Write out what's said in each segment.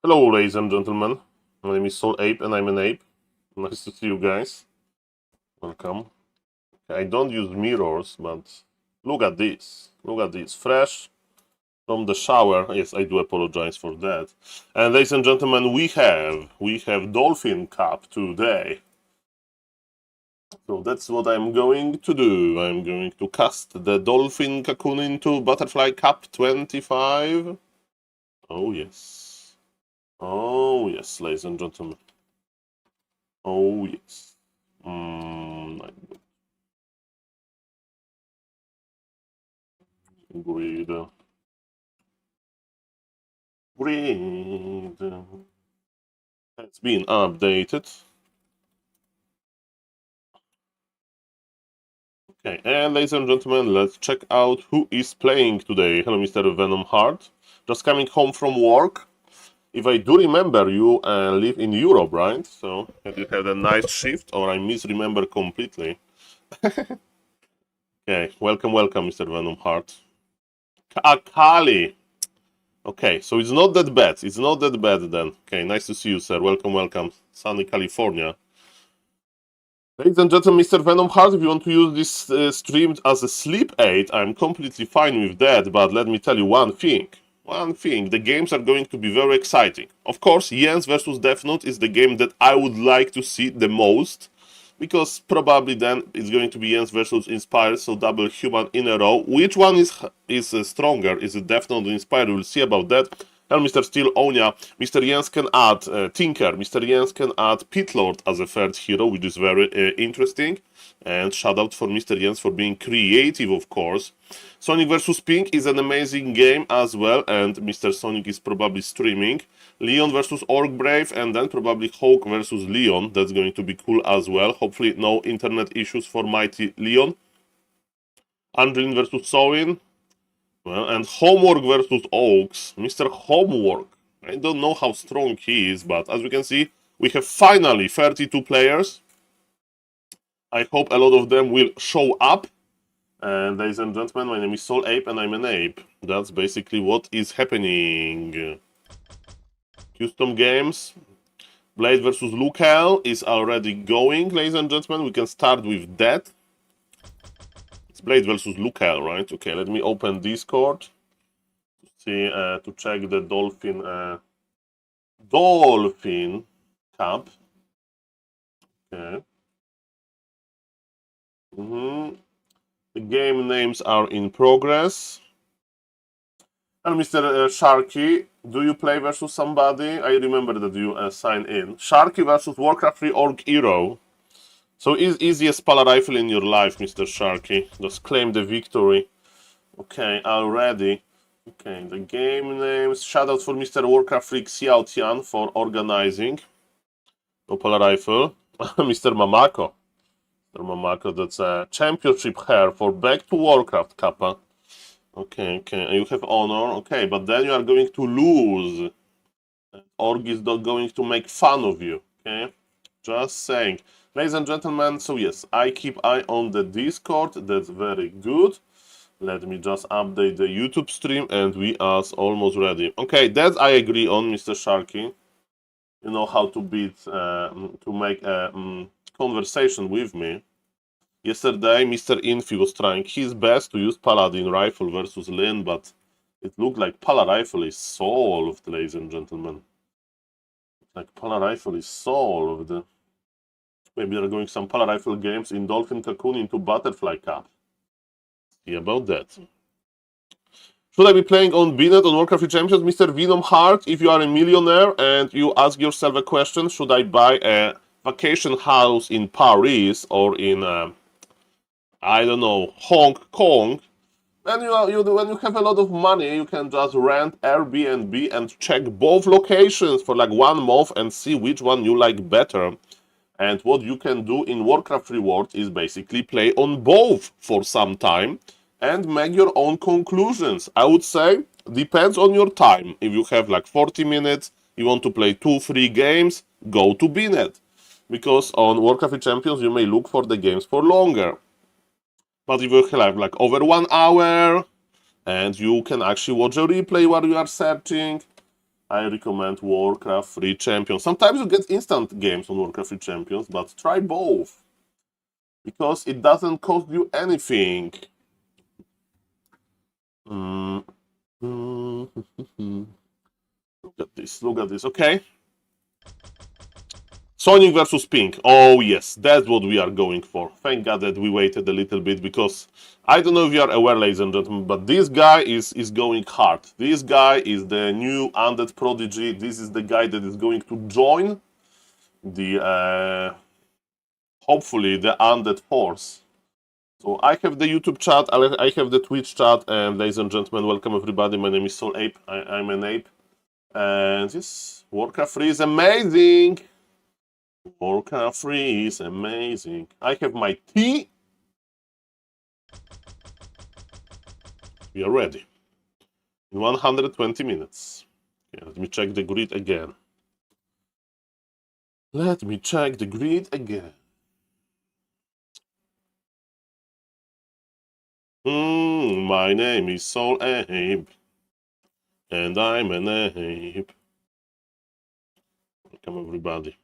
Hello, ladies and gentlemen. My name is SaulApe and I'm an ape. Nice to see you guys. Welcome. I don't use mirrors, but look at this. Look at this. Fresh from the shower. Yes, I do apologize for that. And ladies and gentlemen, we have Dolphin Cup today. So that's what I'm going to do. I'm going to cast the Dolphin Cocoon into Butterfly Cup 25. Oh yes. Oh yes, ladies and gentlemen. Oh yes. Grid. Grid has been updated. Okay, and ladies and gentlemen, let's check out who is playing today. Hello, Mr. Venom Heart. Just coming home from work. If I do remember, you live in Europe, right? So, have you had a nice shift, or I misremember completely? Okay, welcome, Mr. Venom Heart. Kali. Okay, so it's not that bad. It's not that bad then. Okay, nice to see you, sir. Welcome. Sunny California. Ladies and gentlemen, Mr. Venom Heart, if you want to use this stream as a sleep aid, I'm completely fine with that, but let me tell you one thing. The games are going to be very exciting. Of course, Jens versus Death Note is the game that I would like to see the most, because probably then it's going to be Jens versus Inspired, so double human in a row. Which one is stronger? Is it Death Note or Inspired? We'll see about that. And Mr. Steel Onya, Mr. Jens can add Tinker, Mr. Jens can add Pitlord as a third hero, which is very interesting. And shout out for Mr. Jens for being creative, of course. Sonic vs. Pink is an amazing game as well, and Mr. Sonic is probably streaming. Leon versus Orc Brave, and then probably Hawk versus Leon. That's going to be cool as well. Hopefully no internet issues for Mighty Leon. Andrin versus Sowin. Well, and Homework versus Oaks. Mr. Homework. I don't know how strong he is, but as we can see, we have finally 32 players. I hope a lot of them will show up. And ladies and gentlemen, my name is SaulApe and I'm an ape. That's basically what is happening. Custom games. Blade versus Lucal is already going, ladies and gentlemen. We can start with that. It's Blade versus Lucal, right? Okay, let me open Discord to see to check the Dolphin Cup. Okay. The game names are in progress. And Mr. Sharky, do you play versus somebody? I remember that you signed in. Sharky versus Warcraft 3 Orc Hero. So easiest pala rifle in your life, Mr. Sharky. Just claim the victory. Okay, already. Okay, the game names. Shout out for Mr. Warcraft Freak Xiao Tian for organizing. No pala rifle. Mr. Mamako. Mr. Mamako, that's a championship hair for Back to Warcraft Kappa. Okay, and you have honor. Okay, but then you are going to lose. Org is not going to make fun of you. Okay, just saying. Ladies and gentlemen, so yes, I keep eye on the Discord. That's very good. Let me just update the YouTube stream and we are almost ready. Okay, that I agree on, Mr. Sharky. You know how to make a conversation with me. Yesterday, Mr. Infi was trying his best to use Paladin Rifle versus Lin, but it looked like Pala Rifle is solved, ladies and gentlemen. Like Pala Rifle is solved. Maybe they're going some Pala Rifle games in Dolphin Cocoon into Butterfly Cup. See about that. Should I be playing on Binet on Warcraft 3 Champions? Mr. Venom Heart, if you are a millionaire and you ask yourself a question, should I buy a vacation house in Paris or in I don't know, Hong Kong, when you have a lot of money, you can just rent Airbnb and check both locations for like 1 month and see which one you like better. And what you can do in Warcraft Rewards is basically play on both for some time and make your own conclusions. I would say depends on your time. If you have like 40 minutes, you want to play 2-3 games, go to Binet. Because on Warcraft Champions, you may look for the games for longer. But if you have like over 1 hour and you can actually watch a replay while you are searching, I recommend Warcraft 3 Champions. Sometimes you get instant games on Warcraft 3 Champions, but try both. Because it doesn't cost you anything. Look at this, okay? Sonic versus Pink. Oh yes, that's what we are going for. Thank God that we waited a little bit, because I don't know if you are aware, ladies and gentlemen, but this guy is going hard. This guy is the new undead prodigy. This is the guy that is going to join the hopefully the undead force. So I have the YouTube chat, I have the Twitch chat, and ladies and gentlemen, welcome everybody. My name is SaulApe. I'm an ape, and yes, Warcraft 3 is amazing. Warcraft 3 is amazing. I have my tea. We are ready. In 120 minutes. Okay, let me check the grid again. Let me check the grid again. My name is SaulApe. And I'm an ape. Welcome everybody.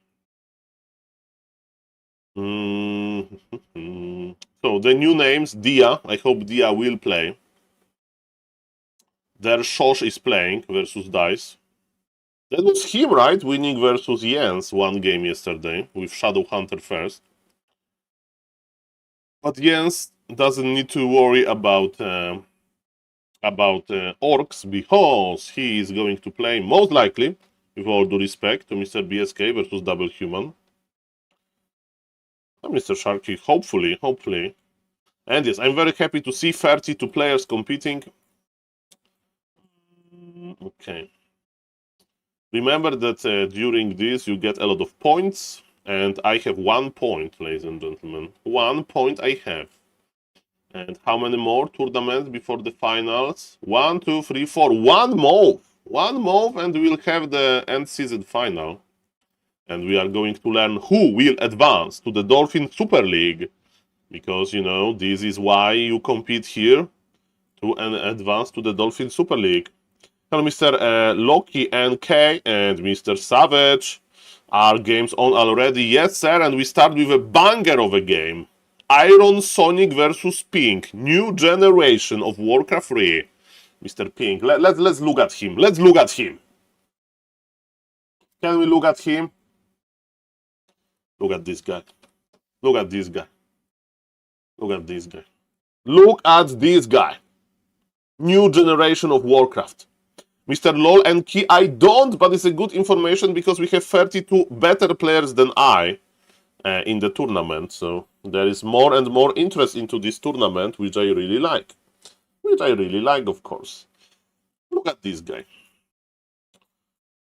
So the new names, Dia. I hope Dia will play. There Shosh is playing versus Dice. That was him, right? Winning versus Jens one game yesterday with Shadow Hunter first. But Jens doesn't need to worry about orcs, because he is going to play, most likely, with all due respect, to Mr. BSK versus Double Human. Mr. Sharky, hopefully. And yes, I'm very happy to see 32 players competing. Okay. Remember that during this you get a lot of points, and I have 1 point, ladies and gentlemen. 1 point I have. And how many more tournaments before the finals? 1, 2, 3, 4. 1 month! 1 month, and we'll have the end season final. And we are going to learn who will advance to the Dolphin Super League. Because, you know, this is why you compete here, to advance to the Dolphin Super League. Hello, Mr. Loki NK and Mr. Savage. Are games on already? Yes, sir, and we start with a banger of a game. Iron Sonic versus Pink. New generation of Warcraft 3. Mr. Pink, let's look at him. Let's look at him. Can we look at him? Look at this guy. Look at this guy. Look at this guy. Look at this guy. New generation of Warcraft. Mr. LOL and Key, I don't, but it's a good information because we have 32 better players than I in the tournament. So there is more and more interest into this tournament, which I really like. Of course. Look at this guy.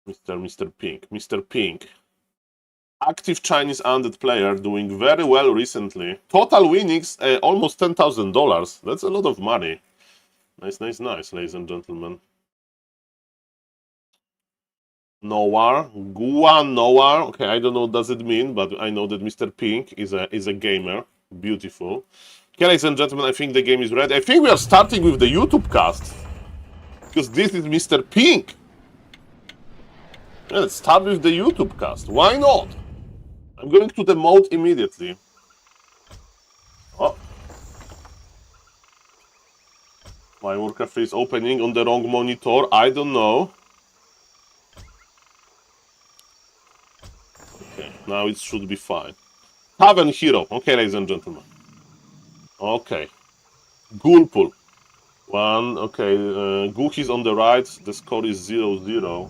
Mr. Pink. Mr. Pink. Active Chinese undead player, doing very well recently. Total winnings, almost $10,000. That's a lot of money. Nice, ladies and gentlemen. Nowhere. Guan Nowhere. Okay, I don't know what does it mean, but I know that Mr. Pink is a gamer. Beautiful. Okay, ladies and gentlemen, I think the game is ready. I think we are starting with the YouTube cast, because this is Mr. Pink. Yeah, let's start with the YouTube cast. Why not? I'm going to the mode immediately. Oh. My Warcraft is opening on the wrong monitor. I don't know. Okay, now it should be fine. Tavern Hero. Okay, ladies and gentlemen. Okay. Ghoulpool. 1. Okay, Gook is on the right. The score is 0-0.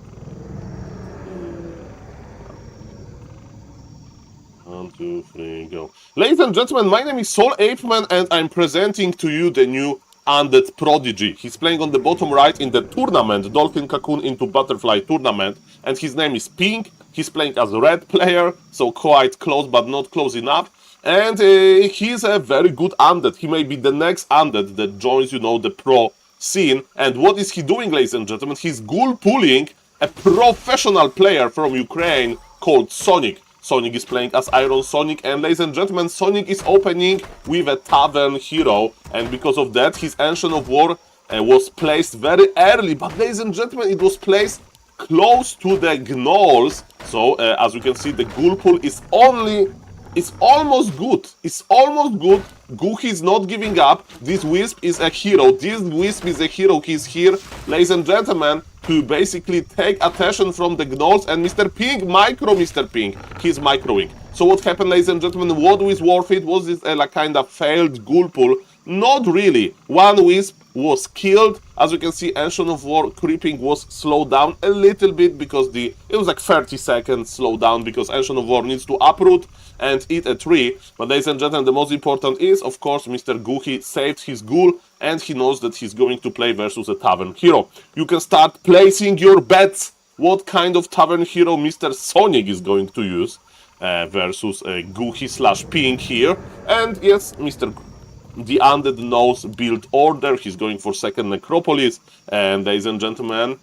1, 2, 3, go. Ladies and gentlemen, my name is SaulApeMan, and I'm presenting to you the new undead prodigy. He's playing on the bottom right in the tournament, Dolphin Cocoon into Butterfly tournament, and his name is Pink. He's playing as a red player, so quite close but not close enough. And he's a very good undead. He may be the next undead that joins, you know, the pro scene. And what is he doing, ladies and gentlemen? He's ghoul pulling a professional player from Ukraine called Sonic. Sonic is playing as Iron Sonic, and ladies and gentlemen, Sonic is opening with a Tavern Hero, and because of that, his Ancient of War was placed very early. But ladies and gentlemen, it was placed close to the gnolls. So as you can see, the ghoul pool is almost good. It's almost good. Guhi is not giving up. This wisp is a hero. This wisp is a hero. He's here, ladies and gentlemen, to basically take attention from the gnolls. And Mr. Pink, Mr. Pink, he's microing. So what happened, ladies and gentlemen? What was worth it? Was this a kind of failed ghoul pool? Not really. One wisp was killed. As you can see, Ancient of War creeping was slowed down a little bit because it was like 30 seconds slowed down because Ancient of War needs to uproot and eat a tree. But ladies and gentlemen, the most important is, of course, Mr. Guhi saved his ghoul and he knows that he's going to play versus a tavern hero. You can start placing your bets what kind of tavern hero Mr. Sonic is going to use versus Guhi / Pink here. And yes, the Undead knows build order. He's going for second Necropolis. And ladies and gentlemen,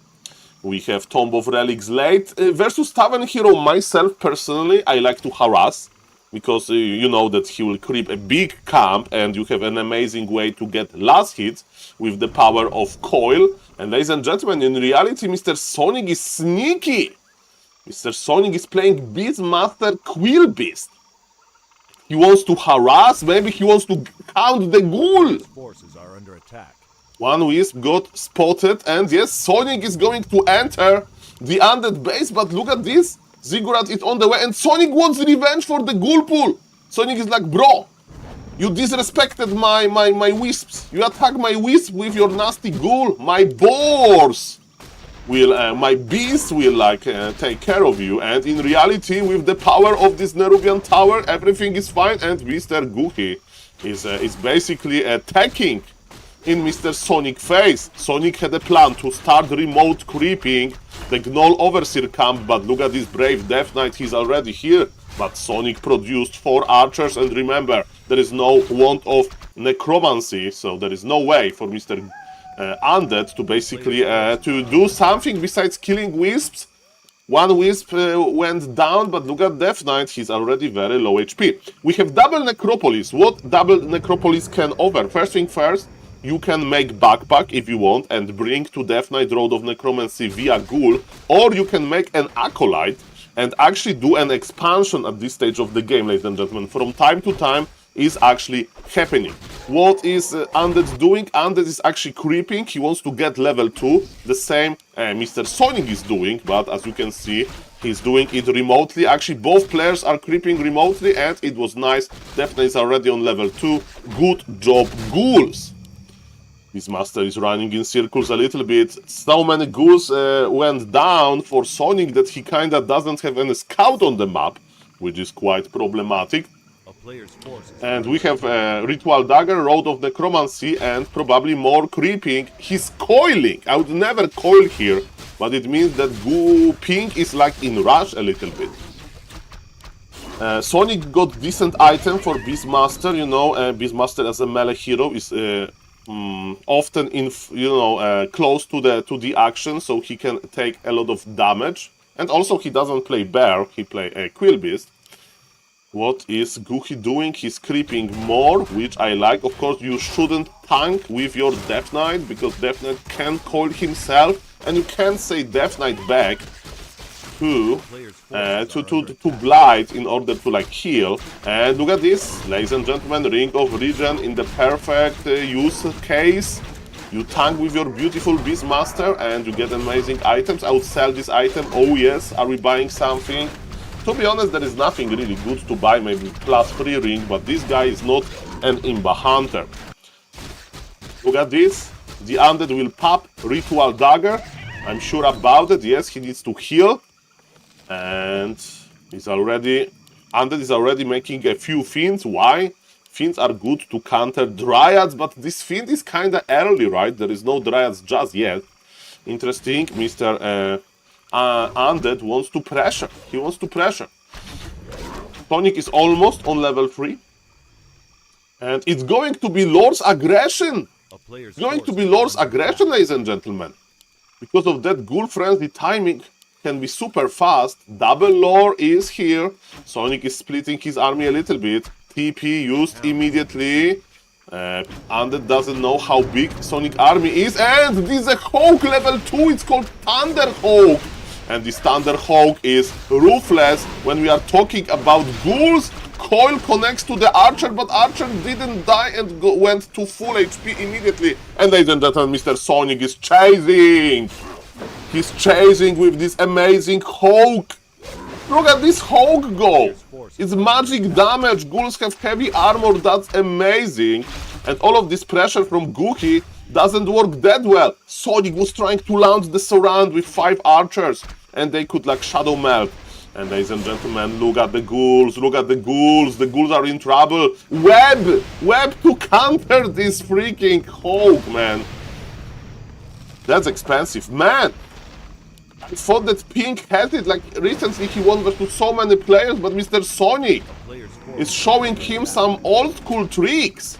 we have Tomb of Relics late. Versus Tavern Hero, myself personally, I like to harass. Because you know that he will creep a big camp and you have an amazing way to get last hits with the power of Coil. And ladies and gentlemen, in reality, Mr. Sonic is sneaky. Mr. Sonic is playing Beastmaster Quill Beast. He wants to harass, maybe he wants to count the ghoul. Forces are under attack. One wisp got spotted, and yes, Sonic is going to enter the undead base, but look at this. Ziggurat is on the way, and Sonic wants revenge for the ghoul pool. Sonic is like, bro, you disrespected my wisps. You attack my wisp with your nasty ghoul. My boars will, my beasts will take care of you. And in reality, with the power of this Nerubian tower, everything is fine. And Mr. Guhi is basically attacking in Mr. Sonic face. Sonic had a plan to start remote creeping the Gnoll Overseer camp, but look at this brave Death Knight, he's already here. But Sonic produced 4 archers, and remember, there is no want of necromancy, so there is no way for Mr. Undead to basically to do something besides killing wisps. One wisp went down, but look at Death Knight, he's already very low HP. We have double Necropolis. What double Necropolis can offer? First thing first, you can make backpack if you want and bring to Death Knight Road of Necromancy via Ghoul, or you can make an Acolyte and actually do an expansion at this stage of the game, ladies and gentlemen. From time to time is actually happening. What is Undead doing? Undead is actually creeping. He wants to get level 2. The same Mr. Sonic is doing, but as you can see, he's doing it remotely. Actually, both players are creeping remotely, and it was nice. Death Knight is already on level 2. Good job, ghouls. This master is running in circles a little bit. So many ghouls went down for Sonic that he kinda doesn't have any scout on the map, which is quite problematic. And we have Ritual Dagger, Road of Necromancy, and probably more creeping. He's coiling. I would never coil here, but it means that Pink is like in rush a little bit. Sonic got decent item for Beastmaster. You know, Beastmaster as a melee hero is often in close to the action, so he can take a lot of damage. And also he doesn't play bear, he play a Quill Beast. What is Guhi doing? He's creeping more, which I like. Of course, you shouldn't tank with your Death Knight, because Death Knight can coil himself, and you can't say Death Knight back to blight in order to like heal. And look at this, ladies and gentlemen, Ring of Regen in the perfect use case. You tank with your beautiful Beastmaster and you get amazing items. I would sell this item. Oh yes, are we buying something? To be honest, there is nothing really good to buy, maybe +3 ring, but this guy is not an Imba Hunter. Look at this, the Undead will pop Ritual Dagger. I'm sure about it. Yes, he needs to heal. And Undead is already making a few Fiends. Why? Fiends are good to counter Dryads, but this Fiend is kinda early, right? There is no Dryads just yet. Interesting, Mr. Undead wants to pressure. He wants to pressure. Sonic is almost on level 3. And it's going to be Lord's Aggression. It's going to be Lord's Aggression, ladies and gentlemen. Because of that Ghoul Frenzy, timing can be super fast. Double lore is here. Sonic is splitting his army a little bit. TP used immediately. Undead doesn't know how big Sonic army is. And this is a Hawk level 2. It's called Thunder Hawk. And this Thunderhawk is ruthless when we are talking about ghouls. Coil connects to the Archer, but Archer didn't die and went to full HP immediately. And ladies and gentlemen, Mr. Sonic is chasing. He's chasing with this amazing Hawk. Look at this Hawk go. It's magic damage. Ghouls have heavy armor. That's amazing. And all of this pressure from Gookie doesn't work that well. Sonic was trying to launch the surround with 5 archers. And they could like shadow melt. And ladies and gentlemen, look at the ghouls. Look at the ghouls. The ghouls are in trouble. Web to counter this freaking Hawk, man. That's expensive. Man, I thought that Pink had it. Like, recently he won versus so many players, but Mr. Sonic is showing him some old school tricks.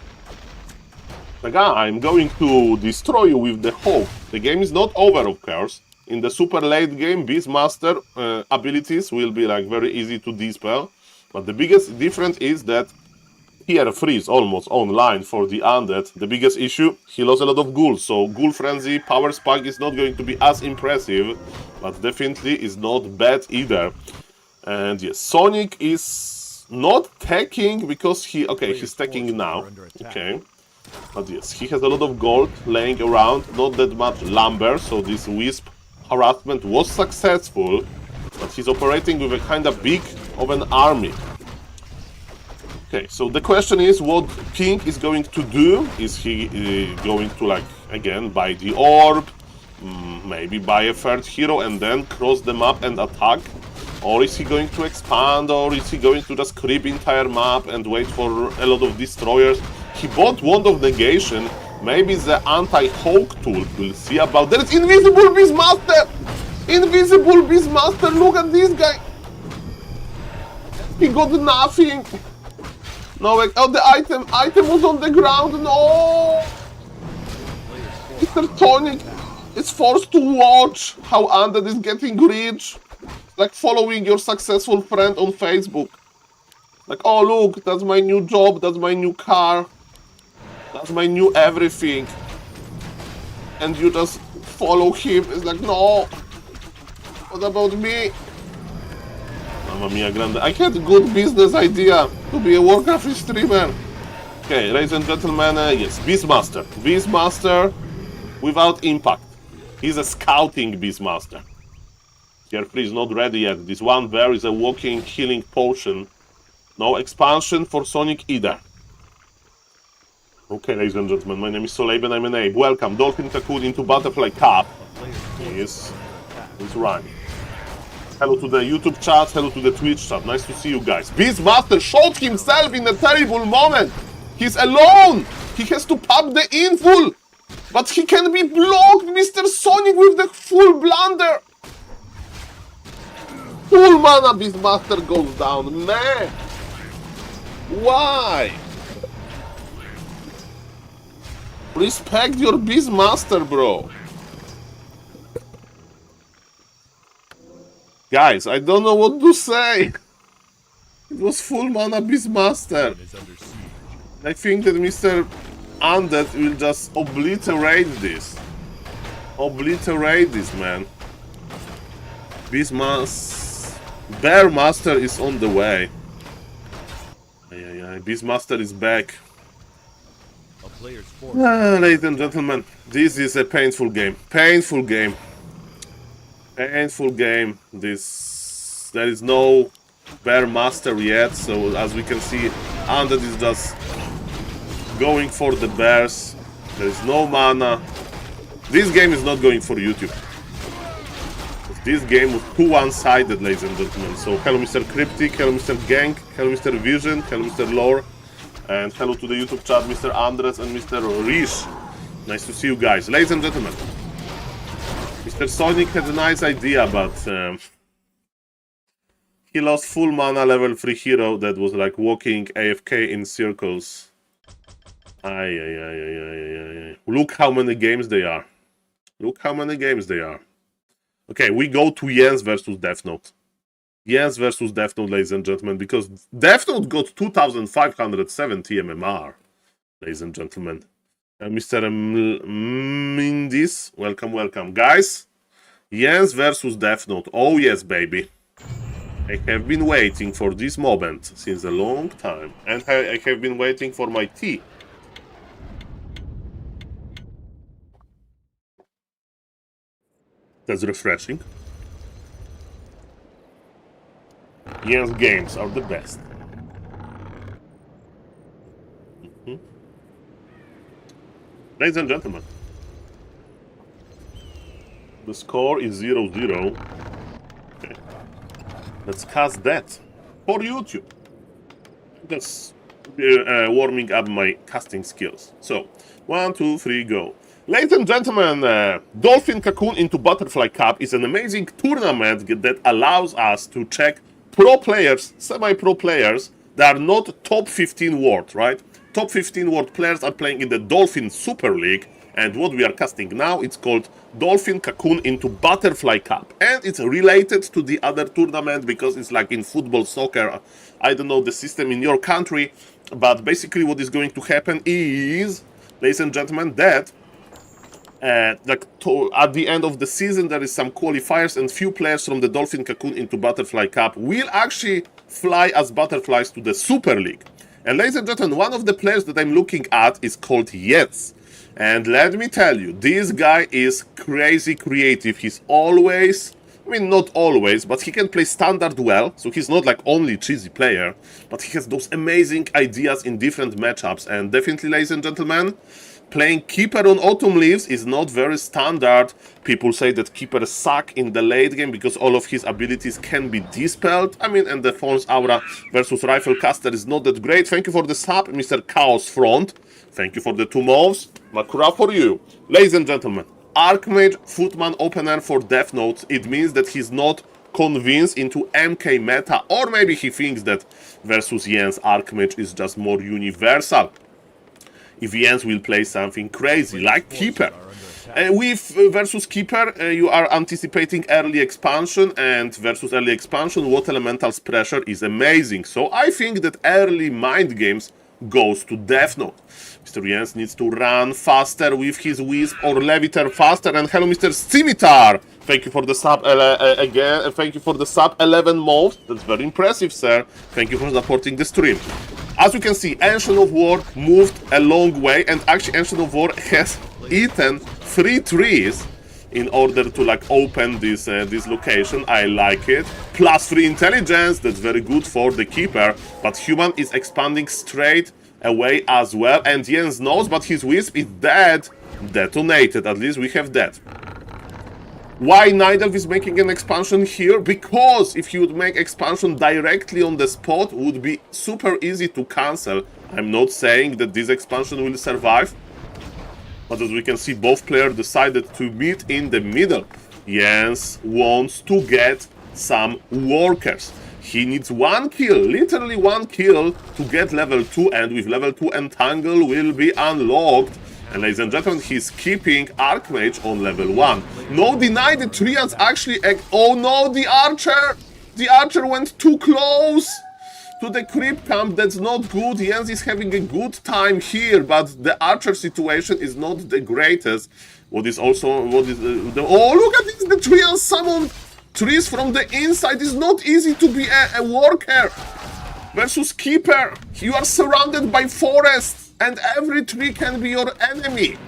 Like, I'm going to destroy you with the Hawk. The game is not over, of course. In the super late game, Beastmaster abilities will be like very easy to dispel. But the biggest difference is that here freeze almost online for the undead. The biggest issue, he lost a lot of ghouls. So Ghoul Frenzy power spike is not going to be as impressive, but definitely is not bad either. And yes, Sonic is not taking because he... Okay, he's taking now. Okay. But yes, he has a lot of gold laying around, not that much lumber, so this Wisp harassment was successful, but he's operating with a kind of big of an army. Okay, so the question is what Pink is going to do. Is he going to, like, again, buy the orb, maybe buy a third hero and then cross the map and attack? Or is he going to expand, or is he going to just creep entire map and wait for a lot of destroyers? He bought Wand of Negation. Maybe the anti-Hawk tool. We'll see about that. It's Invisible Beastmaster! Invisible Beastmaster, look at this guy! He got nothing! No, like, oh, the item was on the ground, no! Mr. Sonic is forced to watch how Undead is getting rich. Like following your successful friend on Facebook. Like, oh look, that's my new job, that's my new car. That's my new everything. And you just follow him. It's like, no. What about me? Mamma mia grande. I had a good business idea to be a Warcraft streamer. Okay, ladies and gentlemen, yes, Beastmaster. Beastmaster without impact. He's a scouting Beastmaster. Carefree is not ready yet. This one there is a walking healing potion. No expansion for Sonic either. Okay, ladies and gentlemen, my name is SaulApeMan, I'm an Ape. Welcome, Dolphin Cocoon into Butterfly Cup. Yes, it's right. Hello to the YouTube chat, hello to the Twitch chat. Nice to see you guys. Beastmaster shot himself in a terrible moment. He's alone. He has to pop the inful. But he can be blocked, Mr. Sonic, with the full blunder. Full mana Beastmaster goes down. Man. Why? Respect your Beastmaster, bro. Guys, I don't know what to say. It was full mana Beastmaster. I think that Mr. Undead will just obliterate this. Obliterate this, man. Bearmaster is on the way. Beastmaster is back. Ladies and gentlemen, this is a painful game. Painful game. Painful game. There is no Bearmaster yet, so as we can see, Undead is just going for the bears. There is no mana. This game is not going for YouTube. This game was too one-sided, ladies and gentlemen. So hello Mr. Cryptic, hello Mr. Gang, hello Mr. Vision, hello Mr. Lore. And hello to the YouTube chat, Mr. Andres and Mr. Rish. Nice to see you guys. Ladies and gentlemen, Mr. Sonic had a nice idea, but he lost full mana level 3 hero that was like walking AFK in circles. Look how many games they are. Look how many games they are. Okay, we go to Jens versus Death Note. Jens versus Death Note, ladies and gentlemen, because Death Note got 2,570 MMR, ladies and gentlemen. Mr. Mindis, welcome, welcome. Guys, Jens versus Death Note. Oh yes, baby. I have been waiting for this moment since a long time. And I have been waiting for my tea. That's refreshing. Jens games are the best. Ladies and gentlemen, the score is 0-0. Okay. Let's cast that for YouTube. That's warming up my casting skills. So, 1, 2, 3, go. Ladies and gentlemen, Dolphin Cocoon into Butterfly Cup is an amazing tournament that allows us to check pro players, semi-pro players that are not top 15 world, right? Top 15 world players are playing in the Dolphin Super League, and what we are casting now, it's called Dolphin Cocoon into Butterfly Cup. And it's related to the other tournament because it's like in football, soccer. I don't know the system in your country, but basically what is going to happen is, ladies and gentlemen, that at the end of the season there is some qualifiers, and few players from the Dolphin Cocoon into Butterfly Cup will actually fly as butterflies to the Super League. And ladies and gentlemen, one of the players that I'm looking at is called Jens. And let me tell you, this guy is crazy creative. He's always, I mean not always, but he can play standard well. So he's not like only cheesy player, but he has those amazing ideas in different matchups. And definitely, ladies and gentlemen, playing Keeper on Autumn Leaves is not very standard. People say that Keepers suck in the late game because all of his abilities can be dispelled. I mean, and the False Aura versus Rifle Caster is not that great. Thank you for the sub, Mr. Chaos Front. Thank you for the 2 moves. Makura for you. Ladies and gentlemen, Archmage Footman Opener for Death Note. It means that he's not convinced into MK meta, or maybe he thinks that versus Jens Archmage is just more universal. If Jens will play something crazy like Keeper. With versus Keeper, you are anticipating early expansion, and versus early expansion, Water Elemental's pressure is amazing. So I think that early mind games goes to Death Note. Mr. Jens needs to run faster with his Wisp or Leviter faster. And hello, Mr. Scimitar! Thank you for the sub again. Thank you for the sub 11 moves. That's very impressive, sir. Thank you for supporting the stream. As you can see, Ancient of War moved a long way, and actually Ancient of War has eaten 3 trees in order to like open this this location. I like it. Plus 3 intelligence, that's very good for the Keeper, but Human is expanding straight away as well, and Jens knows, but his Wisp is dead. Detonated, at least we have that. Why Night Elf is making an expansion here? Because if he would make expansion directly on the spot, it would be super easy to cancel. I'm not saying that this expansion will survive, but as we can see, both players decided to meet in the middle. Jens wants to get some workers. He needs 1 kill, literally 1 kill to get level 2, and with level 2 Entangle will be unlocked. And ladies and gentlemen, he's keeping Archmage on level 1. No, deny the Triads actually... Oh no, the Archer! The Archer went too close to the creep camp. That's not good. Jens is having a good time here, but the Archer situation is not the greatest. What is also... oh, look at this! The Triads summoned trees from the inside. It's not easy to be a worker. Versus Keeper, you are surrounded by forests. And every tree can be your enemy.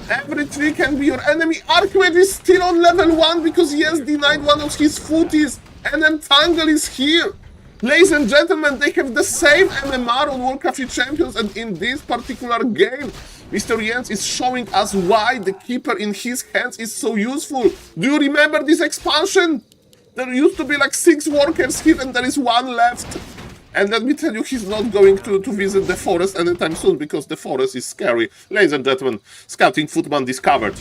Every tree can be your enemy. Archmage is still on level 1 because he has denied one of his footies. And Entangle is here. Ladies and gentlemen, they have the same MMR on World Cup Champions. And in this particular game, Mr. Jens is showing us why the Keeper in his hands is so useful. Do you remember this expansion? There used to be like 6 workers here and there is 1 left. And let me tell you, he's not going to visit the forest anytime soon, because the forest is scary. Ladies and gentlemen, Scouting Footman discovered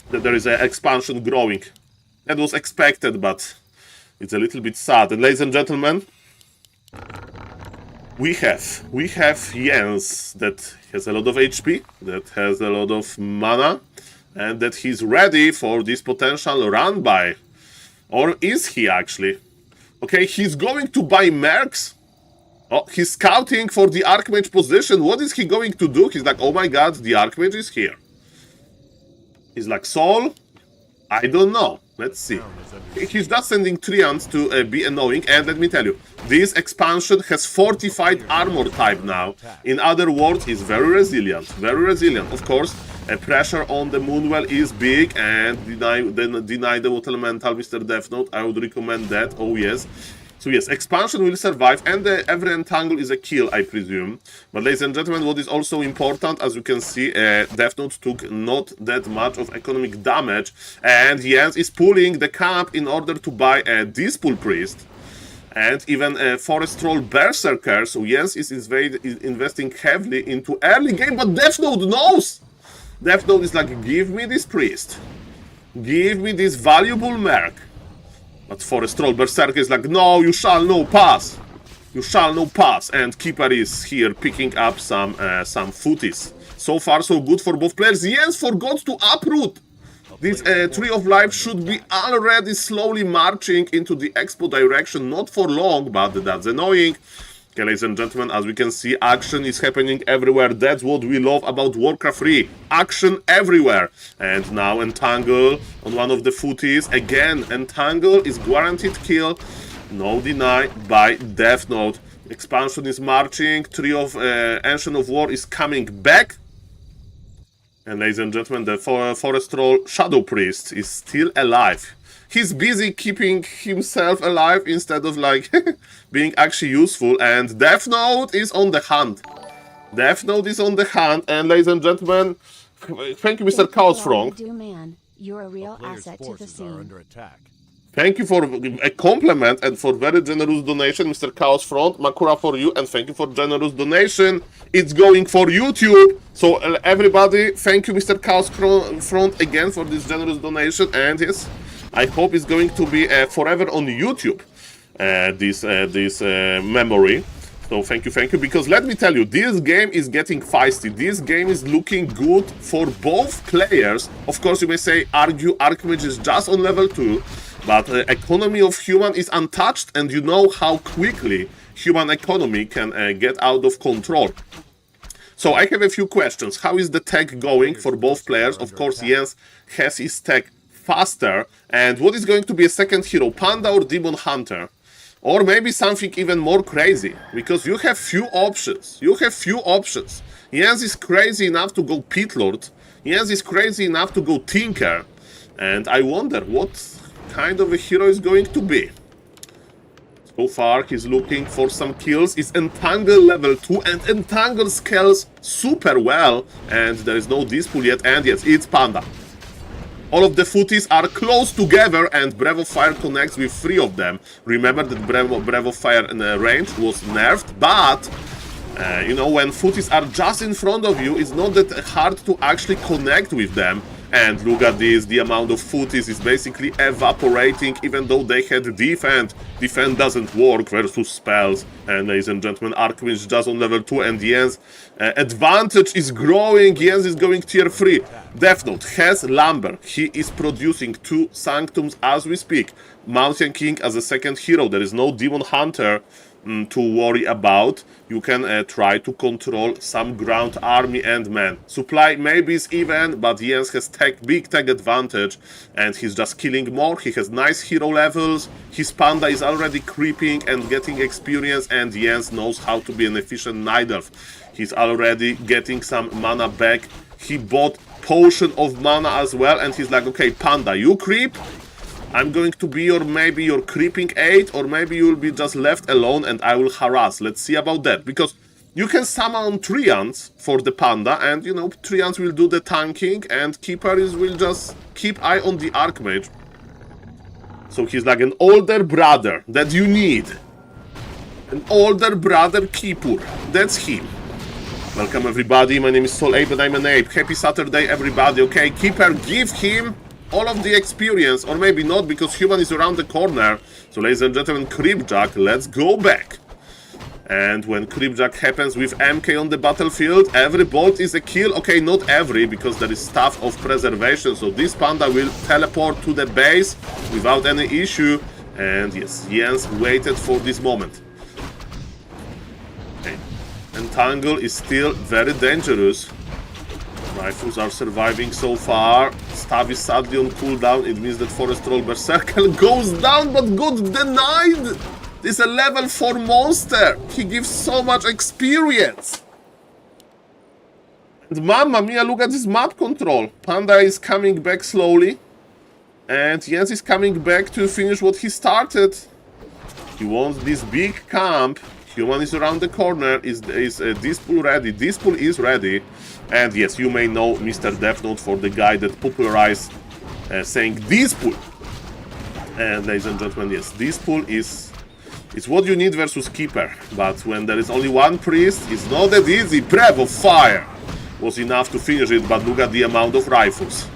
that there is an expansion growing. That was expected, but it's a little bit sad. And ladies and gentlemen, we have Jens that has a lot of HP, that has a lot of mana, and that he's ready for this potential run by. Or is he actually? Okay, he's going to buy Mercs. Oh, he's scouting for the Archmage position. What is he going to do? He's like, oh my god, the Archmage is here. He's like, Saul? I don't know. Let's see. He's just sending treants to be annoying, and let me tell you, this expansion has fortified armor type now. In other words, he's very resilient, very resilient. Of course, pressure on the Moonwell is big, and deny the Water Elemental, Mr. Death Note. I would recommend that, oh yes. So yes, expansion will survive, and every entangle is a kill, I presume. But ladies and gentlemen, what is also important, as you can see, Death Note took not that much of economic damage, and Jens is pulling the camp in order to buy a Dispool Priest, and even a Forest Troll Berserker. So Jens is investing heavily into early game, but Death Note knows! Death Note is like, give me this Priest. Give me this valuable Merc. But Forest Troll Berserker is like, no, you shall no pass. You shall no pass. And Keeper is here picking up some footies. So far, so good for both players. Jens forgot to uproot. This Tree of Life should be already slowly marching into the Expo direction. Not for long, but that's annoying. Okay, ladies and gentlemen, as we can see, action is happening everywhere. That's what we love about Warcraft 3. Action everywhere. And now Entangle on one of the footies. Again, Entangle is guaranteed kill. No deny by Death Note. Expansion is marching. Tree of Ancient of War is coming back. And ladies and gentlemen, the Forest Troll Shadow Priest is still alive. He's busy keeping himself alive instead of like being actually useful, and Death Note is on the hunt. Death Note is on the hunt, and ladies and gentlemen, thank you, Mr. Chaos Front. You're a real asset to the scene. Thank you for a compliment and for very generous donation, Mr. Chaos Front. Makura for you, and thank you for generous donation. It's going for YouTube. So everybody, thank you, Mr. Chaos Front, again for this generous donation, and yes, I hope it's going to be forever on YouTube, this memory. So thank you, because let me tell you, this game is getting feisty. This game is looking good for both players. Of course, you may say, argue Archmage is just on level 2, but economy of human is untouched, and you know how quickly human economy can get out of control. So I have a few questions. How is the tech going for both players? Of course, Jens has his tech faster, and what is going to be a second hero, Panda or Demon Hunter? Or maybe something even more crazy, because you have few options. You have few options. Jens is crazy enough to go Pit Lord. Jens is crazy enough to go Tinker. And I wonder what kind of a hero is going to be. So far, he's looking for some kills. Is Entangle level 2, and Entangle scales super well. And there is no Dispool yet, and yes, it's Panda. All of the footies are close together, and Breath of Fire connects with 3 of them. Remember that Breath of Fire range was nerfed, but you know, when footies are just in front of you, it's not that hard to actually connect with them. And look at this, the amount of footies is basically evaporating, even though they had defend. Defend doesn't work versus spells. And ladies and gentlemen, Archmage just on level 2, and Jens' advantage is growing. Jens is going tier 3. Death Note has Lumber. He is producing 2 Sanctums as we speak. Mountain King as a second hero. There is no Demon Hunter to worry about. You can try to control some ground army and man. Supply maybe is even, but Jens has big tech advantage, and he's just killing more. He has nice hero levels. His Panda is already creeping and getting experience, and Jens knows how to be an efficient Night Elf. He's already getting some mana back. He bought Potion of Mana as well, and he's like, okay, Panda, you creep. I'm going to be maybe your creeping aid, or maybe you'll be just left alone and I will harass. Let's see about that, because you can summon Treants for the Panda, and you know, Treants will do the tanking, and Keeper will just keep eye on the Archmage. So he's like an older brother that you need. An older brother Keeper. That's him. Welcome everybody, my name is SaulApeMan and I'm an ape. Happy Saturday everybody. Okay, Keeper, give him all of the experience, or maybe not, because human is around the corner. So ladies and gentlemen, Creepjack, let's go back. And when Creepjack happens with MK on the battlefield, every bolt is a kill. Okay, not every, because there is Staff of Preservation, so this Panda will teleport to the base without any issue. And yes, Jens waited for this moment. Okay. Entangle is still very dangerous. Rifles are surviving so far. Stab is sadly on cooldown. It means that Forest Troll Berserker goes down but got denied. This is a level 4 monster. He gives so much experience. And mamma mia, look at this map control. Panda is coming back slowly. And Jens is coming back to finish what he started. He wants this big camp. Human is around the corner. Is Dispool ready? Dispool is ready. And yes, you may know Mr. Death Note for the guy that popularized saying Dispool. And ladies and gentlemen, yes, Dispool is what you need versus Keeper. But when there is only one priest, it's not that easy. Breath of Fire was enough to finish it, but look at the amount of rifles.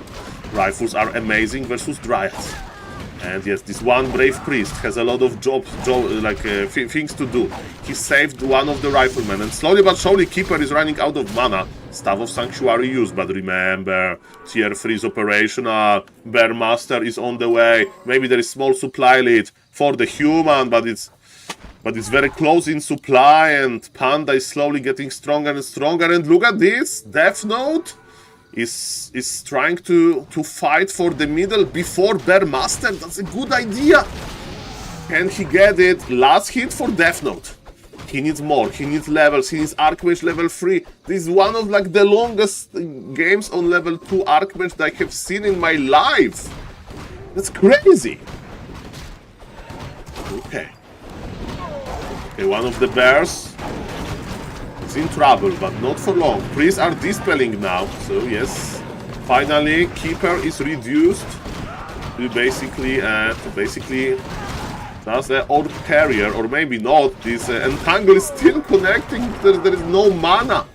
Rifles are amazing versus Dryads. And yes, this one brave priest has a lot of things to do. He saved one of the riflemen, and slowly but surely Keeper is running out of mana. Staff of Sanctuary used, but remember, tier 3 is operational. Bear Master is on the way. Maybe there is small supply lead for the human, but it's very close in supply, and Panda is slowly getting stronger and stronger. And look at this, Death Note is trying to fight for the middle before Bear Master. That's a good idea. Can he get it? Last hit for Death Note. He needs more. He needs levels. He needs Archmage level 3. This is one of the longest games on level 2 Archmage that I have seen in my life. That's crazy. Okay. Okay, one of the bears is in trouble, but not for long. Priests are dispelling now, so yes. Finally, Keeper is reduced to basically that's an Orc Carrier, or maybe not. This Entangle is still connecting. There is no mana.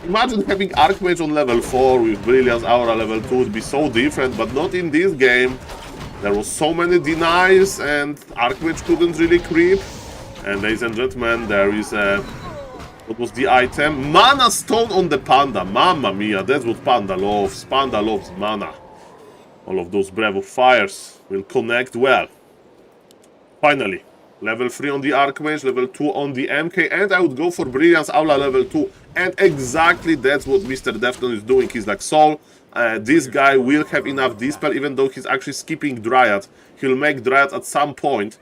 Imagine having Archmage on level 4 with Brilliance Aura level 2 would be so different, but not in this game. There was so many denies and Archmage couldn't really creep. And ladies and gentlemen, there is a... What was the item? Mana Stone on the Panda. Mamma mia, that's what Panda loves. Panda loves mana. All of those Breath of Fires will connect well. Finally, level 3 on the Archmage, level 2 on the MK, and I would go for Brilliance Aula level 2. And exactly that's what Mr. Defton is doing. He's like, Saul, this guy will have enough Dispel, even though he's actually skipping Dryad. He'll make Dryad at some point.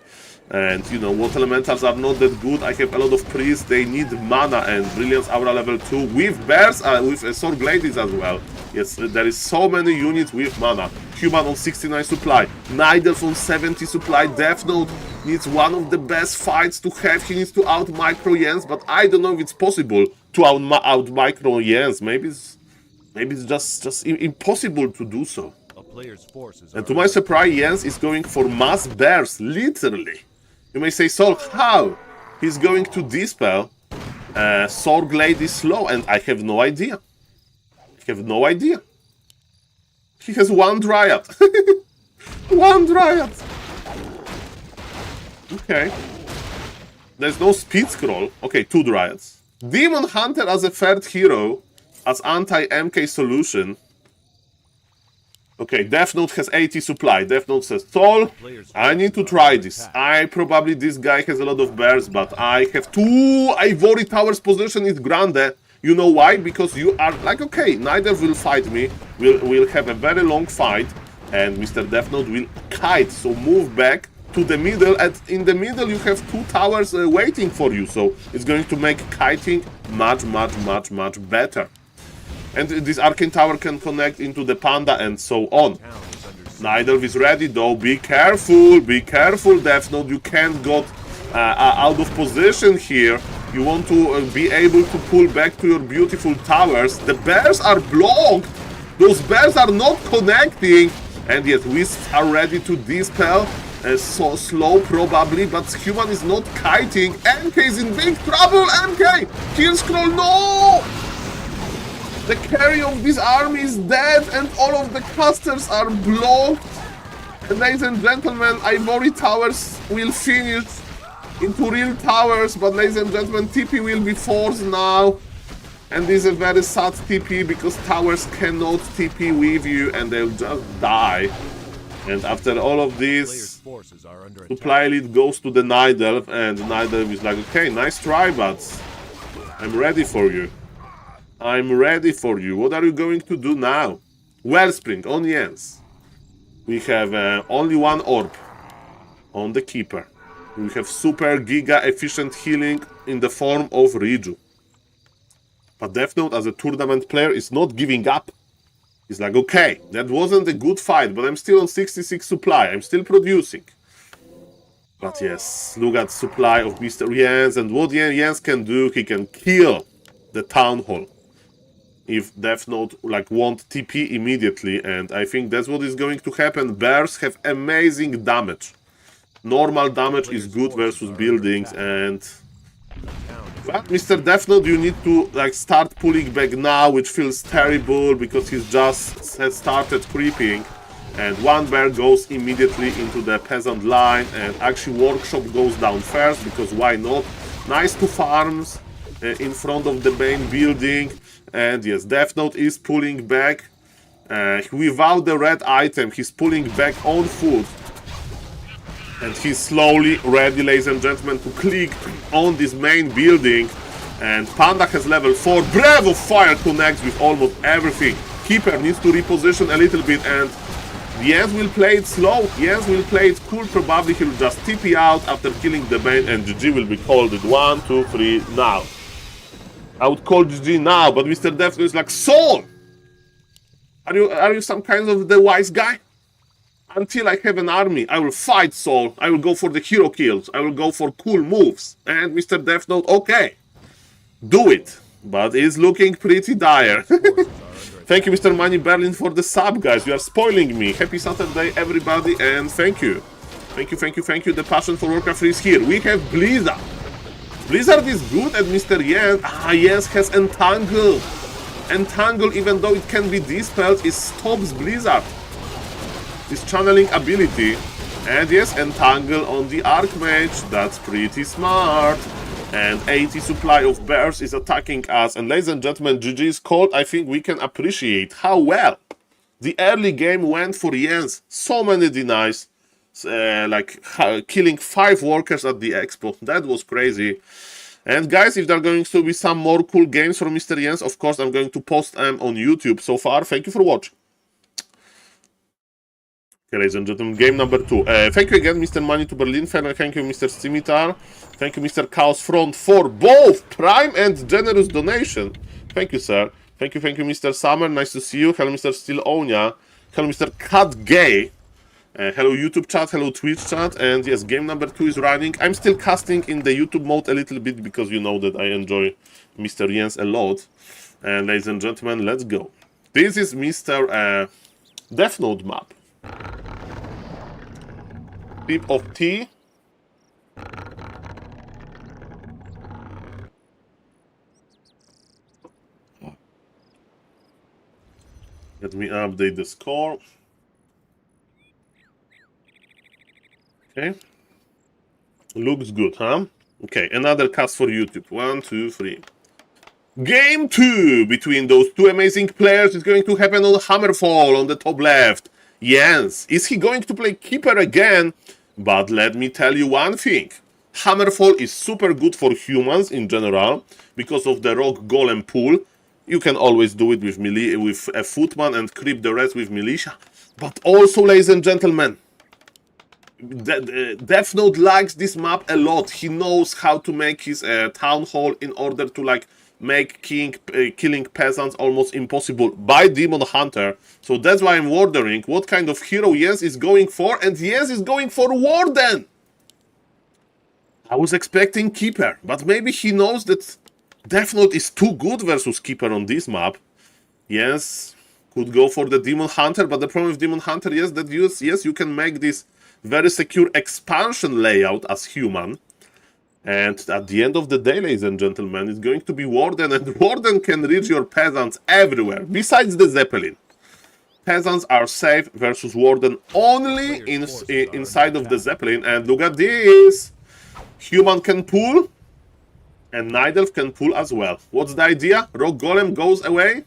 And, you know, Water Elementals are not that good. I have a lot of priests. They need mana, and Brilliance Aura level 2 with Bears, with Sword Ladies as well. Yes, there is so many units with mana. Human on 69 supply. Nidal on 70 supply. Death Note needs one of the best fights to have. He needs to out-micro Jens, but I don't know if it's possible to out-micro Jens. Maybe it's just impossible to do so. And to my surprise, Jens is going for mass bears, literally. You may say, Saul, how? He's going to Dispel. Sword Lady is slow, and I have no idea. I have no idea. He has one Dryad. One Dryad. Okay. There's no speed scroll. Okay, 2 Dryads. Demon Hunter as a third hero, as anti-MK solution. Okay, Death Note has 80 supply. Death Note says, Saul, I need to try this. This guy has a lot of bears, but I have 2 Ivory Towers position is Grande. You know why? Because you are like, okay, neither will fight me. We'll have a very long fight, and Mr. Death Note will kite. So move back to the middle, and in the middle you have 2 towers waiting for you. So it's going to make kiting much better. And this Arcane Tower can connect into the Panda and so on. Nidal is ready though. Be careful, Death Note. You can't get out of position here. You want to be able to pull back to your beautiful towers. The bears are blocked. Those bears are not connecting. And yet Wisps are ready to dispel. So slow probably, but Human is not kiting. MK is in big trouble. MK! Kill scroll, no! The carry of this army is dead, and all of the casters are blocked. And ladies and gentlemen, Ivory Towers will finish into real towers, but ladies and gentlemen, TP will be forced now. And this is a very sad TP, because towers cannot TP with you, and they'll just die. And after all of this, supply lead goes to the Nidal, and Nidal is like, okay, nice try, but I'm ready for you. I'm ready for you. What are you going to do now? Wellspring on Jens. We have only one orb on the Keeper. We have super giga efficient healing in the form of Riju. But Death Note as a tournament player is not giving up. He's like, okay, that wasn't a good fight, but I'm still on 66 supply. I'm still producing. But yes, look at supply of Mr. Jens, and what Jens can do, he can kill the Town Hall. If Death Note like won't TP immediately, and I think that's what is going to happen. Bears have amazing damage. Normal damage is good versus buildings, and but Mr. Death Note, you need to like start pulling back now, which feels terrible because he's just has started creeping, and one bear goes immediately into the peasant line, and actually workshop goes down first because why not? Nice two farms in front of the main building, and yes, Death Note is pulling back without the red item. He's pulling back on foot. And he's slowly ready, ladies and gentlemen, to click on this main building. And Panda has level 4. Breath of Fire connects with almost everything. Keeper needs to reposition a little bit, and Jens will play it slow. Jens will play it cool. Probably he'll just TP out after killing the main, and GG will be called it 1, 2, 3 now. I would call GG now, but Mr. Death is like, Saul! Are you some kind of the wise guy? Until I have an army, I will fight Saul. I will go for the hero kills. I will go for cool moves. And Mr. Death Note, okay, do it. But it's looking pretty dire. Thank you, Mr. Money Berlin, for the sub, guys. You are spoiling me. Happy Saturday, everybody, and thank you. Thank you, thank you, thank you. The passion for Warcraft 3 is here. We have Blizzard. Blizzard is good at Mr. Jens. Jens has Entangle. Entangle, even though it can be dispelled, it stops Blizzard. This channeling ability, and yes, Entangle on the Archmage, that's pretty smart. And 80 supply of bears is attacking us, and ladies and gentlemen, GG is called. I think we can appreciate how well the early game went for Jens. So many denies, like killing 5 workers at the expo, that was crazy. And guys, if there are going to be some more cool games from Mr. Jens, of course I'm going to post them on YouTube. So far, thank you for watching. Okay, ladies and gentlemen, game number 2. Thank you again, Mr. Money to Berlin. Thank you, Mr. Scimitar. Thank you, Mr. Chaos Front, for both prime and generous donation. Thank you, sir. Thank you, Mr. Summer. Nice to see you. Hello, Mr. Still Onya. Hello, Mr. Cat Gay. Hello, YouTube chat. Hello, Twitch chat. And yes, game number 2 is running. I'm still casting in the YouTube mode a little bit because you know that I enjoy Mr. Jens a lot. And ladies and gentlemen, let's go. This is Mr. Death Note map. Tip of tea. Let me update the score. Okay. Looks good, huh? Okay, another cast for YouTube. 1, 2, 3. Game 2 between those two amazing players is going to happen on Hammerfall on the top left. Jens, is he going to play Keeper again? But let me tell you one thing. Hammerfall is super good for humans in general because of the Rock Golem pool. You can always do it with a Footman and creep the rest with Militia. But also, ladies and gentlemen, Death Note likes this map a lot. He knows how to make his Town Hall in order to like make killing peasants almost impossible by Demon Hunter. So that's why I'm wondering what kind of hero Jens is going for, and Jens is going for Warden! I was expecting Keeper, but maybe he knows that Death Note is too good versus Keeper on this map. Jens could go for the Demon Hunter, but the problem with Demon Hunter is that yes, you can make this very secure expansion layout as human. And at the end of the day, ladies and gentlemen, it's going to be Warden, and Warden can reach your peasants everywhere, besides the Zeppelin. Peasants are safe versus Warden only inside of the Zeppelin, and look at this! Human can pull, and Night Elf can pull as well. What's the idea? Rock Golem goes away.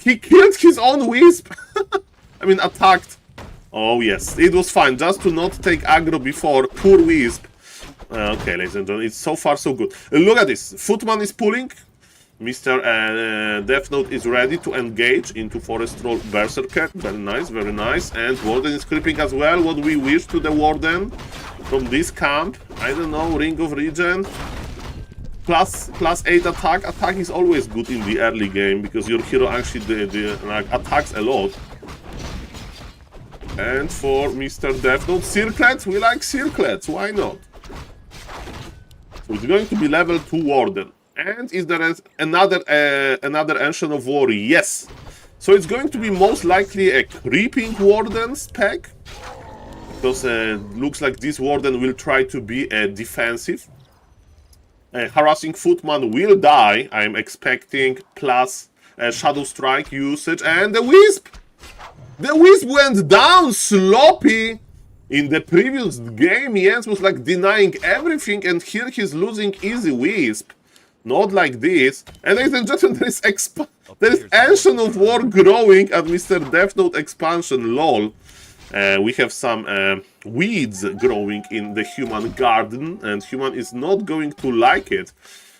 He killed his own Wisp! I mean, attacked. Oh yes, it was fine, just to not take aggro before. Poor Wisp. Okay, ladies and gentlemen, it's so far so good. Look at this. Footman is pulling. Mr. Death Note is ready to engage into Forest Troll Berserker. Very nice, very nice. And Warden is creeping as well. What we wish to the Warden from this camp. I don't know, Ring of Regen. +8 attack. Attack is always good in the early game because your hero actually like, attacks a lot. And for Mr. Death Note, Circlets. We like Circlets. Why not? So it's going to be level 2 Warden. And is there another Ancient of War? Yes. So it's going to be most likely a Creeping Warden spec. Because looks like this Warden will try to be defensive. Harassing Footman will die. I'm expecting plus Shadow Strike usage. And the Wisp! The Wisp went down! Sloppy! In the previous game, Jens was like denying everything, and here he's losing easy Wisp. Not like this. And ladies and gentlemen, there is Ancient of War growing at Mr. Death Note expansion, lol. We have some weeds growing in the human garden, and human is not going to like it.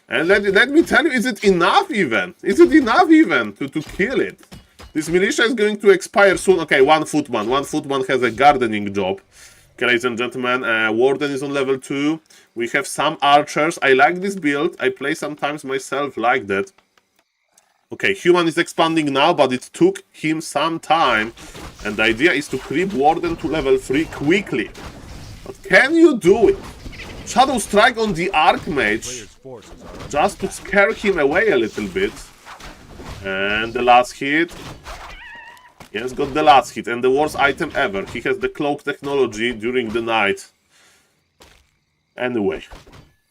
And let me tell you, is it enough even? Is it enough even to kill it? This militia is going to expire soon. Okay, one footman. One footman has a gardening job. Okay, ladies and gentlemen, Warden is on level 2. We have some archers. I like this build. I play sometimes myself like that. Okay, human is expanding now, but it took him some time. And the idea is to creep Warden to level 3 quickly. But can you do it? Shadow Strike on the Archmage, just to scare him away a little bit. And the last hit. Yes, got the last hit. And the worst item ever. He has the cloak technology during the night. Anyway,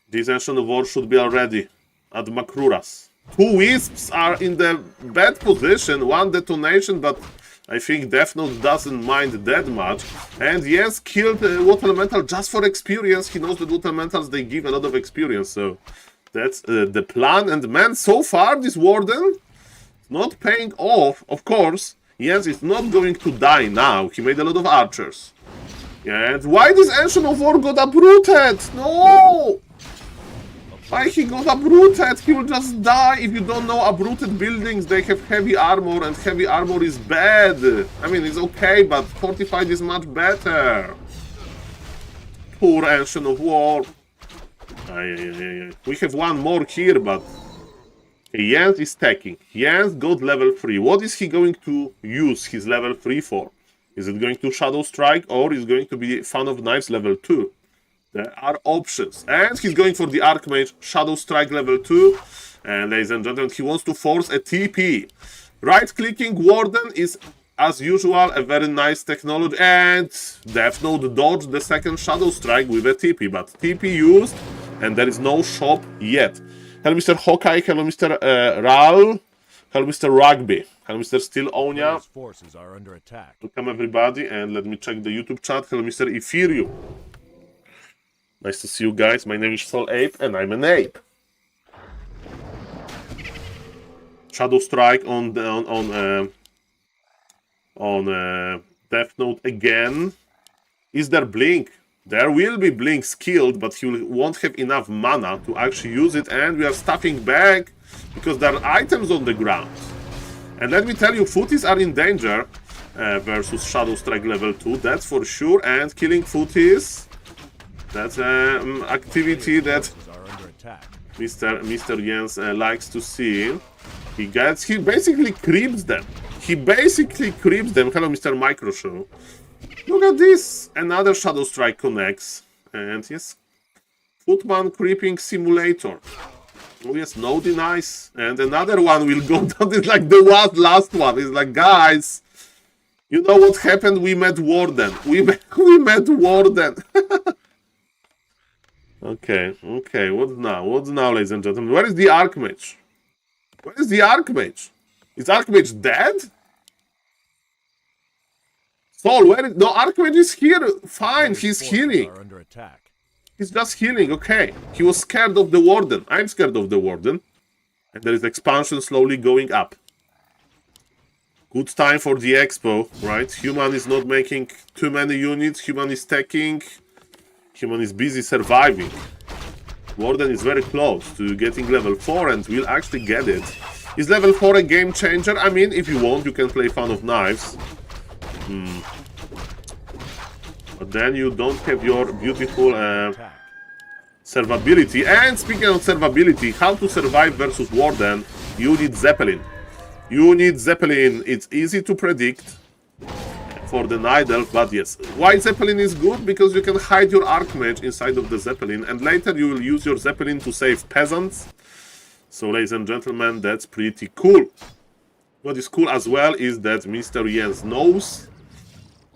this Ancient of War should be already at Makruras. 2 Wisps are in the bad position. 1 detonation, but I think Death Note doesn't mind that much. And yes, killed Water Elemental just for experience. He knows that Water Elementals, they give a lot of experience. So that's the plan. And man, so far, this Warden not paying off. Of course, Jens is not going to die now. He made a lot of archers. And why this Ancient of War got uprooted? No! Why he got uprooted? He will just die. If you don't know, uprooted buildings, they have heavy armor, and heavy armor is bad. I mean, it's okay, but fortified is much better. Poor Ancient of War. We have one more here, but Jens is stacking. Jens got level 3. What is he going to use his level 3 for? Is it going to Shadow Strike, or is it going to be Fan of Knives level 2? There are options. And he's going for the Archmage Shadow Strike level 2. And ladies and gentlemen, he wants to force a TP. Right-clicking Warden is, as usual, a very nice technology. And Death Note dodged the second Shadow Strike with a TP. But TP used, and there is no shop yet. Hello, Mr. Hawkeye. Hello, Mr. Ral. Hello, Mr. Rugby. Hello, Mr. Steel Onya. Forces are under attack. Welcome, everybody. And let me check the YouTube chat. Hello, Mr. Ethereum. Nice to see you guys. My name is SaulApe, and I'm an ape. Shadow Strike on Death Note again. Is there Blink? There will be Blink skilled, but he won't have enough mana to actually use it, and we are stuffing back because there are items on the ground. And let me tell you, Footies are in danger versus Shadow Strike level 2, that's for sure. And killing Footies, that's an activity that Mr. Jens likes to see. He basically creeps them. Hello, Mr. Microshow. Look at this! Another Shadow Strike connects. And yes, Footman Creeping Simulator. Oh yes, no denies. And another one will go down. It's like the last one. It's like, guys, you know what happened? We met Warden. We met Warden. Okay. What now, ladies and gentlemen? Where is the Archmage? Where is the Archmage? Is Archmage dead? Saul, where is... No, Archmage is here. Fine, he's healing. He's just healing, okay. He was scared of the Warden. I'm scared of the Warden. And there is expansion slowly going up. Good time for the expo, right? Human is not making too many units. Human is stacking. Human is busy surviving. Warden is very close to getting level 4 and will actually get it. Is level 4 a game changer? I mean, if you want, you can play Fan of Knives. But then you don't have your beautiful survivability. And speaking of survivability, how to survive versus Warden, you need Zeppelin. You need Zeppelin. It's easy to predict for the Night Elf, but yes. Why Zeppelin is good? Because you can hide your Archmage inside of the Zeppelin, and later you will use your Zeppelin to save peasants. So, ladies and gentlemen, that's pretty cool. What is cool as well is that Mr. Jens knows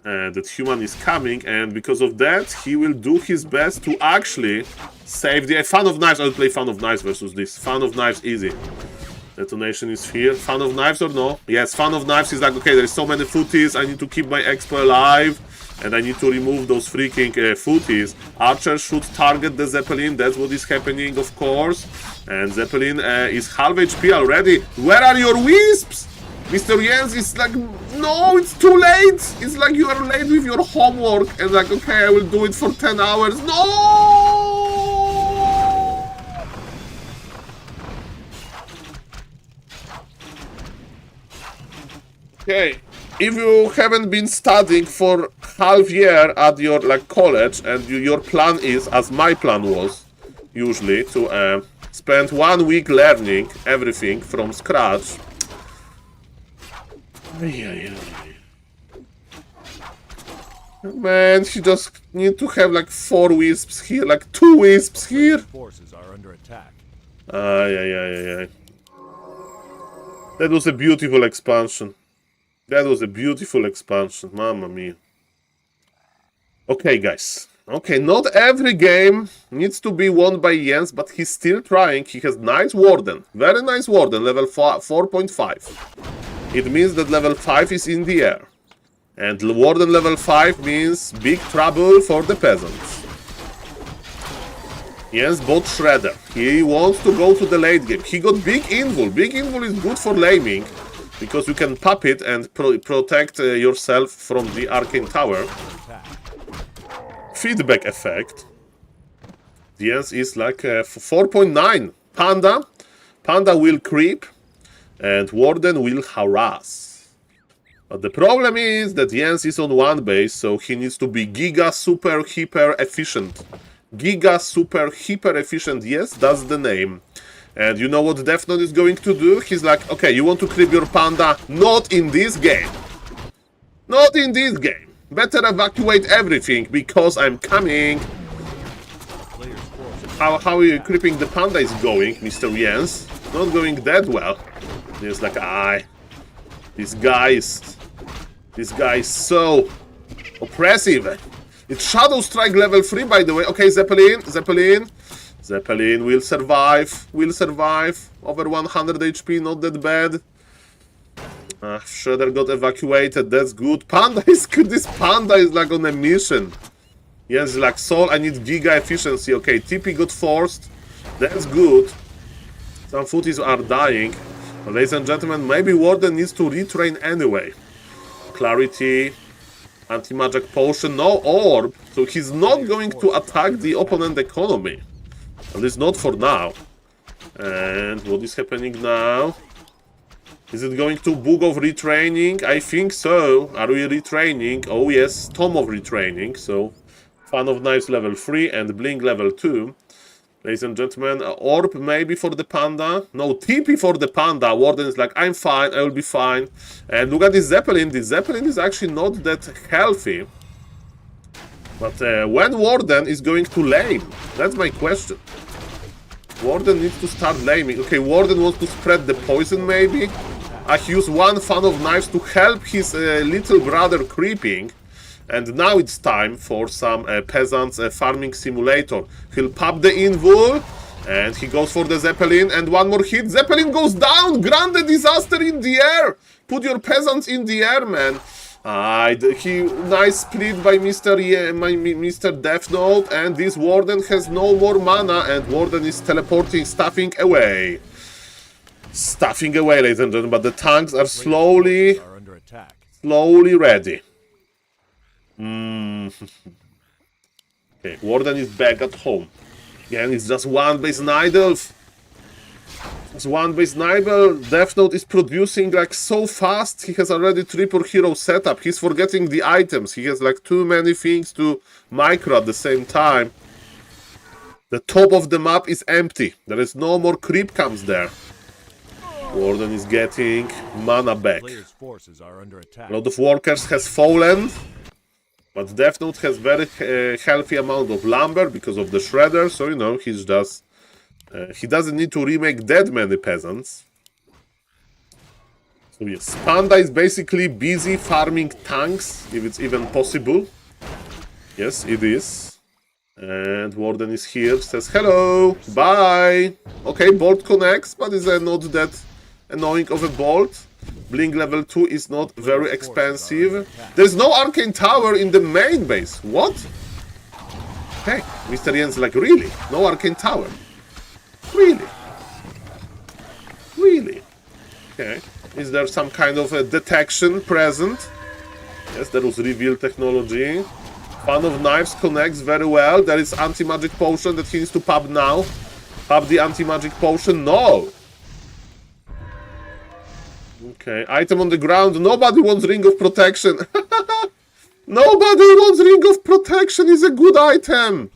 that human is coming, and because of that, he will do his best to actually save the Fan of Knives. I will play Fan of Knives versus this. Fan of Knives, easy. Detonation is here. Fan of Knives or no? Yes, Fan of Knives is like, okay, there's so many footies, I need to keep my expo alive, and I need to remove those freaking footies. Archer should target the Zeppelin, that's what is happening, of course. And Zeppelin is half HP already. Where are your wisps? Mr. Jens is like, no, it's too late. It's like you are late with your homework, and like, okay, I will do it for 10 hours. No! Okay, if you haven't been studying for half year at your like college, and your plan is, as my plan was, usually to spend 1 week learning everything from scratch. Man, he just need to have like 4 wisps here, like 2 wisps here. Forces are under attack. That was a beautiful expansion. That was a beautiful expansion, mamma mia. Okay, guys. Okay, not every game needs to be won by Jens, but he's still trying. He has nice Warden, very nice Warden, level 4.5. It means that level 5 is in the air. And Warden level 5 means big trouble for the peasants. Jens bought Shredder. He wants to go to the late game. He got Big Invul. Big Invul is good for laming, because you can pop it and protect yourself from the Arcane Tower. Feedback effect. Jens is like 4.9. Panda will creep, and Warden will harass. But the problem is that Jens is on 1 base, so he needs to be giga super hyper efficient. Giga super hyper efficient, yes, that's the name. And you know what Death Note is going to do? He's like, okay, you want to creep your panda? Not in this game. Not in this game. Better evacuate everything, because I'm coming. How are you creeping the panda is going, Mr. Jens? Not going that well. He's like, this guy is so oppressive. It's Shadow Strike level 3, by the way. Okay, Zeppelin will survive. Over 100 HP, not that bad. Shredder got evacuated, that's good. This panda is like on a mission. Yes, like, Saul, I need giga efficiency. Okay, TP got forced. That's good. Some footies are dying. But ladies and gentlemen, maybe Warden needs to retrain anyway. Clarity. Anti-magic potion, no orb, so he's not going to attack the opponent economy. At least not for now. And what is happening now? Is it going to Book of Retraining? I think so. Are we retraining? Oh yes, Tome of Retraining. So, Fan of Knives level 3 and Blink level 2. Ladies and gentlemen, orb maybe for the panda. No, TP for the panda. Warden is like, I'm fine, I will be fine. And look at this Zeppelin. This Zeppelin is actually not that healthy. But when Warden is going to lame? That's my question. Warden needs to start laming. Okay, Warden wants to spread the poison maybe. He used 1 Fan of Knives to help his little brother creeping. And now it's time for some peasants farming simulator. He'll pop the Invul, and he goes for the Zeppelin, and 1 more hit. Zeppelin goes down! Grant the disaster in the air! Put your peasants in the air, man. Nice split by Mr. Death Note, and this Warden has no more mana, and Warden is teleporting, staffing away. Staffing away, ladies and gentlemen, but the tanks are slowly ready. Okay, Warden is back at home. Again, it's just one base Nidelf. It's one base Nibel. Death Note is producing like so fast. He has already triple hero setup. He's forgetting the items. He has like too many things to micro at the same time. The top of the map is empty. There is no more creep comes there. Warden is getting mana back. A lot of workers has fallen. But Death Note has very healthy amount of lumber because of the shredder. So, you know, he's just... he doesn't need to remake that many peasants. So yes, Panda is basically busy farming tanks, if it's even possible. Yes, it is. And Warden is here, says hello, bye. Okay, bolt connects, but it's not that annoying of a bolt. Blink level 2 is not very expensive. There's no arcane tower in the main base. What? Hey, Mr. Jens, like really? No arcane tower? Really? Really? Okay. Is there some kind of a detection present? Yes, there was reveal technology. Fan of Knives connects very well. There is anti-magic potion that he needs to pub now. Pub the anti-magic potion. No! Okay, item on the ground. Nobody wants Ring of Protection. Nobody wants Ring of Protection. Is a good item.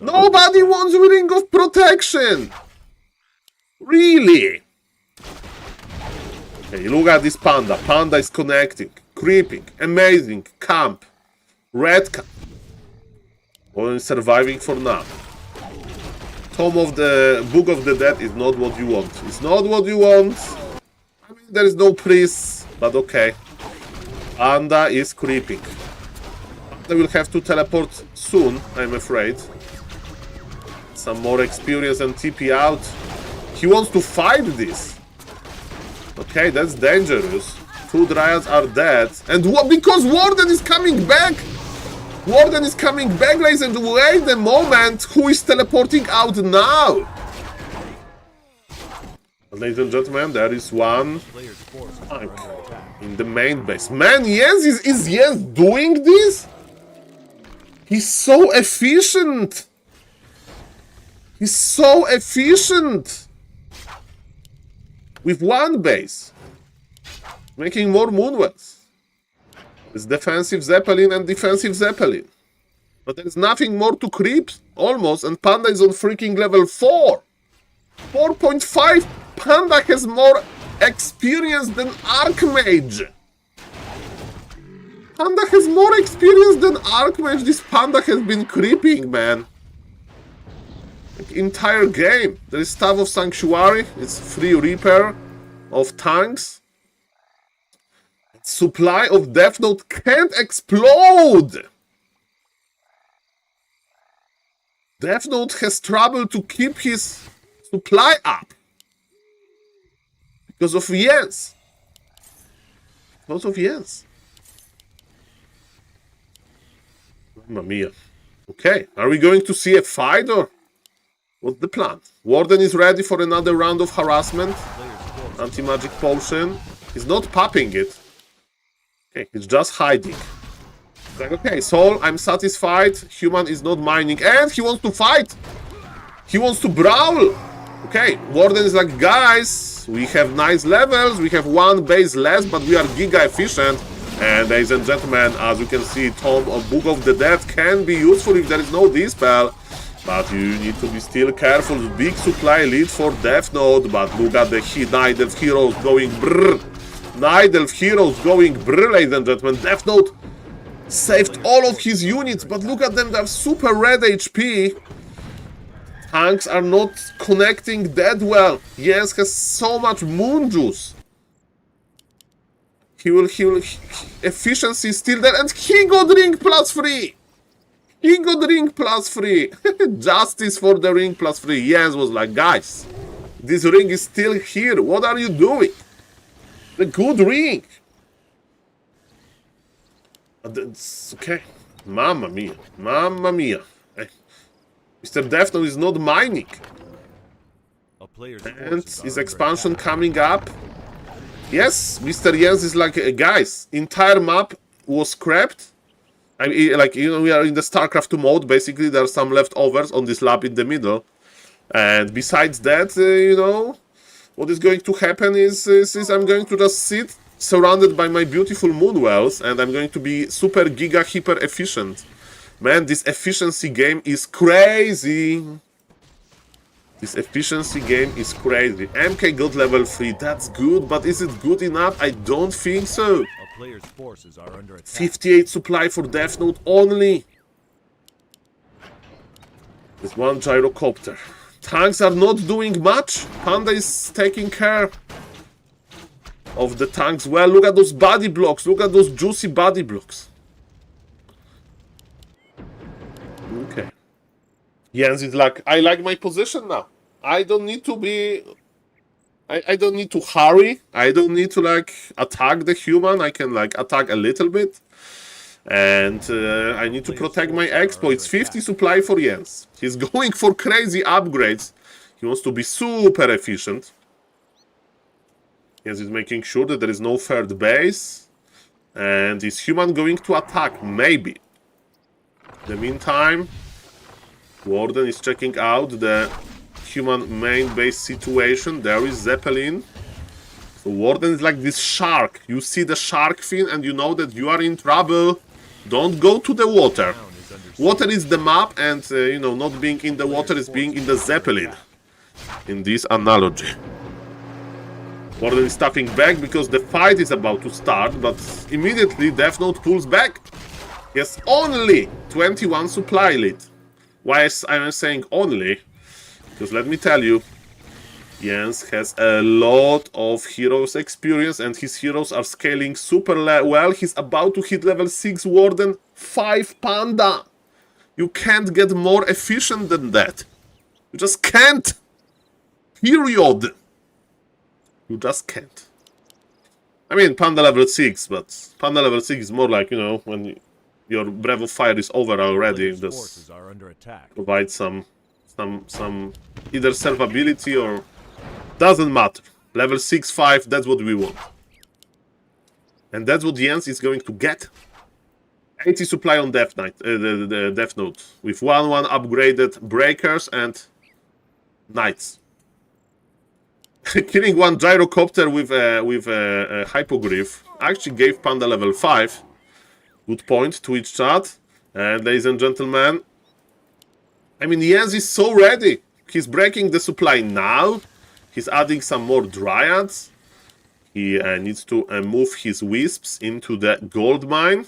Nobody wants Ring of Protection. Really? Okay, look at this panda. Panda is connecting, creeping, amazing. Camp, red camp. Only surviving for now. Tome of the Book of the Dead is not what you want. It's not what you want. I mean, there is no priest, but okay. Panda is creeping. They will have to teleport soon, I'm afraid. Some more experience and TP out. He wants to fight this. Okay, that's dangerous. 2 Dryads are dead. And what? Because Warden is coming back! Warden is coming back, ladies, and wait a moment. Who is teleporting out now? Ladies and gentlemen, there is one tank in the main base. Man, Jens is Jens doing this? He's so efficient. He's so efficient. With one base. Making more Moonwells. It's defensive Zeppelin and defensive Zeppelin. But there's nothing more to creep, almost, and Panda is on freaking level 4. 4.5. Panda has more experience than Archmage. Panda has more experience than Archmage. This Panda has been creeping, man. Like, entire game. There is Staff of Sanctuary. It's free repair of tanks. Supply of Death Note can't explode. Death Note has trouble to keep his supply up. Because of Jens. Because of Jens. Mamma mia. Okay, are we going to see a fight or what's the plan? Warden is ready for another round of harassment. Anti-magic potion. He's not popping it. Okay, he's just hiding. Like, okay, Saul, I'm satisfied. Human is not mining. And he wants to fight. He wants to brawl. Okay, Warden is like, guys, we have nice levels. We have one base less, but we are giga efficient. And ladies and gentlemen, as you can see, Tome of Book of the Dead can be useful if there is no dispel. But you need to be still careful. Big supply lead for Death Note. But look at the Night Elf heroes going brrr. Night Elf heroes going brrr, ladies and gentlemen. Death Note saved all of his units. But look at them, they have super red HP. Tanks are not connecting that well. Jens has so much moon juice. He will efficiency is still there, and he got ring +3. He got ring +3. Justice for the ring +3. Jens was like, guys, this ring is still here. What are you doing? The good ring. That's okay. Mamma mia. Mamma mia. Hey. Mr. Death Note is not mining. And is expansion coming up? Yes, Mr. Jens is like, guys, entire map was scrapped. I mean, like, you know, we are in the StarCraft 2 mode. Basically, there are some leftovers on this lap in the middle. And besides that, you know, what is going to happen is I'm going to just sit surrounded by my beautiful moonwells, and I'm going to be super giga hyper efficient. Man, this efficiency game is crazy. This efficiency game is crazy. MK got level 3, that's good, but is it good enough? I don't think so. A player's forces are under attack. 58 supply for Death Note only. There's one gyrocopter. Tanks are not doing much. Panda is taking care of the tanks well. Look at those body blocks. Look at those juicy body blocks. Okay. Jens is like, I like my position now. I don't need to be... I don't need to hurry. I don't need to, like, attack the human. I can, like, attack a little bit. And I need to protect my exploits. 50 supply for Jens. He's going for crazy upgrades. He wants to be super efficient. Jens is making sure that there is no third base. And is human going to attack? Maybe. In the meantime, Warden is checking out the human main base situation. There is Zeppelin. So Warden is like this shark. You see the shark fin and you know that you are in trouble. Don't go to the water. Water is the map, and you know, not being in the water is being in the Zeppelin. In this analogy. Warden is stepping back because the fight is about to start, but immediately Death Note pulls back. He has only 21 supply lead. Why am I saying only? Because let me tell you, Jens has a lot of heroes experience, and his heroes are scaling super well. He's about to hit level 6 Warden, 5 Panda. You can't get more efficient than that. You just can't. Period. You just can't. I mean, Panda level 6, but Panda level 6 is more like, you know, when your Breath of Fire is over already. Just provide some either survivability or... Doesn't matter. Level 6, 5, that's what we want. And that's what Jens is going to get. 80 supply on Death Knight, the Death Note. With 1-1 upgraded breakers and knights. Killing one gyrocopter with a hypogryph actually gave Panda level 5. Good point, Twitch chat. And ladies and gentlemen, I mean, Jens is so ready. He's breaking the supply now. He's adding some more dryads. He needs to move his wisps into the gold mine.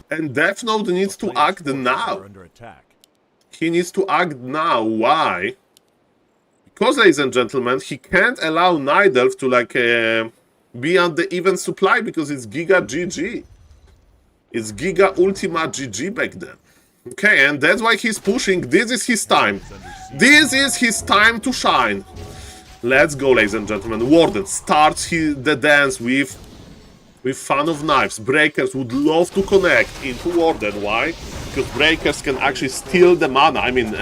And Death Note needs to act now. He needs to act now. Why? Because, ladies and gentlemen, he can't allow Night Elf to, like, be on the even supply because it's Giga GG. It's Giga Ultima GG back then. Okay, and that's why he's pushing. This is his time. This is his time to shine. Let's go, ladies and gentlemen. Warden starts the dance with Fan of Knives. Breakers would love to connect into Warden. Why? Because Breakers can actually steal the mana. I mean,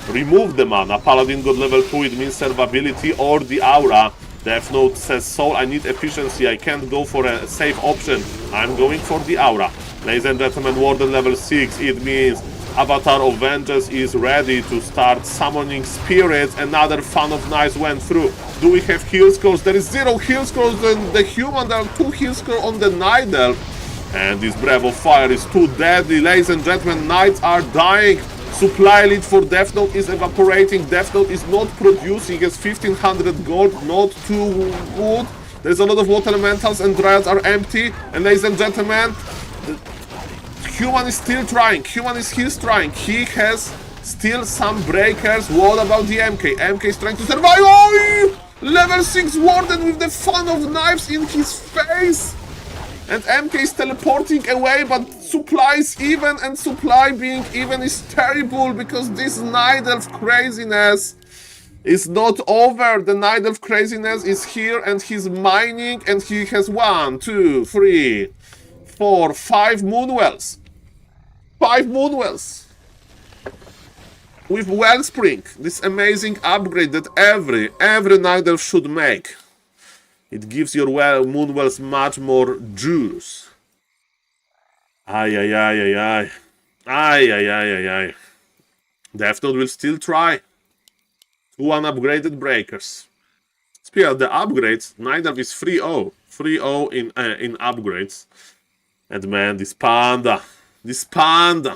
remove the mana. Paladin got level 2, it means survivability or the aura. Death Note says, Soul, I need efficiency. I can't go for a safe option. I'm going for the aura. Ladies and gentlemen, Warden level 6, it means Avatar of Vengeance is ready to start summoning spirits. Another Fan of Knives went through. Do we have heal scrolls? There is 0 heal scrolls on the human. There are 2 heal scrolls on the Night Elf. And this Breath of Fire is too deadly. Ladies and gentlemen, Knights are dying. Supply lead for Death Note is evaporating. Death Note is not producing. He has 1500 gold, not too good. There's a lot of water elementals and dryads are empty. And ladies and gentlemen, Human is still trying. Human is still trying. He has still some breakers. What about the MK? MK is trying to survive. Oh! Level 6 Warden with the Fan of Knives in his face. And MK is teleporting away, but supply is even, and supply being even is terrible because this Night Elf craziness is not over. The Night Elf craziness is here and he's mining and he has 1, 2, 3, 4, 5 Moonwells. 5 Moonwells. With Wellspring, this amazing upgrade that every Night Elf should make. It gives your Moonwells much more juice. Ay, ay, ay, ay, ay. Ay, ay, ay, ay, ay. Death Note will still try. 2 unupgraded breakers. Speaking of the upgrades, neither is 3-0. 3-0 in upgrades. And man, this panda. This panda.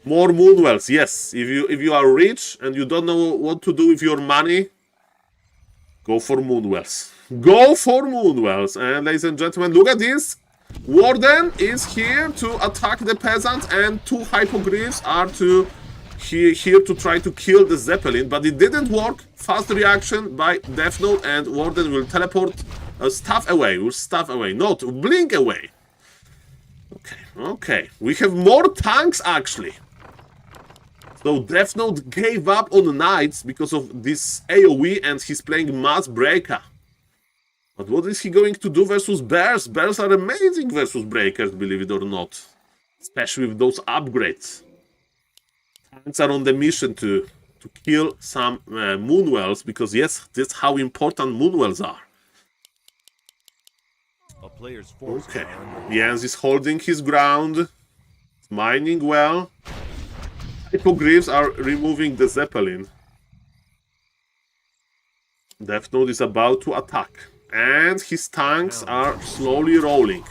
More Moonwells, yes. If you are rich and you don't know what to do with your money, go for Moonwells. Go for Moonwells. And ladies and gentlemen, look at this. Warden is here to attack the peasants, and 2 Hypogryphs are here to try to kill the Zeppelin, but it didn't work. Fast reaction by Death Note, and Warden will teleport stuff away. Will stuff away. Not blink away. Okay. We have more tanks actually. So Death Note gave up on Knights because of this AoE, and he's playing Mass Breaker. But what is he going to do versus Bears? Bears are amazing versus Breakers, believe it or not. Especially with those upgrades. Tanks are on the mission to kill some Moonwells, because yes, that's how important Moonwells are. A player's forces Okay, are under Jens is holding his ground. Mining well. Hypogryphs are removing the Zeppelin. Death Note is about to attack. And his tanks are slowly rolling.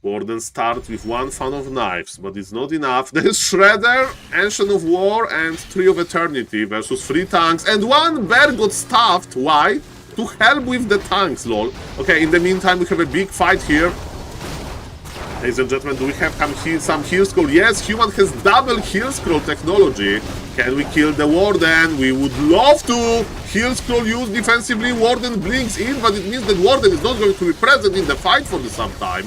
Warden starts with 1 fan of knives, but it's not enough. There's Shredder, Ancient of War, and Tree of Eternity versus 3 tanks. And 1 bear got stuffed. Why? To help with the tanks, lol. Okay, in the meantime, we have a big fight here. Ladies and gentlemen, do we have some heal scroll? Yes, human has double heal scroll technology. Can we kill the Warden? We would love to. Heal scroll used defensively. Warden blinks in, but it means that Warden is not going to be present in the fight for some time.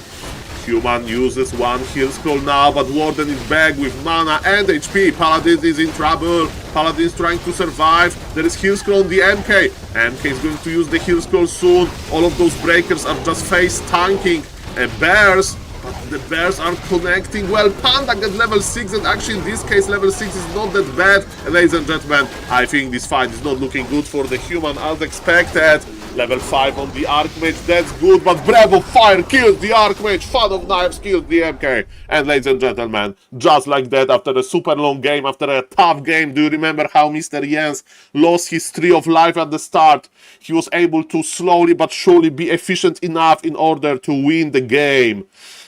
Human uses 1 heal scroll now, but Warden is back with mana and HP. Paladin is in trouble. Paladin is trying to survive. There is heal scroll on the MK. MK is going to use the heal scroll soon. All of those breakers are just face tanking. And Bears. But the Bears are connecting well. Panda gets level 6, and actually in this case level 6 is not that bad. And ladies and gentlemen, I think this fight is not looking good for the human as expected. Level 5 on the Archmage, that's good, but Breath of Fire kills the Archmage, Fan of Knives kills the MK. And ladies and gentlemen, just like that, after a super long game, after a tough game, do you remember how Mr. Jens lost his Tree of Life at the start? He was able to slowly but surely be efficient enough in order to win the game.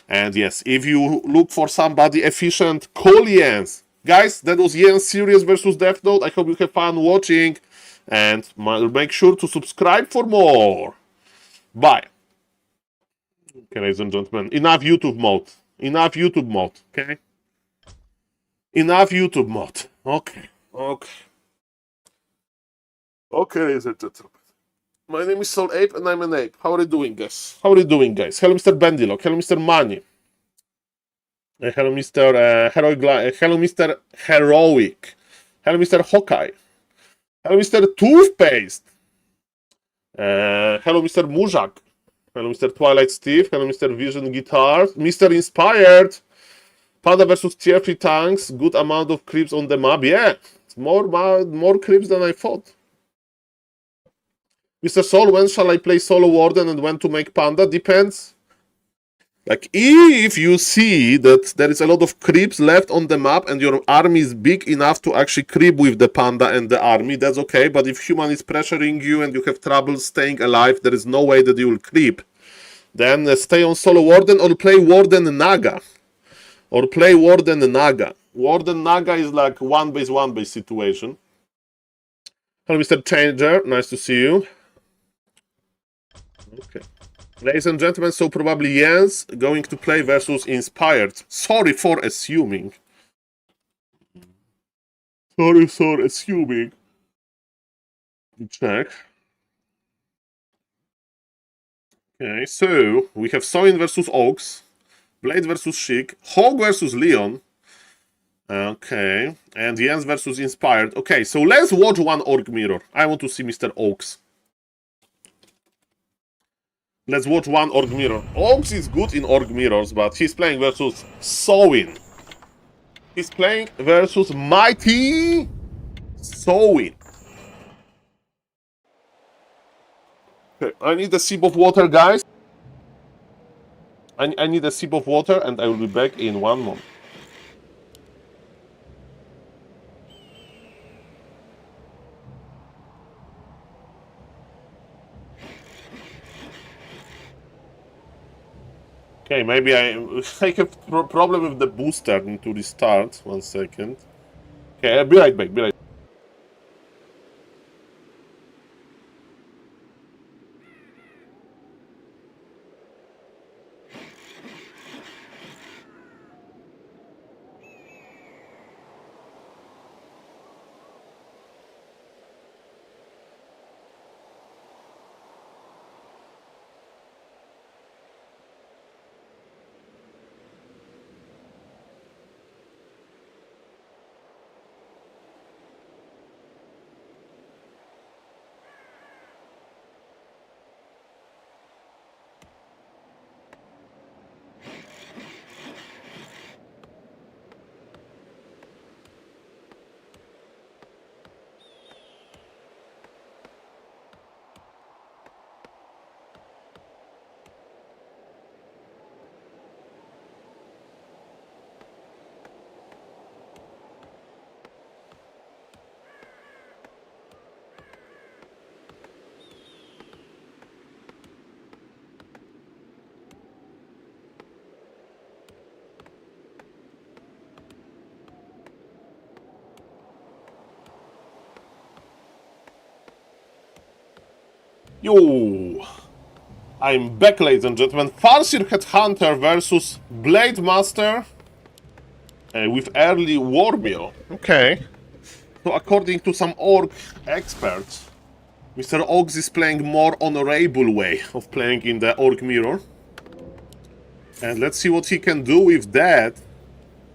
And yes, if you look for somebody efficient, call Jens. Guys, that was Jens Series versus Death Note. I hope you have fun watching. And make sure to subscribe for more. Bye. Okay, ladies and gentlemen, enough YouTube mode. Enough YouTube mode, okay? Enough YouTube mode. Okay. Okay, ladies and gentlemen. My name is SaulApe and I'm an ape. How are you doing, guys? Hello, Mr. Bendilock. Hello, Mr. Money. Hello, Mr. Hello, Mr. Heroic. Hello, Mr. Hawkeye. Hello, Mr. Toothpaste. Hello, Mr. Muzak. Hello, Mr. Twilight Steve. Hello, Mr. Vision Guitar. Mr. Inspired. Pada versus tier 3 tanks. Good amount of creeps on the map. Yeah, it's more creeps than I thought. Mr. Saul, when shall I play Solo Warden and when to make Panda? Depends. Like, if you see that there is a lot of creeps left on the map and your army is big enough to actually creep with the panda and the army, that's okay. But if human is pressuring you and you have trouble staying alive, there is no way that you will creep. Then stay on Solo Warden or play Warden Naga. Warden Naga is like 1-base situation. Hello, Mr. Changer. Nice to see you. Okay. Ladies and gentlemen, so probably Jens going to play versus Inspired. Sorry for assuming. Check. Okay, so we have Soin versus Oaks, Blade versus Sheik, Hog versus Leon. Okay, and Jens versus Inspired. Okay, so let's watch one Orc Mirror. I want to see Mr. Oaks. Let's watch one Orc Mirror. Oaks is good in Orc Mirrors, but he's playing versus Soin. He's playing versus Mighty Soin. Okay, I need a sip of water, guys. I need a sip of water and I will be back in 1 moment. Okay, maybe I have problem with the booster. Need to restart. 1 second. Okay, I'll be right back. Be right. Yo! I'm back, ladies and gentlemen. Farseer Headhunter versus Blade Master with early war meal. Okay. So according to some orc experts, Mr. Ox is playing more honorable way of playing in the orc mirror. And let's see what he can do with that.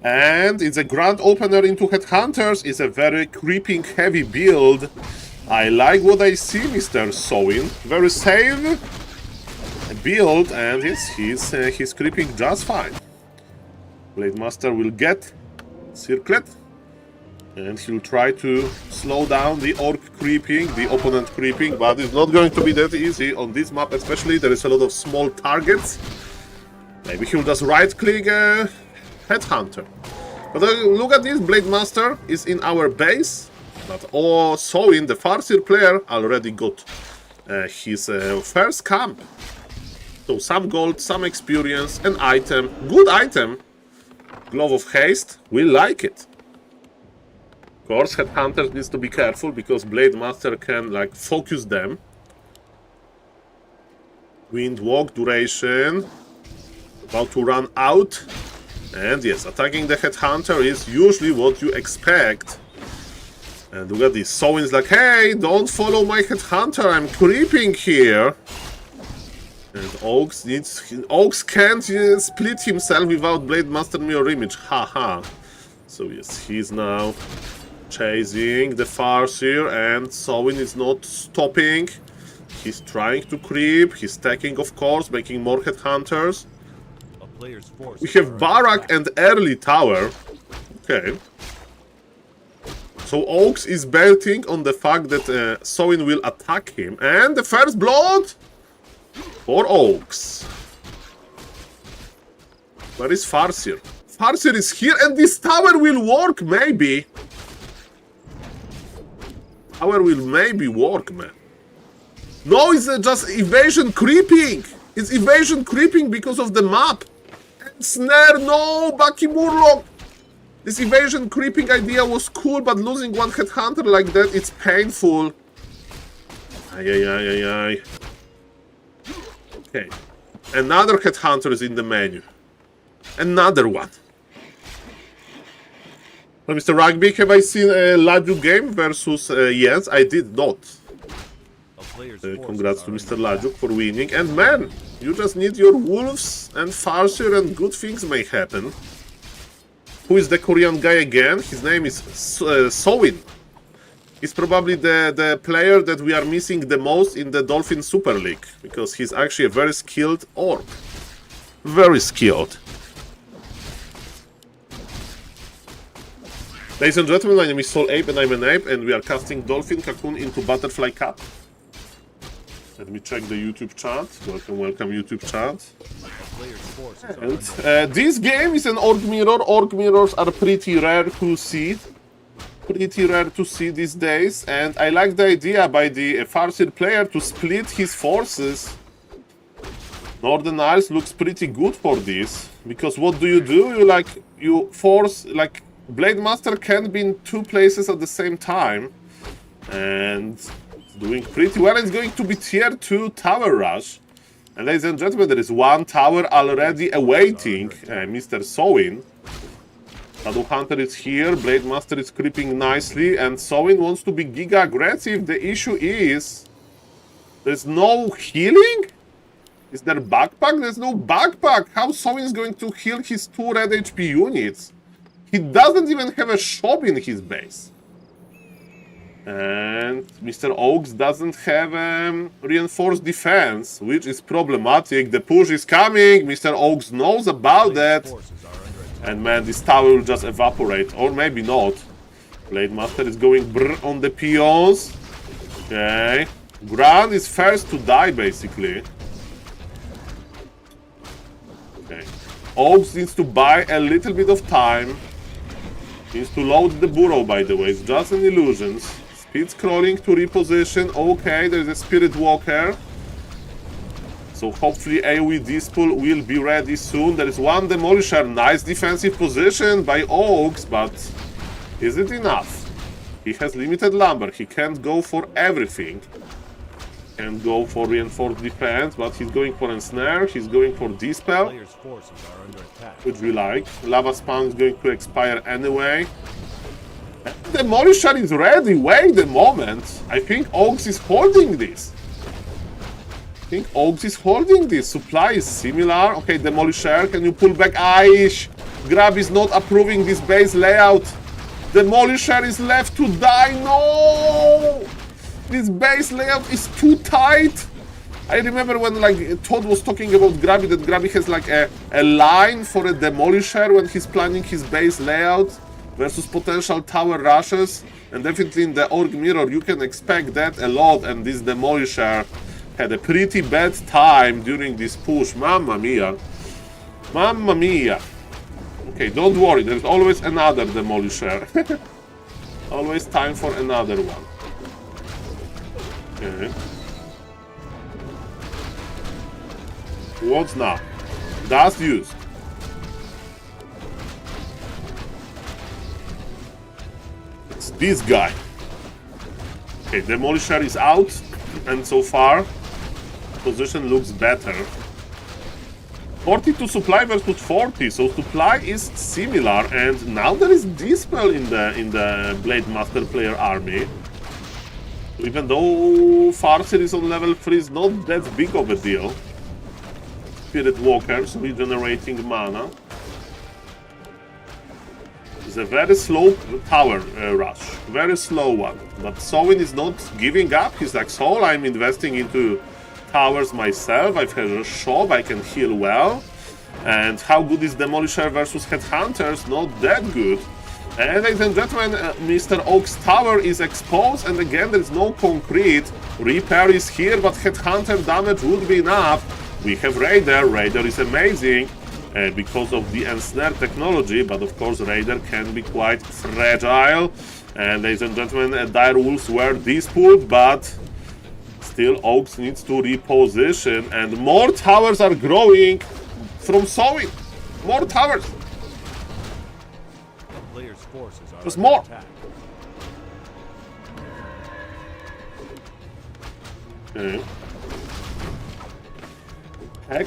And it's a grand opener into Headhunters. It's a very creeping heavy build. I like what I see, Mr. Sowin. Very safe build, and yes, he's creeping just fine. Blade Master will get circlet, and he'll try to slow down the orc creeping, the opponent creeping, but it's not going to be that easy on this map, especially. There is a lot of small targets. Maybe he'll just right-click Headhunter. But look at this, Blade Master is in our base. But Sowin, the Farseer player, already got his first camp. So some gold, some experience, an item. Good item. Glove of Haste. We like it. Of course, Headhunter needs to be careful because Blade Master can like focus them. Wind Walk duration. About to run out. And yes, attacking the Headhunter is usually what you expect. And look at this, Sowin's like, hey, don't follow my Headhunter, I'm creeping here. And Oaks can't split himself without Blade Master Mirror Image, haha. So yes, he's now chasing the Farseer, and Sowin is not stopping. He's trying to creep, he's stacking, of course, making more Headhunters. We have Barrack and early tower. Okay. So Oaks is betting on the fact that Sowin will attack him. And the first blood for Oaks. Where is Farseer? Farseer is here and this tower will work, maybe. Tower will maybe work, man. No, it's just evasion creeping. It's evasion creeping because of the map. And snare, no, Bucky Murloc. This evasion creeping idea was cool, but losing one Headhunter like that, it's painful. Ay. Okay. Another Headhunter is in the menu. Another one. Well, Mr. Rugby, have I seen a Laju game versus... yes, I did not. Congrats to Mr. Lajuk for winning. And man, you just need your wolves and Farseer and good things may happen. Who is the Korean guy again? His name is Sowin. He's probably the player that we are missing the most in the Dolphin Super League. Because he's actually a very skilled orc. Very skilled. Ladies and gentlemen, my name is SaulApe and I'm an ape. And we are casting Dolphin Cocoon into Butterfly Cup. Let me check the YouTube chat. Welcome YouTube chat. Player's forces are And under this game is an org mirror. Org mirrors are pretty rare to see. Pretty rare to see these days. And I like the idea by the Farseer player to split his forces. Northern Isles looks pretty good for this. Because what do? You force, like, Blade Master can't be in two places at the same time. And it's doing pretty well. It's going to be tier 2 tower rush. And ladies and gentlemen, there is one tower already awaiting Mr. Sowin. Shadow Hunter is here, Blade Master is creeping nicely, and Sowin wants to be giga aggressive. The issue is there's no healing? Is there backpack? There's no backpack. How Sowin is going to heal his 2 red HP units? He doesn't even have a shop in his base. And Mr. Oaks doesn't have reinforced defense, which is problematic. The push is coming. Mr. Oaks knows about that. forces are under attack. And man, this tower will just evaporate. Or maybe not. Blade Master is going brr on the peons. Okay. Gran is first to die, basically. Okay. Oaks needs to buy a little bit of time. Needs to load the burrow, by the way. It's just an illusion. Speed scrolling to reposition. Okay, there's a Spirit Walker. So hopefully AoE Dispel will be ready soon. There is one Demolisher. Nice defensive position by Oaks, but is it enough? He has limited lumber. He can't go for everything. Can't go for reinforced defense, but he's going for Ensnare. He's going for Dispel, Player's forces are under attack. which we like. Lava Spawn is going to expire anyway. Demolisher is ready. Wait a moment. I think Oaks is holding this. Supply is similar. Okay, Demolisher, can you pull back? Aish! Grab is not approving this base layout. Demolisher is left to die. No! This base layout is too tight. I remember when Todd was talking about Grabby, that Grabby has like a line for a Demolisher when he's planning his base layout versus potential tower rushes. And definitely in the Org Mirror you can expect that a lot, and this Demolisher had a pretty bad time during this push. Mamma mia. Mamma mia. Okay, don't worry, there's always another Demolisher. Always time for another one. Okay. What's now? Dust used. It's this guy. Okay, Demolisher is out, and so far position looks better. 42 supply versus 40, so supply is similar, and now there is Dispel in the Blade Master player army. Even though Farseer is on level 3, is not that big of a deal. Spirit Walkers regenerating mana. It's a very slow tower rush, very slow one. But Sowin is not giving up. He's like, Saul, I'm investing into towers myself. I've had a shop, I can heal well. And how good is Demolisher versus Headhunters? Not that good. And ladies and gentlemen, Mr. Oak's tower is exposed, and again there is no concrete. Repair is here, but Headhunter damage would be enough. We have Raider. Raider is amazing because of the Ensnare technology, but of course Raider can be quite fragile. And ladies and gentlemen, Dire Wolves were dispelled, but still Oaks needs to reposition, and more towers are growing from Sowin. More towers. Player's forces are There's under more. attack. Okay.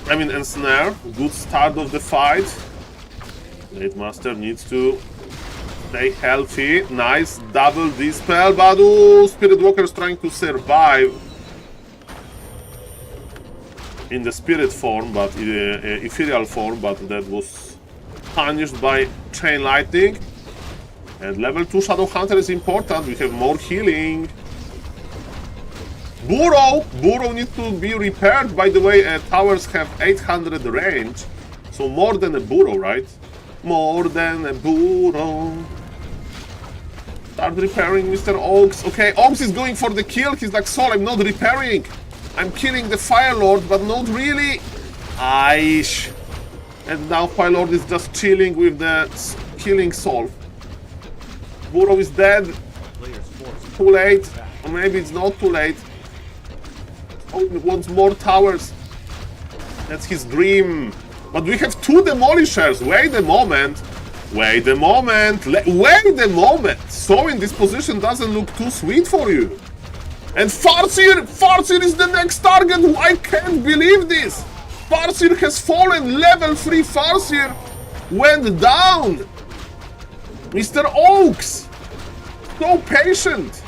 Ensnare, good start of the fight. Blade Master needs to stay healthy. Nice double dispel, but Spirit Walker is trying to survive in the spirit form, but ethereal form, but that was punished by Chain Lightning. And level 2 Shadow Hunter is important. We have more healing. Burrow needs to be repaired. By the way, towers have 800 range, so more than a burrow, right? More than a burrow. Start repairing, Mr. Oaks. Okay, Oaks is going for the kill. He's like, Saul, I'm not repairing. I'm killing the Fire Lord, but not really. Aish. And now Pylord is just chilling with the killing Saul. Burrow is dead. Player's forces Too late. Or maybe it's not too late. Oh, he wants more towers. That's his dream. But we have 2 demolishers. Wait a moment. Wait a moment. Wait a moment. So in this position doesn't look too sweet for you. And Farseer is the next target. I can't believe this. Farseer has fallen. Level 3 Farseer went down. Mr. Oaks. So patient.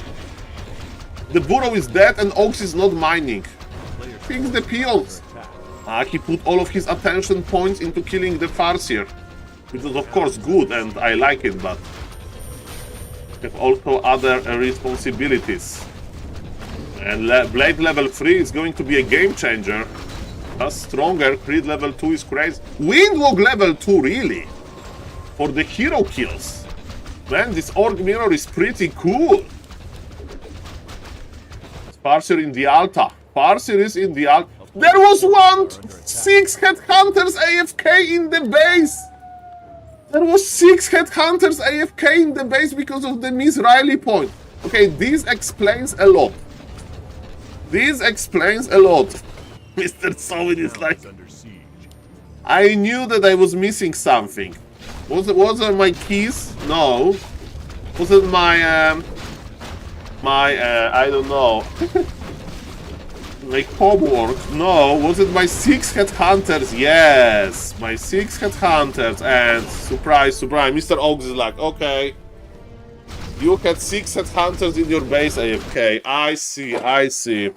The Burrow is dead and Oaks is not mining. Fix the peels. He put all of his attention points into killing the Farseer. Which is of course good and I like it, but we have also other responsibilities. And Blade level 3 is going to be a game changer. That's stronger. Creed level 2 is crazy. Windwalk level 2, really? For the hero kills. Man, this Orc Mirror is pretty cool. Farseer in the Alta. Farseer is in the Alta. There was 6 headhunters AFK in the base. There was 6 headhunters AFK in the base because of the Miss Riley point. Okay, this explains a lot. This explains a lot. Mr. Sowin is like, I knew that I was missing something. Was it my keys? No. Was it my I don't know. My homework? No. Was it my 6 headhunters? Yes, my 6 headhunters. And surprise, surprise, Mr. Oaks is like, okay. You had 6 headhunters in your base AFK. I see, I see.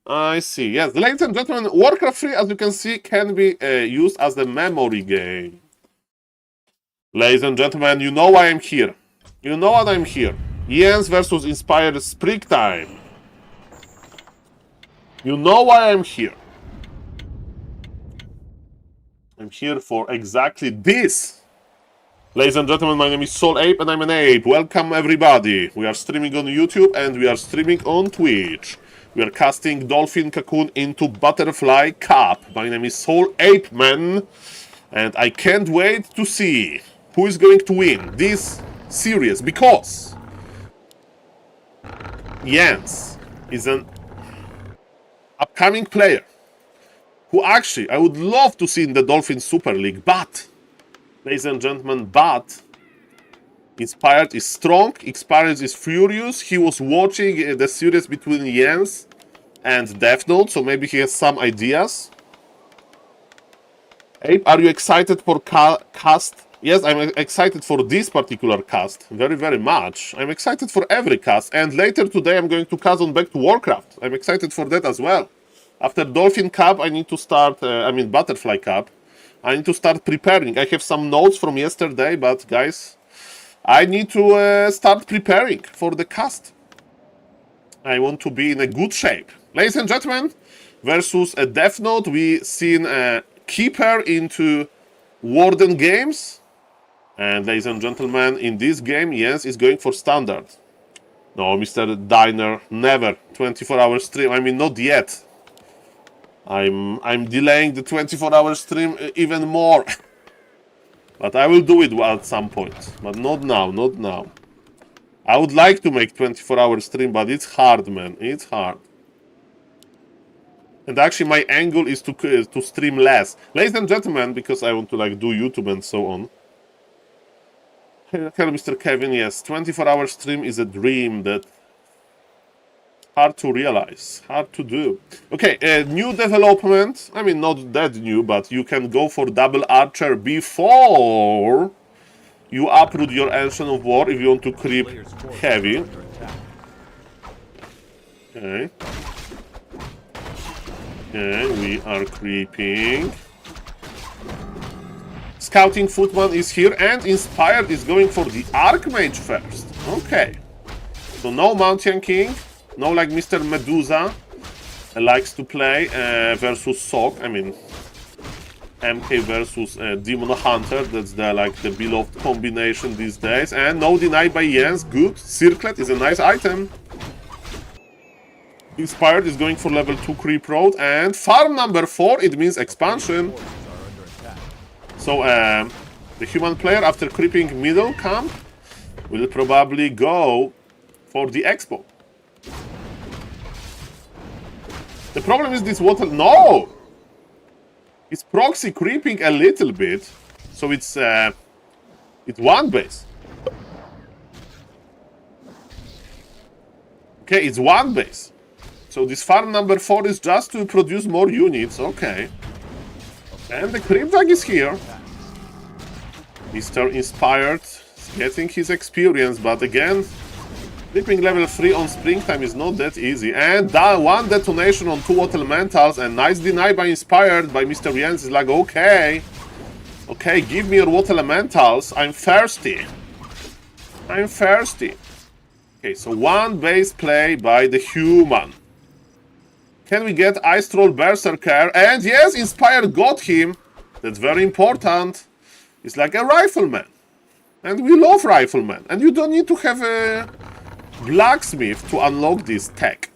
I see. Yes, ladies and gentlemen, Warcraft 3, as you can see, can be used as a memory game. Ladies and gentlemen, you know why I'm here. You know what I'm here. Jens versus Inspired Springtime. You know why I'm here. I'm here for exactly this. Ladies and gentlemen, my name is SaulApe and I'm an ape. Welcome everybody. We are streaming on YouTube and we are streaming on Twitch. We are casting Dolphin Cocoon into Butterfly Cup. My name is SaulApeMan and I can't wait to see who is going to win this series because Jens is an upcoming player who actually I would love to see in the Dolphin Super League, but ladies and gentlemen, but Inspired is strong, Inspired is furious. He was watching the series between Jens and Death Note, so maybe he has some ideas. Ape, are you excited for cast? Yes, I'm excited for this particular cast, very, very much. I'm excited for every cast, and later today I'm going to cast on Back to Warcraft. I'm excited for that as well. After Dolphin Cup, I need to start, Butterfly Cup. I need to start preparing. I have some notes from yesterday, but guys, I need to start preparing for the cast. I want to be in a good shape. Ladies and gentlemen, versus a Death Note, we seen a Keeper into Warden Games. And ladies and gentlemen, in this game, Jens is going for Standard. No, Mr. Diner, never. 24-hour stream, I mean, not yet. I'm delaying the 24-hour stream even more. But I will do it at some point. But not now, not now. I would like to make 24-hour stream, but it's hard, man. It's hard. And actually, my angle is to stream less. Ladies and gentlemen, because I want to like do YouTube and so on. Hello, Mr. Kevin. Yes, 24-hour stream is a dream that hard to realize, hard to do. Okay, new development. I mean, not that new, but you can go for double archer before you uproot your Ancient of War if you want to creep heavy. Okay. Okay, we are creeping. Scouting Footman is here, and Inspired is going for the Archmage first. Okay. So no Mountain King, no like Mr. Medusa likes to play versus Sok. I mean, MK versus Demon Hunter. That's the beloved combination these days. And no deny by Jens. Good. Circlet is a nice item. Inspired is going for level 2 creep road. And farm number 4, it means expansion. Forces are under attack. So the human player, after creeping middle camp, will probably go for the expo. The problem is this water. No! It's proxy creeping a little bit. So it's one base. Okay, it's one base. So this farm number 4 is just to produce more units. Okay. And the creep drag is here. Mr. Inspired is getting his experience, but again, creeping level 3 on springtime is not that easy. And that one detonation on 2 elementals and nice deny by Inspired by Mr. Jens is like, okay. Okay, give me your water elementals. I'm thirsty. I'm thirsty. Okay, so one base play by the human. Can we get Ice Troll Berserker? And yes, Inspired got him. That's very important. It's like a rifleman. And we love riflemen. And you don't need to have a blacksmith to unlock this tech.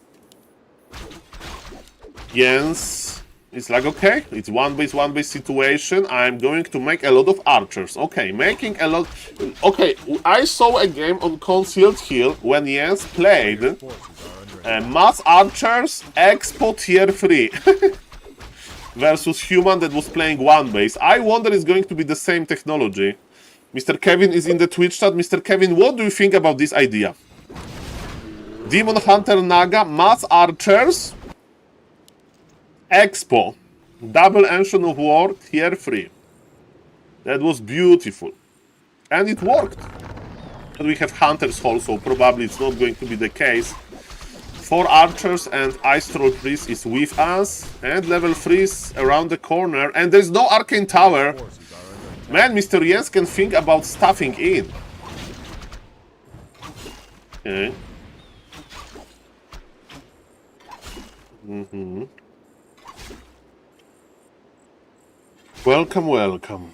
Jens is like, okay, it's one base situation. I'm going to make a lot of archers. Okay, making a lot. Okay, I saw a game on Concealed Hill when Jens played Mass Archers Expo Tier 3 versus Human that was playing one base. I wonder it's going to be the same technology. Mr. Kevin is in the Twitch chat. Mr. Kevin, what do you think about this idea? Demon Hunter Naga, Mass Archers, Expo, Double Ancient of War, Tier 3. That was beautiful. And it worked. And we have Hunter's Hall, so probably it's not going to be the case. 4 Archers and Ice Troll Priest is with us. And level 3 is around the corner. And there's no Arcane Tower. Man, Mr. Jens can think about stuffing in. Okay. Welcome, welcome.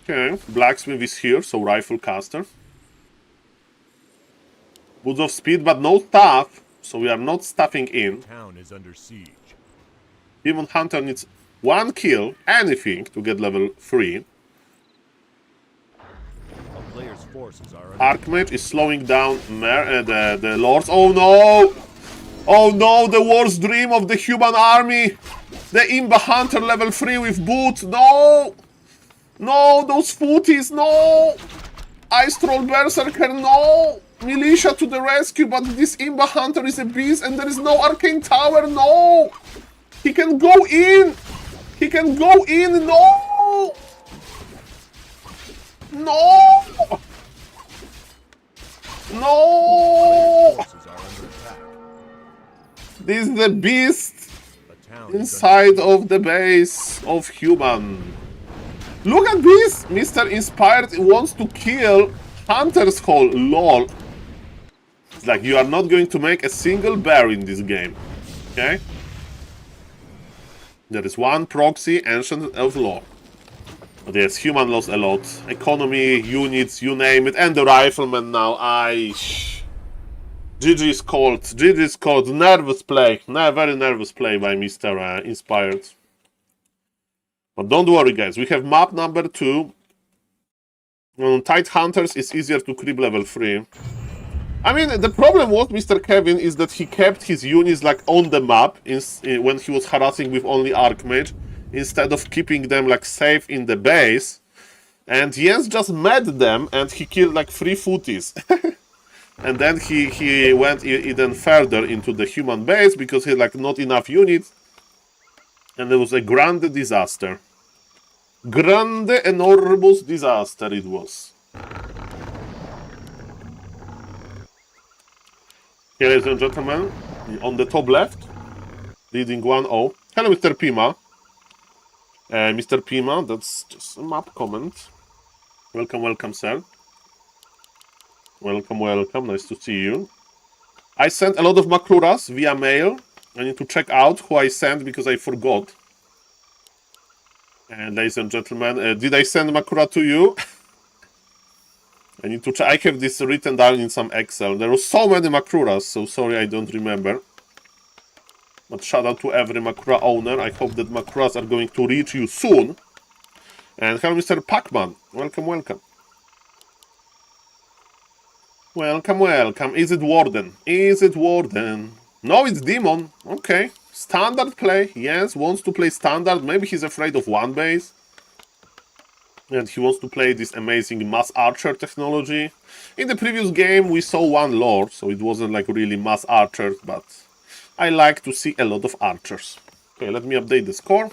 Okay, Blacksmith is here, so Rifle Caster. Boots of Speed, but no staff, so we are not stuffing in. Town is under siege. Demon Hunter needs 1 kill, anything, to get level 3. A player's forces are under Archmage is slowing down the Lords. Oh no! Oh no, the worst dream of the human army! The Imba Hunter level 3 with boot. No! No, those footies, no! Ice Troll Berserker, no! Militia to the rescue, but this Imba Hunter is a beast and there is no Arcane Tower, no! He can go in! He can go in, no! No! No! forces are under attack. This is the beast A town is inside of the base of human. Look at this! Mr. Inspired wants to kill Hunter's Hall, lol. It's like you are not going to make a single bear in this game. Okay? There is 1 proxy, Ancient of Law. But yes, human lost a lot. Economy, units, you name it. And the rifleman now. GG is called. GG is called. Nervous play. Very nervous play by Mr. Inspired. But don't worry, guys. We have map number 2. On Tight Hunters, it's easier to creep level 3. I mean, the problem was, Mr. Kevin, is that he kept his units like on the map when he was harassing with only Archmage, instead of keeping them like safe in the base. And Jens just met them and he killed like 3 footies. And then he went even further into the human base because he had like not enough units. And there was a grand disaster. Grande enormous disaster it was. Okay, ladies and gentlemen, on the top left, leading 1-0. Hello, Mr. Pima. Mr. Pima, that's just a map comment. Welcome, welcome, sir. Welcome, welcome. Nice to see you. I sent a lot of Makuras via mail. I need to check out who I sent because I forgot. And ladies and gentlemen, did I send Makura to you? I need to check. I have this written down in some Excel. There were so many Makuras, so sorry I don't remember. But shout out to every Makura owner. I hope that Makuras are going to reach you soon. And hello, Mr. Pac-Man. Welcome, welcome. Welcome, welcome. Is it Warden? Is it Warden? No, it's Demon. Okay. Standard play. Yes, wants to play standard. Maybe he's afraid of one base. And he wants to play this amazing mass archer technology. In the previous game, we saw one lord, so it wasn't like really mass archers, but I like to see a lot of archers. Okay, let me update the score.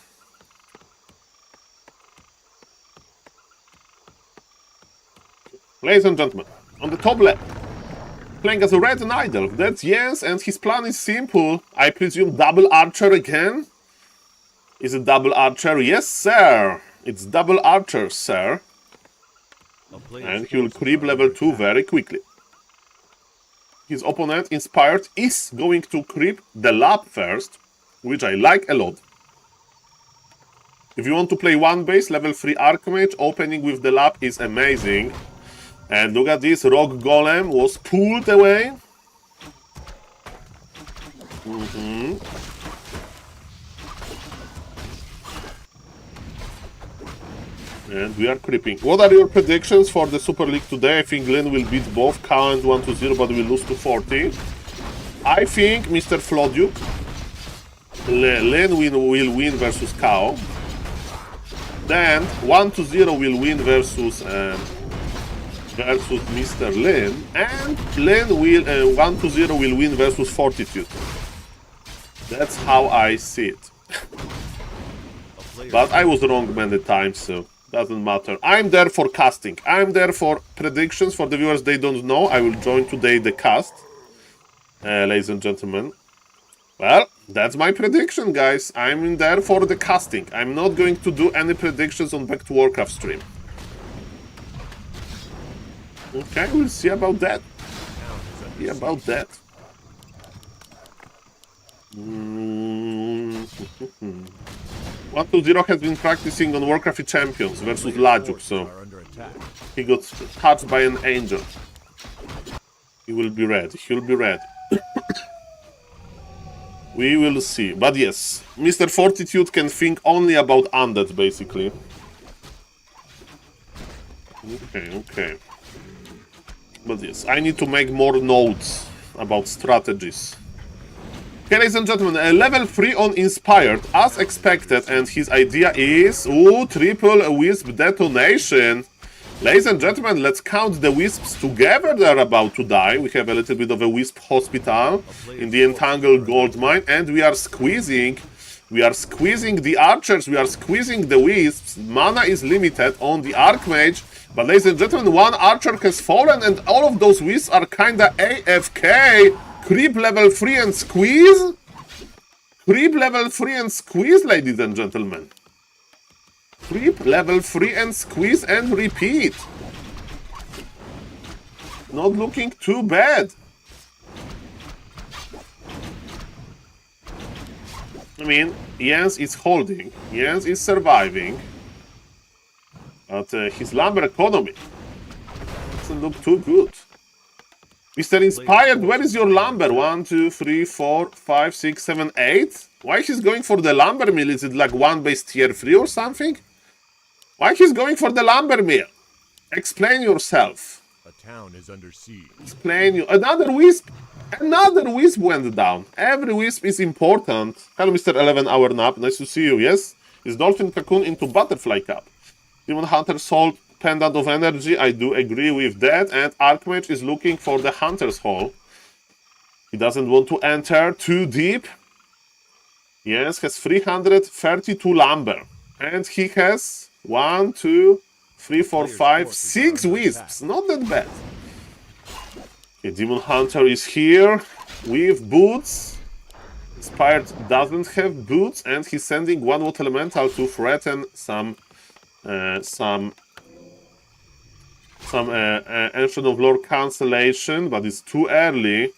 Ladies and gentlemen, on the top left, playing as a red Night Elf, that's Jens, and his plan is simple. I presume double archer again? Is it double archer? Yes, sir! It's double archer, sir. And he will creep level 2 very quickly. His opponent, Inspired, is going to creep the lab first, which I like a lot. If you want to play one base, level 3 Archmage, opening with the lab is amazing. And look at this, Rock Golem was pulled away. And we are creeping. What are your predictions for the Super League today? I think Lynn will beat both Cow and 1-0, but will lose to 40. I think Mr. Floduke, Lynn will win versus Cow. Then 1-0 will win versus Mr. Lynn, and Lynn will 1-0 will win versus Fortitude. That's how I see it. But I was wrong many times, so doesn't matter. I'm there for casting. I'm there for predictions. For the viewers, they don't know, I will join today the cast, ladies and gentlemen. Well, that's my prediction, guys. I'm in there for the casting. I'm not going to do any predictions on Back to Warcraft stream. Okay, we'll see about that. See about that. 1-0 has been practicing on Warcraft Champions versus Lajuk, so he got touched by an angel. He will be red. He'll be red. We will see. But yes, Mr. Fortitude can think only about undead, basically. Okay. But yes, I need to make more notes about strategies. Okay, ladies and gentlemen, level 3 on Inspired, as expected, and his idea is... Ooh, triple wisp detonation. Ladies and gentlemen, let's count the wisps together. They're about to die. We have a little bit of a wisp hospital in the entangled gold mine, and we are squeezing the archers, we are squeezing the wisps. Mana is limited on the Archmage, but ladies and gentlemen, one archer has fallen, and all of those wisps are kinda AFK. Creep level 3 and squeeze? Creep level 3 and squeeze, ladies and gentlemen. Creep level 3 and squeeze and repeat. Not looking too bad. I mean, Jens is holding. Jens is surviving. But his lumber economy doesn't look too good. Mr. Inspired, where is your lumber? 1, 2, 3, 4, 5, 6, 7, 8? Why he's going for the lumber mill? Is it like one base tier 3 or something? Why he's going for the lumber mill? Explain yourself. A town is under siege. Explain you. Another wisp. Another wisp went down. Every wisp is important. Hello, Mr. 11-hour nap. Nice to see you. Yes? Is Dolphin Cocoon into Butterfly Cup? Demon Hunter sold Pendant of Energy. I do agree with that. And Archmage is looking for the Hunter's Hole. He doesn't want to enter too deep. Yes, has 332 lumber. And he has 1, 2, 3, 4, 5, 6 wisps. Not that bad. Okay, Demon Hunter is here with boots. Inspired doesn't have boots, and he's sending one Water Elemental to threaten some Ancient of Lore cancellation, but it's too early.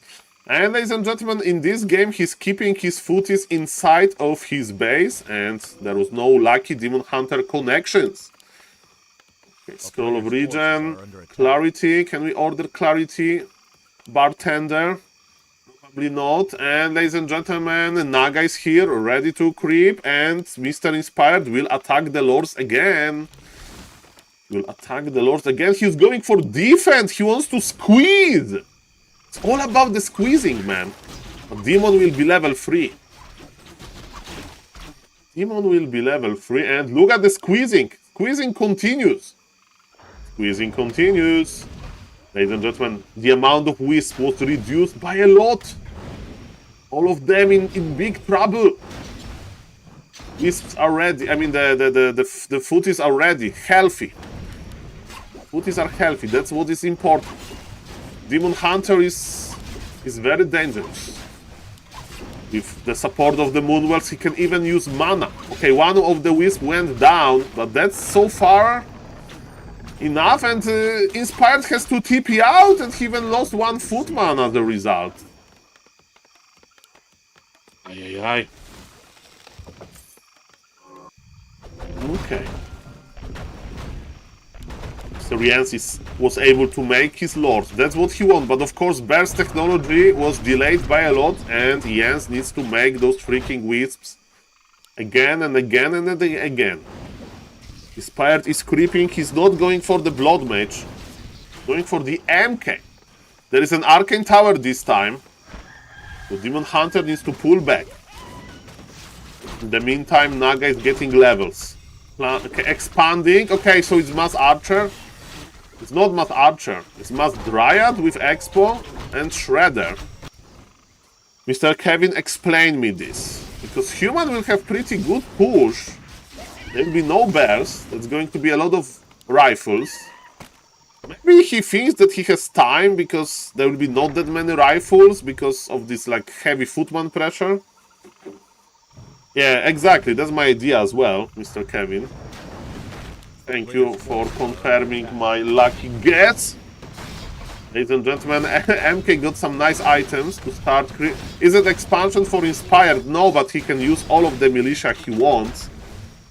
And ladies and gentlemen, in this game he's keeping his footies inside of his base, and there was no lucky Demon Hunter connections. Okay, Scroll of Regen, Clarity. Can we order Clarity? Bartender? Probably not. And ladies and gentlemen, Naga is here, ready to creep, and Mr. Inspired will attack the Lords again. He's going for defense. He wants to squeeze. It's all about the squeezing, man. But Demon will be level 3. And look at the squeezing. Squeezing continues. Ladies and gentlemen, the amount of wisps was reduced by a lot. All of them in big trouble. Wisps are ready. I mean, the footies are ready. Healthy. Footies are healthy. That's what is important. Demon Hunter is very dangerous. With the support of the Moonwells, he can even use mana. Okay, one of the wisps went down, but that's so far enough. And Inspired has to TP out, and he even lost 1 footman as a result. Ay. Okay. So Riensis was able to make his Lord. That's what he wanted. But of course, Bear's technology was delayed by a lot, and Jens needs to make those freaking wisps again and again and again. Inspired is creeping. He's not going for the Blood Mage. Going for the MK. There is an Arcane Tower this time. The Demon Hunter needs to pull back. In the meantime, Naga is getting levels. Okay, expanding. Okay, so it's Mass Archer. It's not Mass Archer. It's Mass Dryad with Expo and Shredder. Mr. Kevin, explain me this. Because Human will have pretty good push. There will be no bears. There's going to be a lot of rifles. Maybe he thinks that he has time because there will be not that many rifles because of this like heavy footman pressure. Yeah, exactly. That's my idea as well, Mr. Kevin. Thank you for confirming my lucky guess. Ladies and gentlemen, MK got some nice items to start. Is it expansion for Inspired? No, but he can use all of the militia he wants.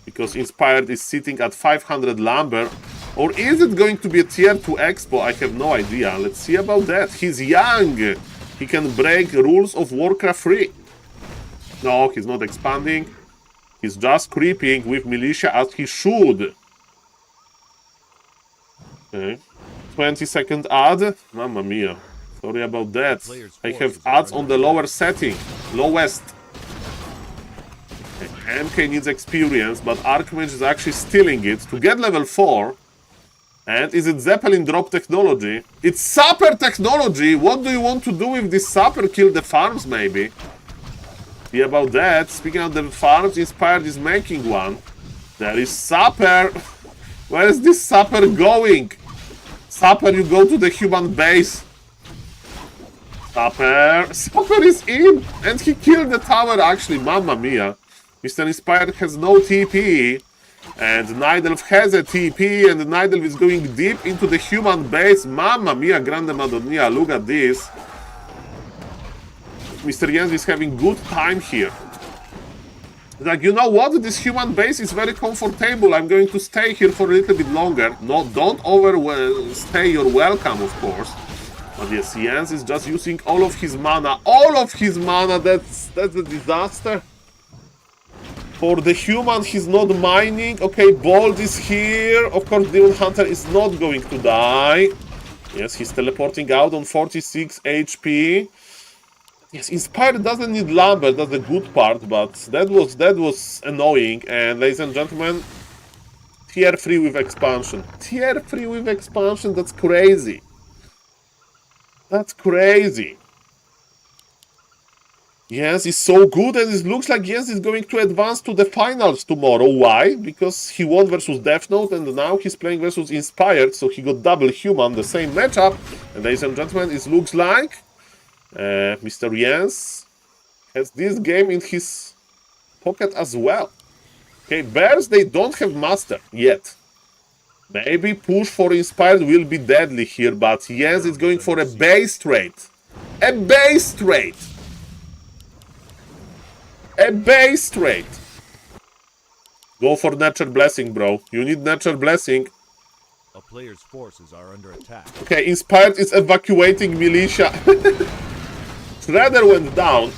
Because Inspired is sitting at 500 lumber. Or is it going to be a tier 2 expo? I have no idea. Let's see about that. He's young. He can break rules of Warcraft 3. No, he's not expanding. He's just creeping with militia as he should. Okay. 20-second ad. Mamma mia. Sorry about that. I have ads on the lower setting. Lowest. Okay. MK needs experience, but Archmage is actually stealing it to get level 4. And is it Zeppelin drop technology? It's Sapper technology! What do you want to do with this Sapper? Kill the farms, maybe? See about that. Speaking of the farms, Inspired is making one. There is Sapper! Where is this Sapper going? Sapper, you go to the human base. Sapper is in! And he killed the tower, actually. Mamma mia. Mr. Inspired has no TP. And Nidelf has a TP, and Nidelf is going deep into the human base. Mamma mia, Grande Madonna, look at this. Mr. Jens is having good time here. Like, you know what? This human base is very comfortable. I'm going to stay here for a little bit longer. No, don't overstay your welcome, of course. But yes, Jens is just using all of his mana. All of his mana, that's a disaster. For the human, he's not mining. Okay, Bold is here. Of course, Demon Hunter is not going to die. Yes, he's teleporting out on 46 HP. Yes, Inspired doesn't need lumber. That's the good part, but that was annoying. And ladies and gentlemen, tier 3 with expansion. Tier 3 with expansion, that's crazy. That's crazy. Jens is so good, and it looks like Jens is going to advance to the finals tomorrow. Why? Because he won versus Death Note, and now he's playing versus Inspired, so he got double human, the same matchup. And ladies and gentlemen, it looks like Mr. Jens has this game in his pocket as well. Okay, Bears, they don't have Master yet. Maybe push for Inspired will be deadly here, but Jens is going for a base trade. A base trade! A base trade. Go for Nature Blessing, bro. You need Nature Blessing. A player's forces are under attack. Okay, Inspired is evacuating militia. Shredder went down.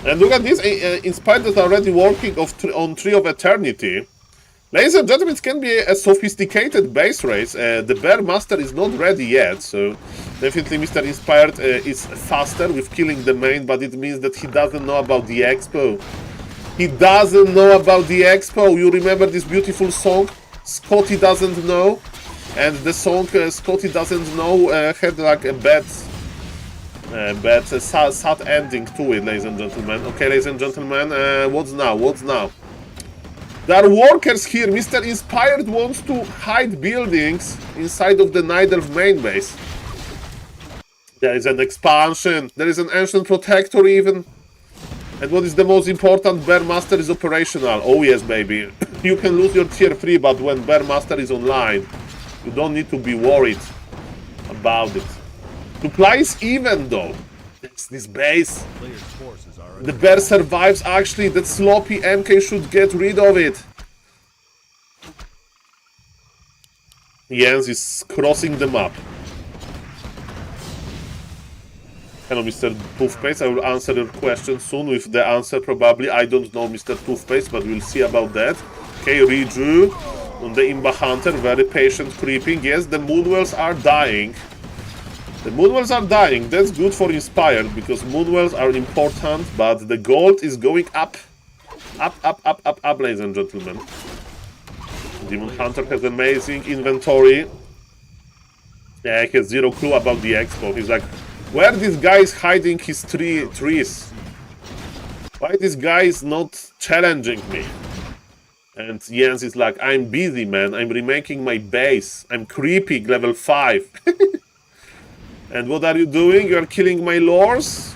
And look at this, Inspired is already working on Tree of Eternity. Ladies and gentlemen, it can be a sophisticated base race. The Bear Master is not ready yet, so definitely Mr. Inspired is faster with killing the main, but it means that he doesn't know about the expo. He doesn't know about the expo. You remember this beautiful song? Scotty doesn't know. And the song Scotty doesn't know had like a sad ending to it, ladies and gentlemen. Okay, ladies and gentlemen, what's now? What's now? There are workers here. Mr. Inspired wants to hide buildings inside of the Night Elf main base. There is an expansion. There is an Ancient Protector even. And what is the most important? Bear Master is operational. Oh yes, baby. You can lose your tier 3, but when Bear Master is online, you don't need to be worried about it. Supply is even though. It's this base. The bear survives actually. That sloppy MK should get rid of it. Jens is crossing the map. Hello, Mr. Toothpaste. I will answer your question soon with the answer probably. I don't know, Mr. Toothpaste, but we'll see about that. Okay, Riju on the Imba Hunter. Very patient creeping. Yes, the Moonwells are dying. The Moonwells are dying. That's good for Inspired, because Moonwells are important, but the gold is going up. Up, ladies and gentlemen. Demon Hunter has amazing inventory. Yeah, he has zero clue about the expo. He's like, where this guy is hiding his trees? Why this guy is not challenging me? And Jens is like, I'm busy, man. I'm remaking my base. I'm creeping level 5. And what are you doing? You are killing my lords?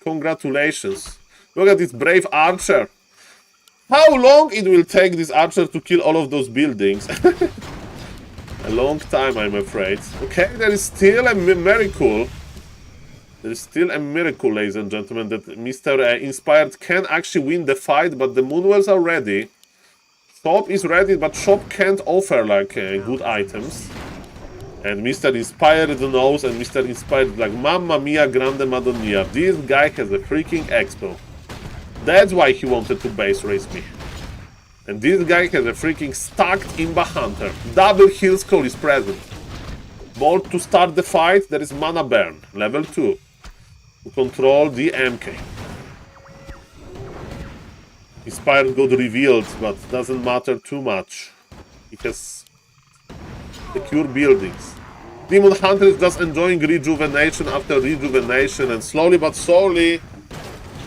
Congratulations. Look at this brave archer. How long it will take this archer to kill all of those buildings? A long time, I'm afraid. Okay, there is still a miracle. There is still a miracle, ladies and gentlemen, that Mr. Inspired can actually win the fight, but the Moonwells are ready. Shop is ready, but Shop can't offer, like, good items. And Mr. Inspired knows, and Mr. Inspired is like, Mamma mia, grande madonna. This guy has a freaking expo. That's why he wanted to base race me. And this guy has a freaking stacked Imba Hunter. Double Heal Skull is present. Board to start the fight, there is Mana Burn, level 2. To control the MK. Inspired got revealed, but doesn't matter too much. It has secure buildings. Demon Hunter is just enjoying rejuvenation after rejuvenation, and slowly but surely,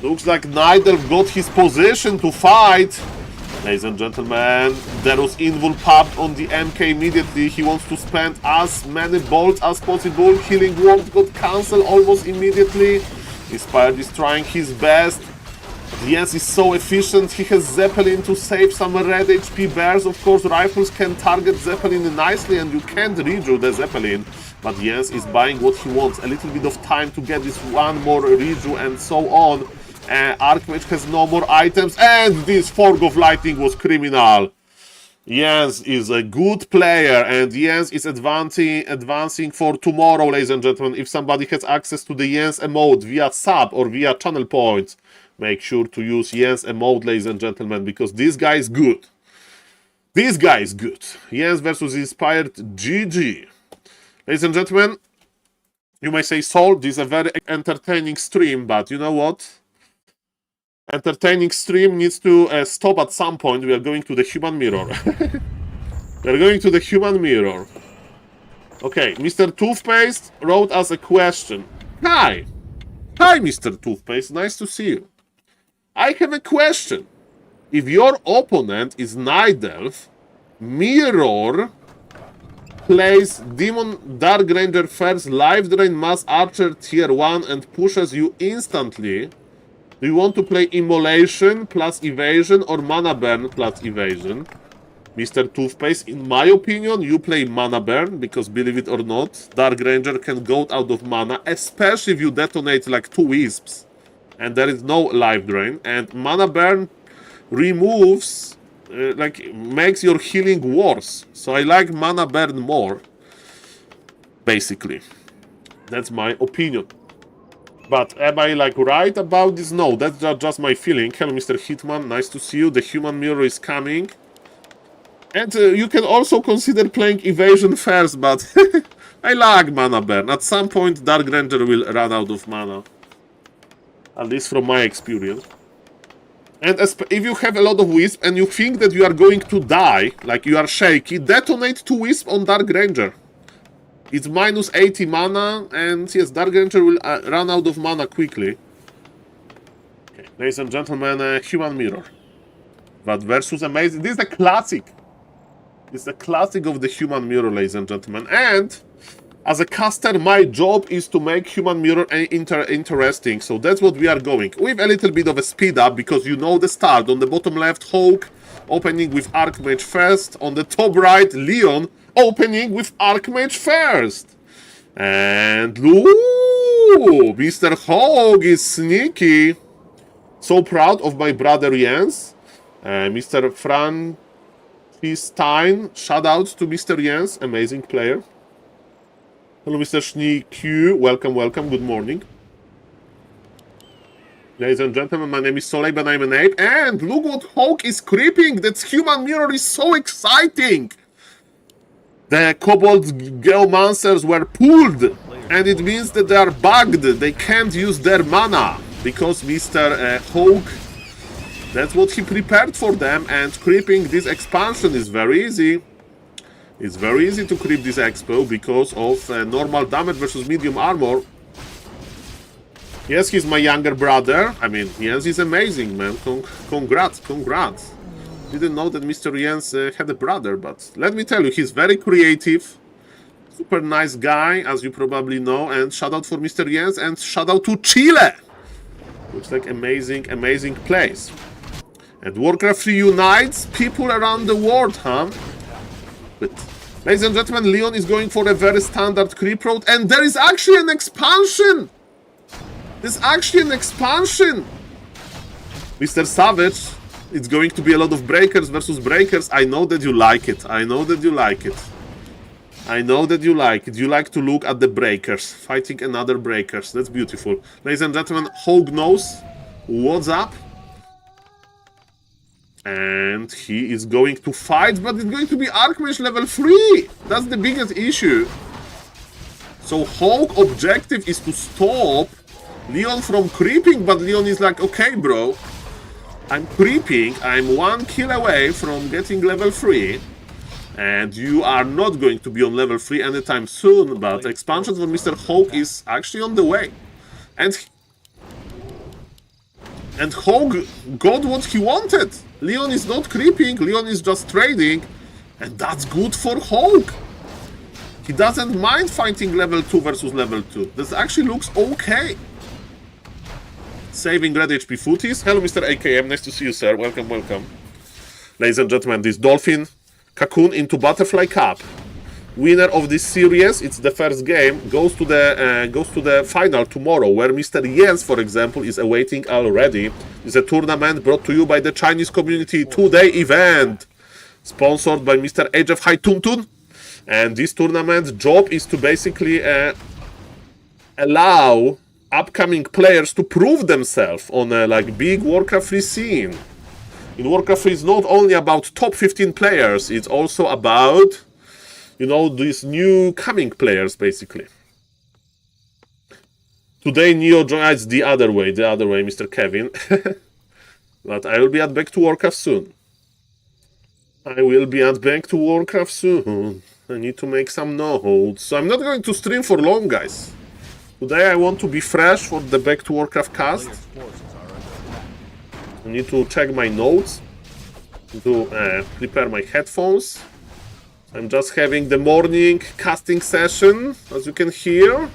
looks like Night Elf got his position to fight. Ladies and gentlemen, there was Invul popped on the MK immediately. He wants to spend as many bolts as possible. Healing Ward got cancelled almost immediately. Inspired is trying his best. Jens is so efficient. He has Zeppelin to save some red HP bears. Of course, rifles can target Zeppelin nicely, and you can't redo the Zeppelin. But Jens is buying what he wants. A little bit of time to get this one more redo and so on. Archmage has no more items, and this Fog of Lightning was criminal. Jens is a good player, and Jens is advancing for tomorrow, ladies and gentlemen. If somebody has access to the Jens emote via sub or via channel points, make sure to use Jens emote, ladies and gentlemen, because this guy is good. This guy is good. Jens versus Inspired, GG. Ladies and gentlemen, you may say, Saul, this is a very entertaining stream, but you know what? Entertaining stream needs to stop at some point. We are going to the human mirror. We are going to the human mirror. Okay, Mr. Toothpaste wrote us a question. Hi! Hi, Mr. Toothpaste. Nice to see you. I have a question. If your opponent is Night Elf, Mirror plays Demon Dark Ranger first, Life Drain Mass Archer tier 1 and pushes you instantly, do you want to play Immolation plus Evasion or Mana Burn plus Evasion? Mr. Toothpaste, in my opinion, you play Mana Burn, because believe it or not, Dark Ranger can go out of mana, especially if you detonate like 2 Wisps and there is no Life Drain. And Mana Burn removes like makes your healing worse. So I like mana burn more. Basically, that's my opinion. But am I like right about this? No, that's just my feeling. Hello, Mr. Hitman. Nice to see you. The human mirror is coming. And you can also consider playing evasion first, but I like mana burn. At some point, Dark Ranger will run out of mana. At least from my experience. And if you have a lot of Wisp and you think that you are going to die, like you are shaky, detonate 2 Wisp on Dark Ranger. It's minus 80 mana, and yes, Dark Ranger will run out of mana quickly. Okay, ladies and gentlemen, Human Mirror. But versus Amazing. This is a classic. This is a classic of the Human Mirror, ladies and gentlemen. And as a caster, my job is to make Human Mirror interesting. So that's what we are going. With a little bit of a speed up, because you know the start. On the bottom left, Hulk opening with Archmage first. On the top right, Leon opening with Archmage first. And ooh, Mr. Hulk is sneaky. So proud of my brother Jens. Mr. Frankenstein, shout out to Mr. Jens, amazing player. Hello, Mr. Q. Welcome, welcome. Good morning. Ladies and gentlemen, my name is SaulApeMan, I'm an ape. And look what Hulk is creeping. That Human Mirror is so exciting. The Kobold Geomancers were pulled. And it means that they are bugged. They can't use their mana. Because Mr. Hulk, that's what he prepared for them. And creeping this expansion is very easy. It's very easy to creep this expo because of normal damage versus medium armor. Yes, he's my younger brother. I mean, Jens is amazing, man. Congrats, congrats. Didn't know that Mr. Jens had a brother, but let me tell you, he's very creative. Super nice guy, as you probably know. And shout out for Mr. Jens and shout out to Chile. Looks like amazing, amazing place. And Warcraft reunites people around the world, huh? But, ladies and gentlemen, Leon is going for a very standard creep road, and there is actually an expansion! There's actually an expansion! Mr. Savage, it's going to be a lot of breakers versus breakers. I know that you like it. I know that you like it. I know that you like it. You like to look at the breakers. Fighting another breakers. That's beautiful. Ladies and gentlemen, Hog knows what's up. And he is going to fight, but it's going to be Archmage level 3. That's the biggest issue. So Hulk objective is to stop Leon from creeping, but Leon is like, okay, bro, I'm creeping. I'm 1 kill away from getting level 3. And you are not going to be on level 3 anytime soon, but expansion for Mr. Hulk is actually on the way. And Hulk got what he wanted. Leon is not creeping, Leon is just trading. And that's good for Hulk. He doesn't mind fighting level 2 versus level 2. This actually looks okay. Saving red HP footies. Hello, Mr. AKM. Nice to see you, sir. Welcome, welcome. Ladies and gentlemen, this Dolphin Cocoon into Butterfly Cup. Winner of this series, it's the first game, goes to the final tomorrow, where Mr. Jens, for example, is awaiting already. It's a tournament brought to you by the Chinese community 2-day event, sponsored by Mr. Age of High Tuntun. And this tournament job is to basically allow upcoming players to prove themselves on a like big Warcraft 3 scene. In Warcraft 3, it's not only about top 15 players, it's also about, you know, these new coming players, basically. Today, Neo joins the other way, Mr. Kevin. But I will be at back to Warcraft soon. I will be at back to Warcraft soon. I need to make some notes. So I'm not going to stream for long, guys. Today I want to be fresh for the back to Warcraft cast. I need to check my notes. To prepare my headphones. I'm just having the morning casting session, as you can hear.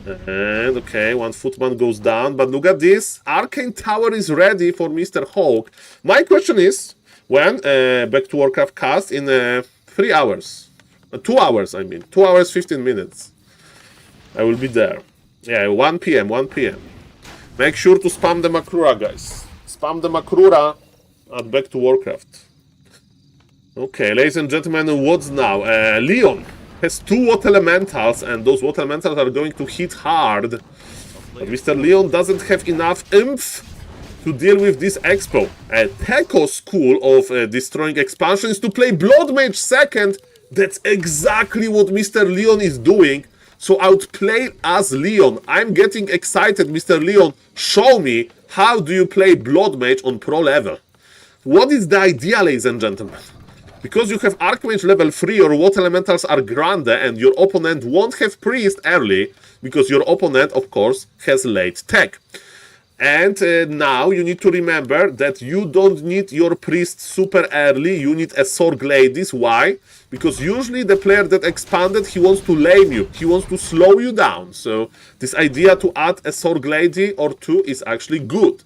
And okay, one footman goes down. But look at this. Arcane Tower is ready for Mr. Hulk. My question is, when back to Warcraft cast in 3 hours. 2 hours, I mean. 2 hours, 15 minutes. I will be there. Yeah, 1 p.m., 1 p.m. Make sure to spam the Makrura, guys. Spam the Makrura. Add back to Warcraft. Okay, ladies and gentlemen, what's now? Leon has 2 Water Elementals, and those Water Elementals are going to hit hard. But Mr. Leon doesn't have enough oomph to deal with this expo. Teko's school of destroying expansion is to play Blood Mage second. That's exactly what Mr. Leon is doing. So outplay as Leon. I'm getting excited, Mr. Leon. Show me how do you play Blood Mage on pro level. What is the idea, ladies and gentlemen? Because you have Archmage level 3, your Water Elementals are Grande, and your opponent won't have Priest early, because your opponent, of course, has late tech. And now you need to remember that you don't need your Priest super early, you need a Sorg Ladies. Why? Because usually the player that expanded, he wants to lame you, he wants to slow you down. So this idea to add a Sorg Lady or 2 is actually good.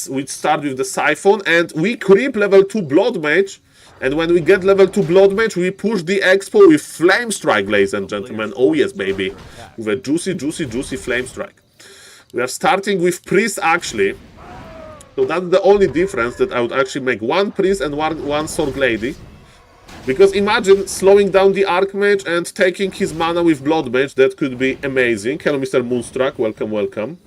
We start with the Siphon, and we creep level 2 Blood Mage. And when we get level 2 Blood Mage, we push the Expo with Flame Strike, ladies and gentlemen. Oh yes, baby. With a juicy, juicy, juicy Flame Strike. We are starting with Priest, actually. So that's the only difference, that I would actually make 1 Priest and one Sorg Lady. Because imagine slowing down the Archmage and taking his mana with Blood Mage. That could be amazing. Hello, Mr. Moonstruck. Welcome, welcome.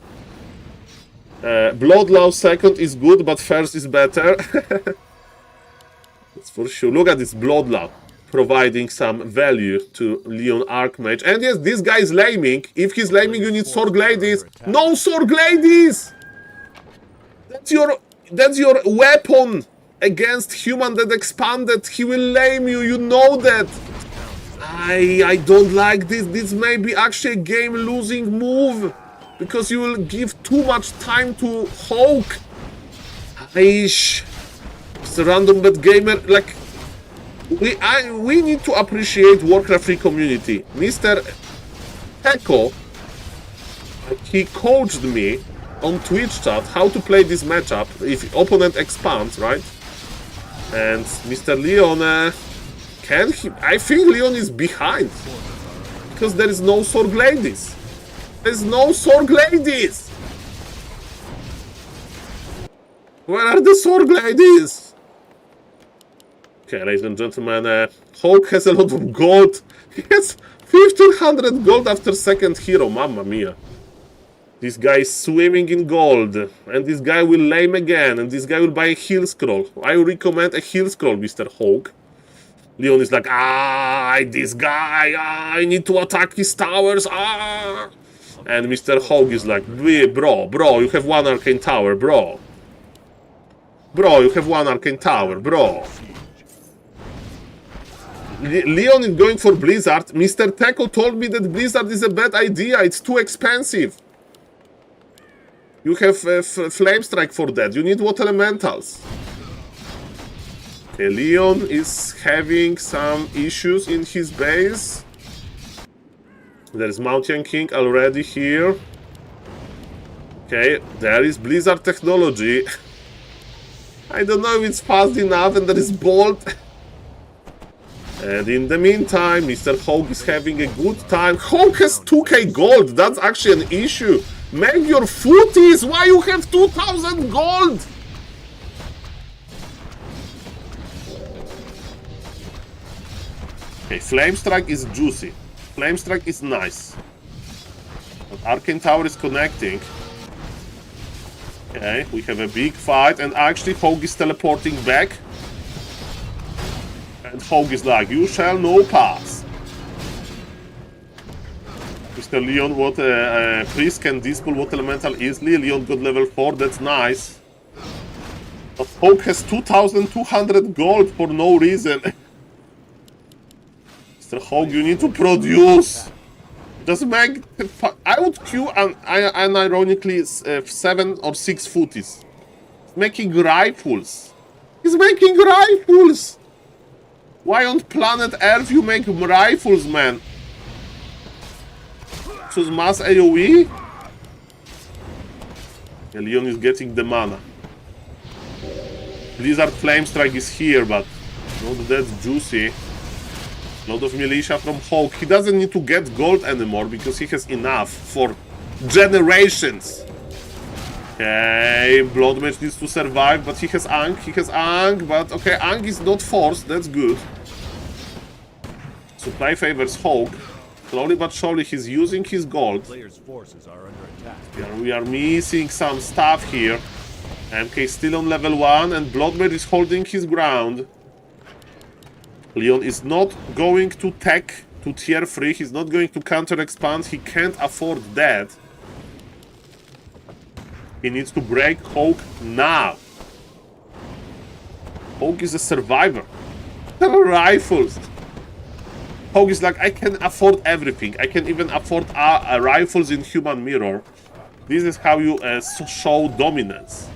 Bloodlaw second is good, but first is better. That's for sure. Look at this Bloodlaw, providing some value to Leon Archmage. And yes, this guy is laming. If he's laming, you need Sorg Ladies. No Sorg Ladies! That's your weapon against human that expanded. He will lame you, you know that. I don't like this. This may be actually a game-losing move, because you will give too much time to Hulk. Aish. Mr. Random Bad Gamer, like, we need to appreciate Warcraft 3 community. Mr. Teko, he coached me on Twitch chat how to play this matchup if opponent expands, right? And Mr. Leon, I think Leon is behind, because there is no Sorg Ladies. There's no Sorg Ladies! Where are the Sorg Ladies? Okay, ladies and gentlemen, Hulk has a lot of gold. He has 1500 gold after second hero, mamma mia. This guy is swimming in gold, and this guy will lame again, and this guy will buy a heal scroll. I recommend a heal scroll, Mr. Hulk. Leon is like, this guy, I need to attack his towers, And Mr. Hulk is like, bro, you have 1 arcane tower, bro. Bro, you have 1 arcane tower, bro. Leon is going for Blizzard. Mr. Teko told me that Blizzard is a bad idea. It's too expensive. You have Flame Strike for that. You need Water Elementals. Okay, Leon is having some issues in his base. There is Mountain King already here. Okay, there is Blizzard technology. I don't know if it's fast enough, and there is Bolt. And in the meantime, Mr. Hulk is having a good time. Hulk has 2k gold. That's actually an issue. Make your footies. Why you have 2000 gold? Okay, Flame Strike is juicy. Flame Strike is nice. But Arcane Tower is connecting. Okay, we have a big fight, and actually Hulk is teleporting back. And Hulk is like, you shall no pass. Mr. Leon, what Priest can dispel Water Elemental easily. Leon got level 4, that's nice. But Hulk has 2200 gold for no reason. Mr. Hulk, you need to produce. Just make... I would queue unironically 7 or 6 footies. Making rifles. He's making rifles! Why on planet Earth you make rifles, man? Choose mass AoE? Yeah, Leon is getting the mana. Blizzard Flame Strike is here, but not that juicy. A lot of militia from Hulk. He doesn't need to get gold anymore because he has enough for generations. Okay, Blood Mage needs to survive, but he has Ang, but okay, Ang is not forced, that's good. Supply favors Hulk. Slowly but surely he's using his gold. Player's forces are under attack. We are missing some stuff here. MK still on level 1 and Blood Mage is holding his ground. Leon is not going to tech to tier 3, he's not going to counter expand, he can't afford that. He needs to break Hulk now. Hulk is a survivor. Rifles. Hulk is like, I can afford everything. I can even afford rifles in Human Mirror. This is how you show dominance.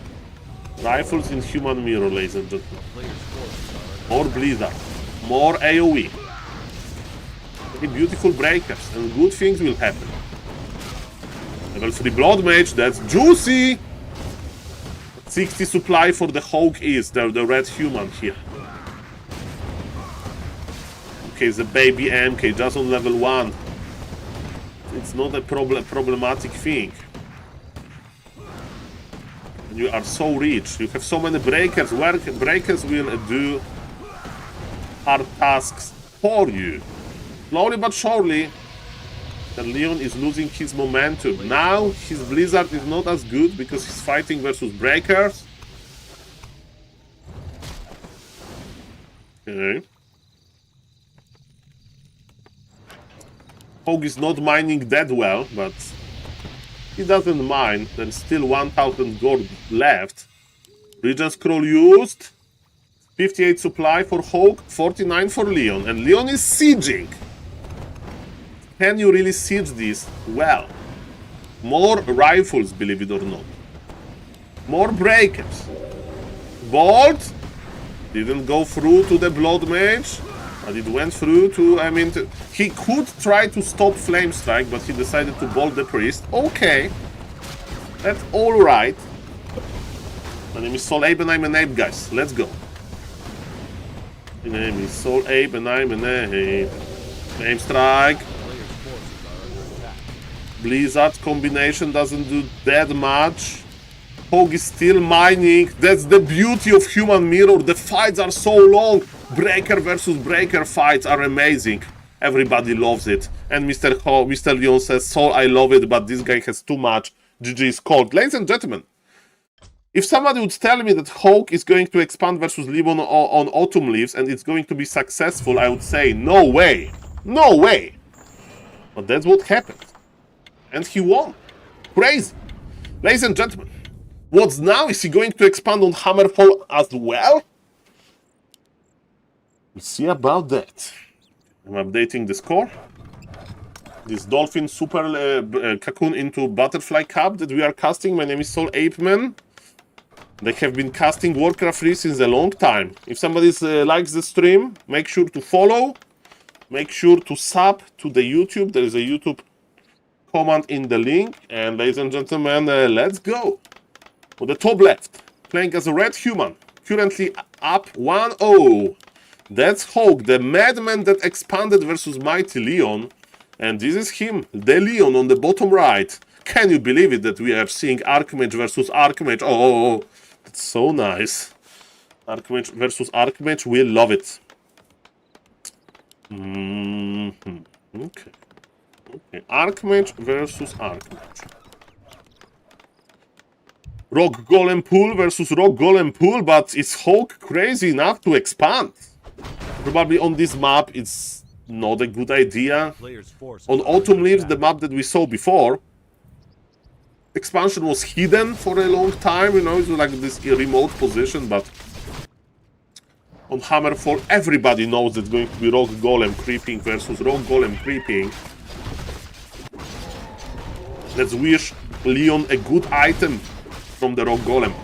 Rifles in Human Mirror, ladies and gentlemen. More Blizzard. More AoE. Very beautiful breakers, and good things will happen. Level 3 Blood Mage, that's juicy! 60 supply for the Hulk is the red human here. Okay, the baby MK just on level 1. It's not a problematic thing. You are so rich, you have so many breakers. Breakers will do hard tasks for you. Slowly but surely, the Leon is losing his momentum. Now his Blizzard is not as good because he's fighting versus breakers. Okay. Hog is not mining that well, but he doesn't mind. There's still 1000 gold left. Regen Scroll used. 58 supply for Hog, 49 for Leon. And Leon is sieging. Can you really siege this? Well, more rifles, believe it or not. More breakers. Bolt didn't go through to the Blood Mage, but it went through to, he could try to stop Flame Strike, but he decided to bolt the Priest. Okay, that's alright. My name is SaulApe and I'm an ape, guys. Let's go. My name is SaulApe and I'm an ape. Flame Strike. Blizzard combination doesn't do that much. Hog is still mining. That's the beauty of Human Mirror. The fights are so long. Breaker versus breaker fights are amazing. Everybody loves it. And Mr. Leon says, Saul, I love it, but this guy has too much. GG is cold. Ladies and gentlemen, if somebody would tell me that Hawk is going to expand versus Leon on Autumn Leaves and it's going to be successful, I would say, no way. No way. But that's what happened. And he won. Crazy. Ladies and gentlemen, what's now? Is he going to expand on Hammerfall as well? We'll see about that. I'm updating the score. This Dolphin Super Cocoon into Butterfly Cup that we are casting. My name is SaulApeMan. They have been casting Warcraft 3 since a long time. If somebody likes the stream, make sure to follow. Make sure to sub to the YouTube. There is a YouTube command in the link. And ladies and gentlemen, let's go. On the top left, playing as a red human. Currently up 1-0. That's Hawk, the madman that expanded versus Mighty Leon. And this is him, the Leon on the bottom right. Can you believe it that we are seeing Archmage versus Archmage? Oh, that's so nice. Archmage versus Archmage, we love it. Okay. Archmage versus Archmage. Rock Golem Pool versus Rock Golem Pool, but is Hawk crazy enough to expand? Probably on this map it's not a good idea. On Autumn Leaves, the map that we saw before, expansion was hidden for a long time, you know, it was like this remote position, but on Hammerfall everybody knows it's going to be Rock Golem creeping versus Rock Golem creeping. Let's wish Leon a good item from the Rock Golem.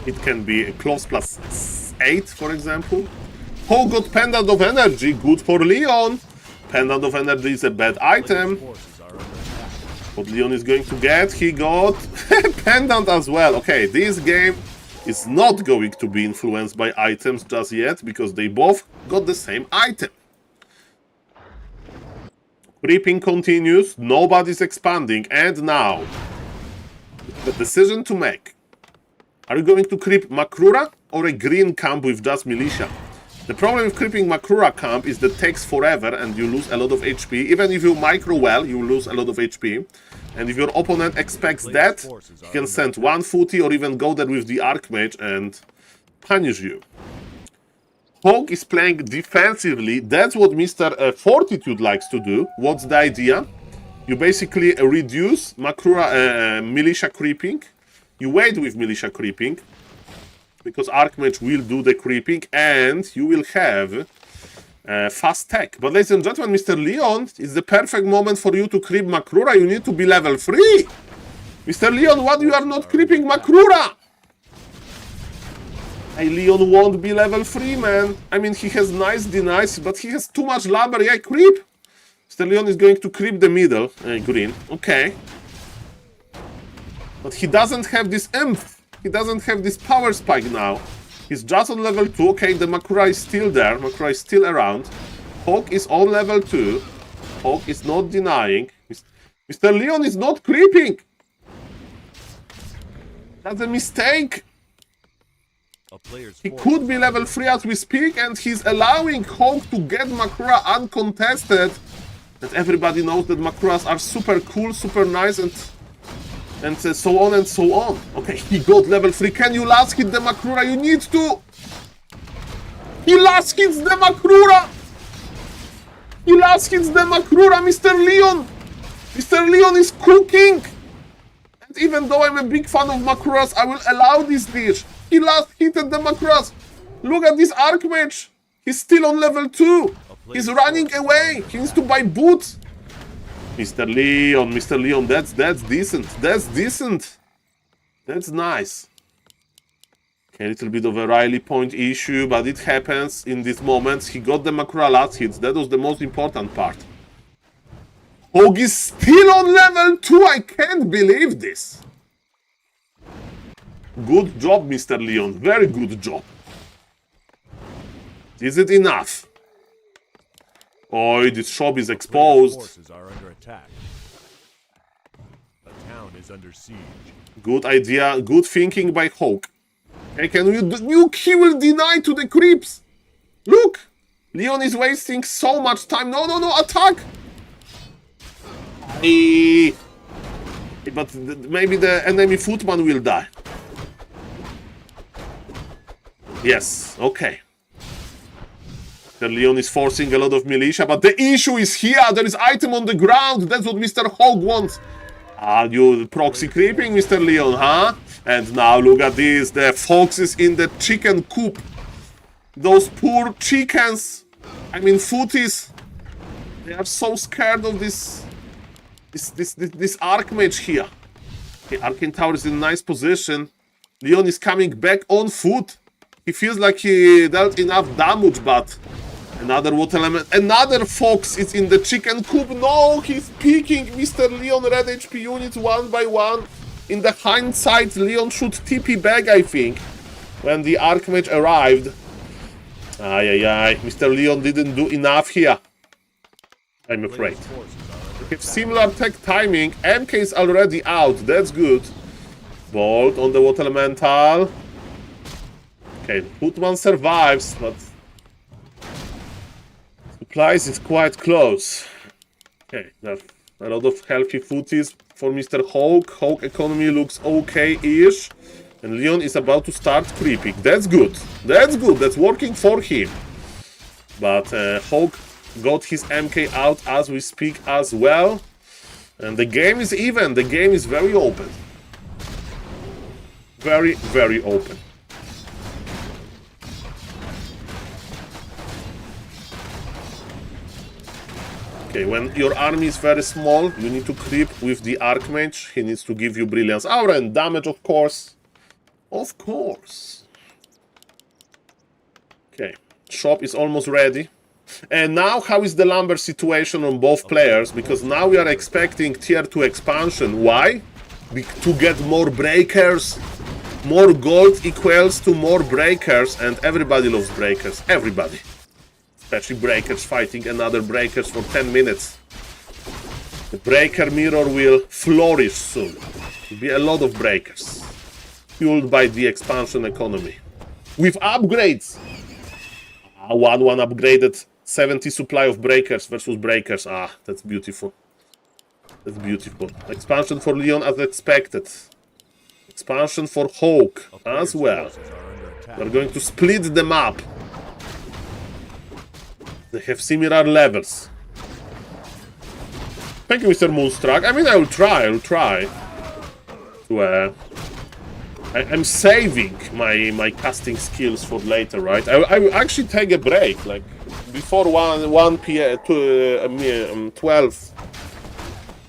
It can be a Close +8, for example. Who got Pendant of Energy? Good for Leon. Pendant of Energy is a bad item. What Leon is going to get? He got Pendant as well. Okay, this game is not going to be influenced by items just yet, because they both got the same item. Creeping continues, nobody's expanding, and now The decision to make. Are you going to creep Makrura or a green camp with just militia? The problem with creeping Makrura camp is that it takes forever and you lose a lot of HP. Even if you micro well, you lose a lot of HP. And if your opponent expects that, he can send one footy or even go there with the Archmage and punish you. Hawk is playing defensively. That's what Mr. Fortitude likes to do. What's the idea? You basically reduce Makrura militia creeping. You wait with militia creeping, because Archmage will do the creeping, and you will have fast tech. But ladies and gentlemen, Mr. Leon, it's the perfect moment for you to creep Makrura. You need to be level 3. Mr. Leon, what you are not creeping Makrura? Hey, Leon won't be level 3, man. I mean, he has nice denies, but he has too much lumber. Yeah, creep. Mr. Leon is going to creep the middle, green. Okay. But he doesn't have this oomph. He doesn't have this power spike now. He's just on level 2. Okay, the Makrura is still there. Makrura is still around. Hawk is on level 2. Hawk is not denying. Mr. Leon is not creeping. That's a mistake. He could be level 3 as we speak, and he's allowing Hawk to get Makrura uncontested. And everybody knows that Makuras are super cool, super nice, and so on and so on. Okay, he got level 3. Can you last hit the Makrura? You need to! He last hits the Makrura! He last hits the Makrura, Mr. Leon! Mr. Leon is cooking! And even though I'm a big fan of Makuras, I will allow this dish. He last hit the Makuras! Look at this Archmage! He's still on level 2! He's running away! He needs to buy boots! Mr. Leon, that's decent. That's decent. That's nice. Okay, a little bit of a Riley point issue, but it happens in these moments. He got the Makrura last hits. That was the most important part. Hog is still on level 2. I can't believe this. Good job, Mr. Leon. Very good job. Is it enough? Oh, this shop is exposed. Forces are under attack. The town is under siege. Good idea, good thinking by Hawk. Okay, can you he will deny to the creeps. Look, Leon is wasting so much time. No, attack. But maybe the enemy footman will die. Yes, okay. The Leon is forcing a lot of militia, but the issue is here. There is item on the ground. That's what Mr. Hog wants. Are you proxy creeping, Mr. Leon, huh? And now look at this. The foxes in the chicken coop. Those poor chickens. I mean, footies. They are so scared of this Archmage here. Okay, Arcane Tower is in a nice position. Leon is coming back on foot. He feels like he dealt enough damage, but another water element, another fox is in the chicken coop. No, he's peeking Mr. Leon red HP units one by one. In the hindsight, Leon should TP back, I think, when the Archmage arrived. Mr. Leon didn't do enough here, I'm afraid. We have similar tech timing. MK is already out, that's good. Bolt on the water elemental. Okay, Footman survives, but supplies is quite close. Okay, there's a lot of healthy footies for Mr. Hawk. Hawk economy looks okay-ish. And Leon is about to start creeping. That's good. That's good. That's working for him. But Hawk got his MK out as we speak as well. And the game is even. The game is very open. Very, very open. Okay, when your army is very small, you need to creep with the Archmage. He needs to give you Brilliance Aura and damage, of course. Of course. Okay, shop is almost ready. And now, how is the lumber situation on both players? Because now we are expecting tier 2 expansion. Why? To get more breakers. More gold equals to more breakers, and everybody loves breakers. Everybody. Especially breakers fighting another breakers for 10 minutes. The breaker mirror will flourish soon. Will be a lot of breakers. Fueled by the expansion economy. With upgrades! One upgraded 70 supply of breakers versus breakers. Ah, that's beautiful. That's beautiful. Expansion for Leon as expected. Expansion for Hawk as well. We're going to split them up. They have similar levels. Thank you, Mr. Moonstruck. I mean, I'll try. To, I'm saving my casting skills for later, right? I will actually take a break, like before 1 p.m. to 12.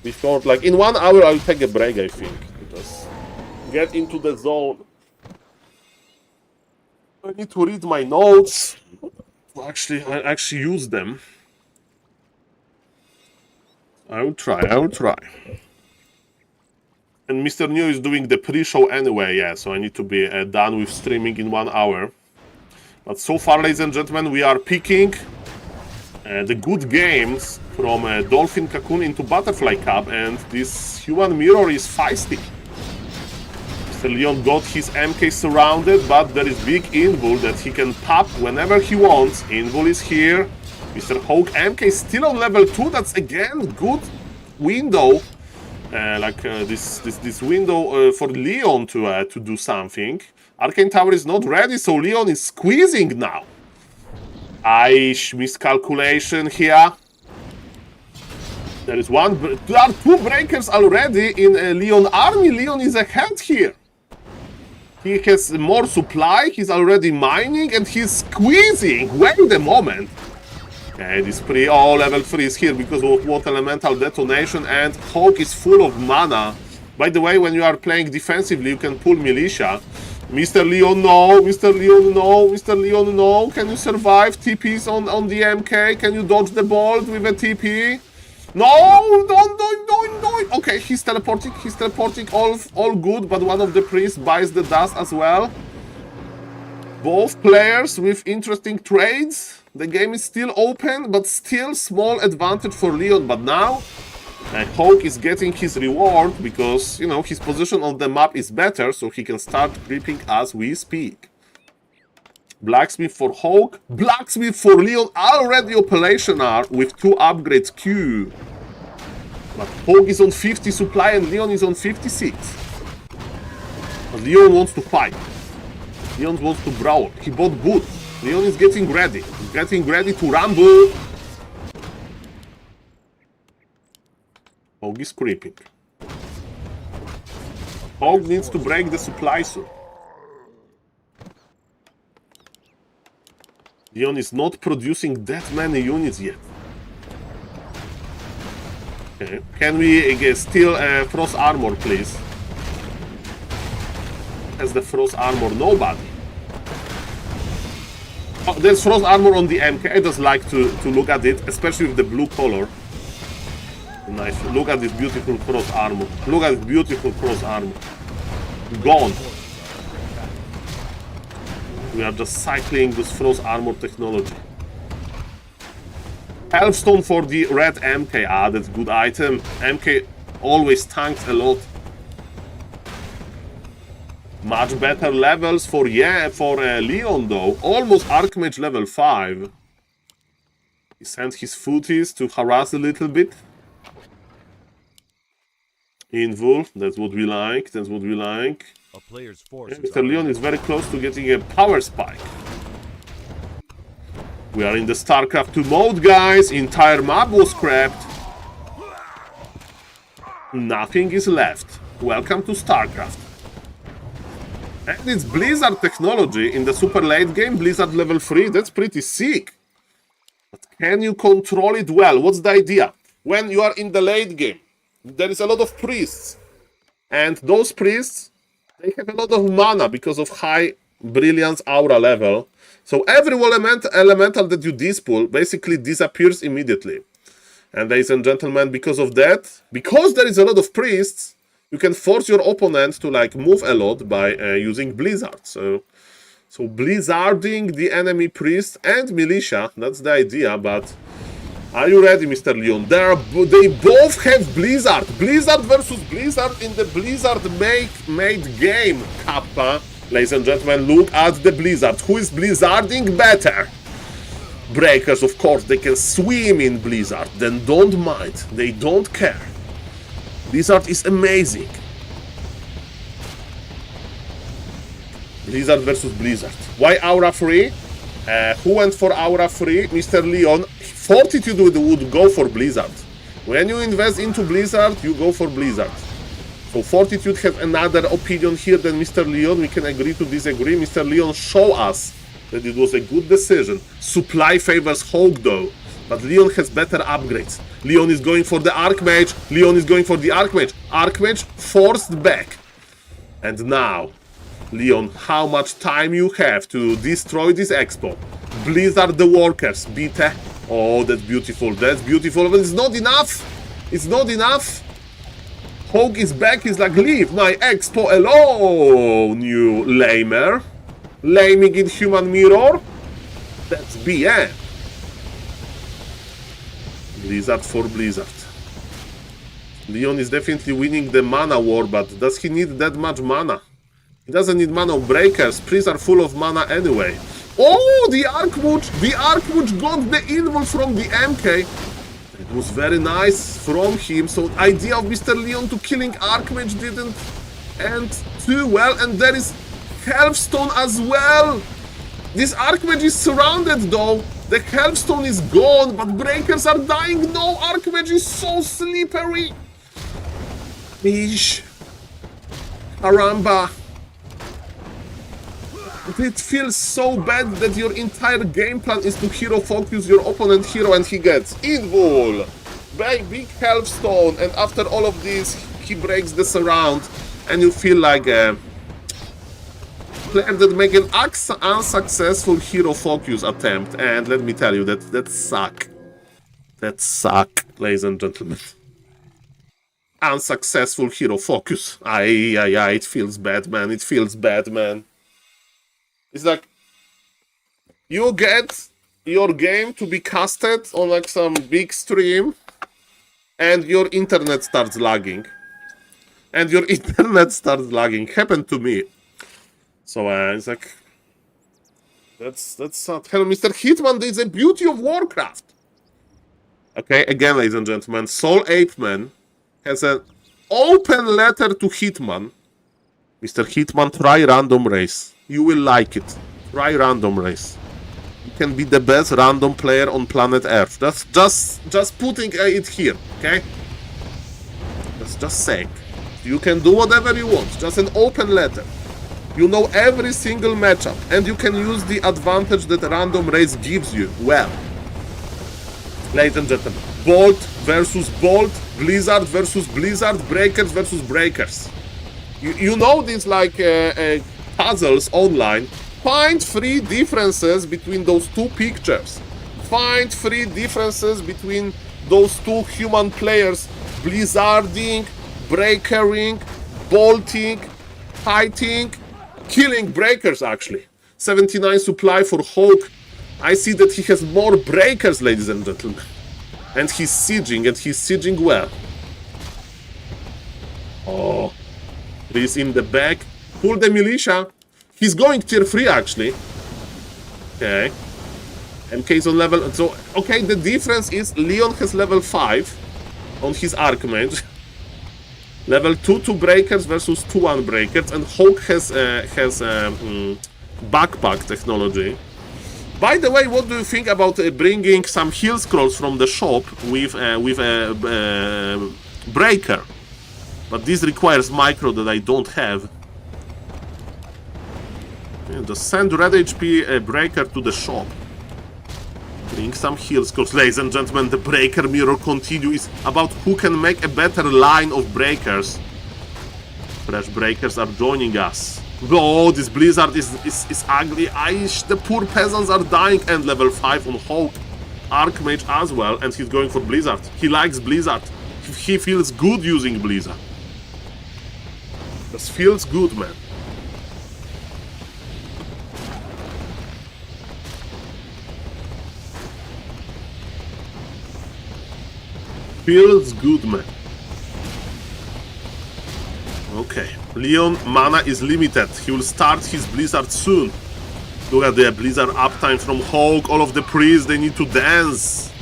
Before, like in 1 hour, I'll take a break. I think because get into the zone. I need to read my notes. I actually use them. I will try. And Mr. New is doing the pre-show anyway, yeah, so I need to be done with streaming in 1 hour. But so far, ladies and gentlemen, we are picking the good games from Dolphin, Cocoon into Butterfly Cup, and this human mirror is feisty. Mr. Leon got his MK surrounded, but there is big Invul that he can pop whenever he wants. Invul is here. Mr. Hawk MK is still on level 2, that's again good window. This window for Leon to do something. Arcane Tower is not ready, so Leon is squeezing now. Miscalculation here. There are 2 breakers already in Leon army. Leon is ahead here. He has more supply. He's already mining and he's squeezing. Wait a moment. Okay, this level 3 is here because of Water Elemental Detonation, and Hawk is full of mana. By the way, when you are playing defensively, you can pull Militia. Mr. Leon, no! Mr. Leon, no! Mr. Leon, no! Can you survive TPs on the MK? Can you dodge the bolt with a TP? No! Don't! Okay, he's teleporting, all good, but one of the priests buys the dust as well. Both players with interesting trades. The game is still open, but still small advantage for Leon. But now, Hawk is getting his reward because, you know, his position on the map is better, so he can start creeping as we speak. Blacksmith for Hawk, Blacksmith for Leon already operational with 2 upgrades Q. But Hawk is on 50 supply and Leon is on 56. But Leon wants to fight. Leon wants to brawl. He bought boots. Leon is getting ready. He's getting ready to rumble. Hog is creeping. Hog needs to break the supply soon. Leon is not producing that many units yet. Okay. Can we steal Frost Armor, please? Has the Frost Armor? Nobody. Oh, there's Frost Armor on the MK. I just like to look at it, especially with the blue color. Nice. Look at this beautiful Frost Armor. Look at this beautiful Frost Armor. Gone. We are just cycling this Frost Armor technology. Healthstone for the red MK. Ah, that's a good item. MK always tanks a lot. Much better levels for Leon though. Almost Archmage level 5. He sent his footies to harass a little bit. Invul, that's what we like. That's what we like. A player's force Mr. Leon is very close to getting a power spike. We are in the StarCraft 2 mode, guys. Entire map was scrapped. Nothing is left. Welcome to StarCraft. And it's Blizzard technology in the super late game, Blizzard level 3, that's pretty sick. But can you control it well? What's the idea? When you are in the late game, there is a lot of priests. And those priests, they have a lot of mana because of high brilliance aura level. So every elemental that you dispool basically disappears immediately. And ladies and gentlemen, because of that, because there is a lot of priests, you can force your opponent to like move a lot by using Blizzard. So blizzarding the enemy priest and militia, that's the idea, but Are you ready, Mr. Leon? They both have Blizzard. Blizzard versus Blizzard in the Blizzard made game, Kappa. Ladies and gentlemen, look at the Blizzard. Who is Blizzarding better? Breakers, of course, they can swim in Blizzard. Then don't mind. They don't care. Blizzard is amazing. Blizzard versus Blizzard. Why Aura 3? Who went for Aura 3? Mr. Leon. Fortitude would go for Blizzard. When you invest into Blizzard, you go for Blizzard. So Fortitude has another opinion here than Mr. Leon. We can agree to disagree. Mr. Leon show us that it was a good decision. Supply favors Hulk though. But Leon has better upgrades. Leon is going for the Archmage. Leon is going for the Archmage. Archmage forced back. And now, Leon, how much time you have to destroy this expo? Blizzard the workers. Bite. Oh, that's beautiful. That's beautiful. But it's not enough. It's not enough. Hulk is back. He's like, leave my expo alone, you lamer. Laming in human mirror. That's BM. Blizzard for Blizzard. Leon is definitely winning the mana war, but does he need that much mana? He doesn't need mana breakers. Priests are full of mana anyway. Oh, the Archmage got the invul from the MK. It was very nice from him. So the idea of Mr. Leon to killing Archmage didn't end too well. And there is Healthstone as well. This Archmage is surrounded though. The Healthstone is gone, but breakers are dying. No, Archmage is so slippery. Ish. Caramba. It feels so bad that your entire game plan is to hero focus your opponent hero and he gets invul, big Healthstone, and after all of this he breaks the surround and you feel like a player that make an unsuccessful hero focus attempt. And let me tell you that suck. That suck, ladies and gentlemen. Unsuccessful hero focus. It feels bad, man. It feels bad, man. It's like you get your game to be casted on like some big stream and your internet starts lagging. And your internet starts lagging. Happened to me. So it's like that's sad. Hello, Mr. Hitman, there's a beauty of Warcraft. Okay, again, ladies and gentlemen, SaulApeMan has an open letter to Hitman. Mr. Hitman, try random race. You will like it. Try random race. You can be the best random player on planet Earth. That's just putting it here, okay? That's just saying. You can do whatever you want. Just an open letter. You know every single matchup, and you can use the advantage that random race gives you. Well, ladies and gentlemen, Bolt versus Bolt, Blizzard versus Blizzard, Breakers versus Breakers. You know these like puzzles online. Find 3 differences between those 2 pictures. Find 3 differences between those 2 human players. Blizzarding, breakering, bolting, fighting, killing breakers actually. 79 supply for Hulk. I see that he has more breakers, ladies and gentlemen. And he's sieging well. Oh. He's in the back. Pull the militia. He's going tier 3 actually. Okay. MK is on level. So, okay, the difference is Leon has level 5 on his Archmage. Level 2 breakers versus 2 unbreakers. And Hulk has backpack technology. By the way, what do you think about bringing some heal scrolls from the shop with a breaker? But this requires micro that I don't have. Yeah, just send red HP breaker to the shop. Bring some heal scrolls. Ladies and gentlemen, the breaker mirror continue is about who can make a better line of breakers. Fresh breakers are joining us. Oh, this Blizzard is ugly. The poor peasants are dying. And level 5 on Hulk. Archmage as well. And he's going for Blizzard. He likes Blizzard. He feels good using Blizzard. This feels good, man. Feels good, man. Okay, Leon mana is limited. He will start his Blizzard soon. Look at the Blizzard uptime from Hulk. All of the priests, they need to dance.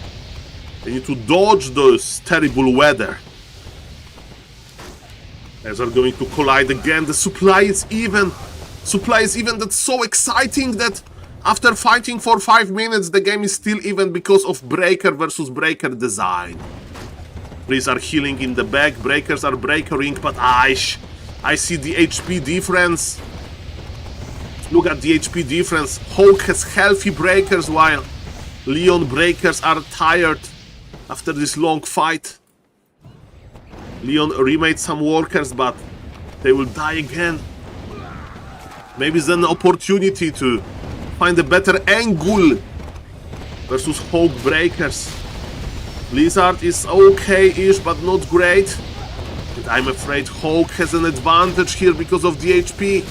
They need to dodge those terrible weather. As are going to collide again. The supply is even. Supply is even. That's so exciting that after fighting for 5 minutes, the game is still even because of Breaker versus Breaker design. Priests are healing in the back. Breakers are breakering, but I see the HP difference. Look at the HP difference. Hulk has healthy breakers while Leon breakers are tired after this long fight. Leon remade some workers, but they will die again. Maybe it's an opportunity to find a better angle versus Hulk breakers. Blizzard is okay-ish, but not great. And I'm afraid Hulk has an advantage here because of the HP.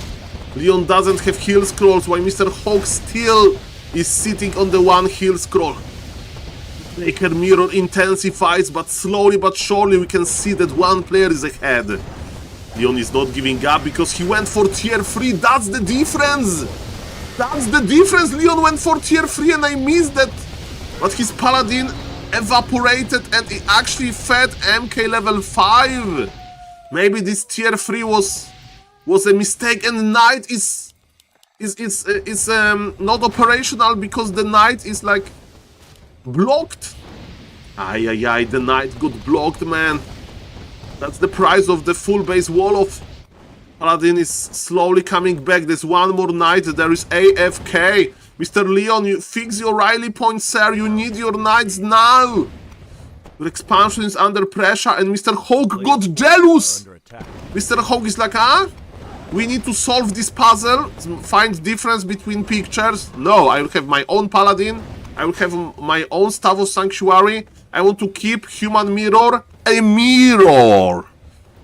Leon doesn't have heal scrolls, while Mr. Hulk still is sitting on the one heal scroll. Breaker mirror intensifies, but slowly but surely we can see that one player is ahead. Leon is not giving up because he went for tier 3. That's the difference! That's the difference! Leon went for tier 3 and I missed that. But his paladin evaporated and it actually fed MK level 5. Maybe this tier 3 was a mistake, and Knight is not operational because the Knight is like blocked. Ay, the Knight got blocked, man. That's the price of the full base wall of Paladin is slowly coming back. There's one more Knight. There is AFK. Mr. Leon, you fix your rally points, sir. You need your Knights now. Your expansion is under pressure, and Mr. Hulk got jealous. Mr. Hulk is like, we need to solve this puzzle, find difference between pictures. No, I will have my own Paladin. I will have my own Staff of Sanctuary. I want to keep Human Mirror a mirror.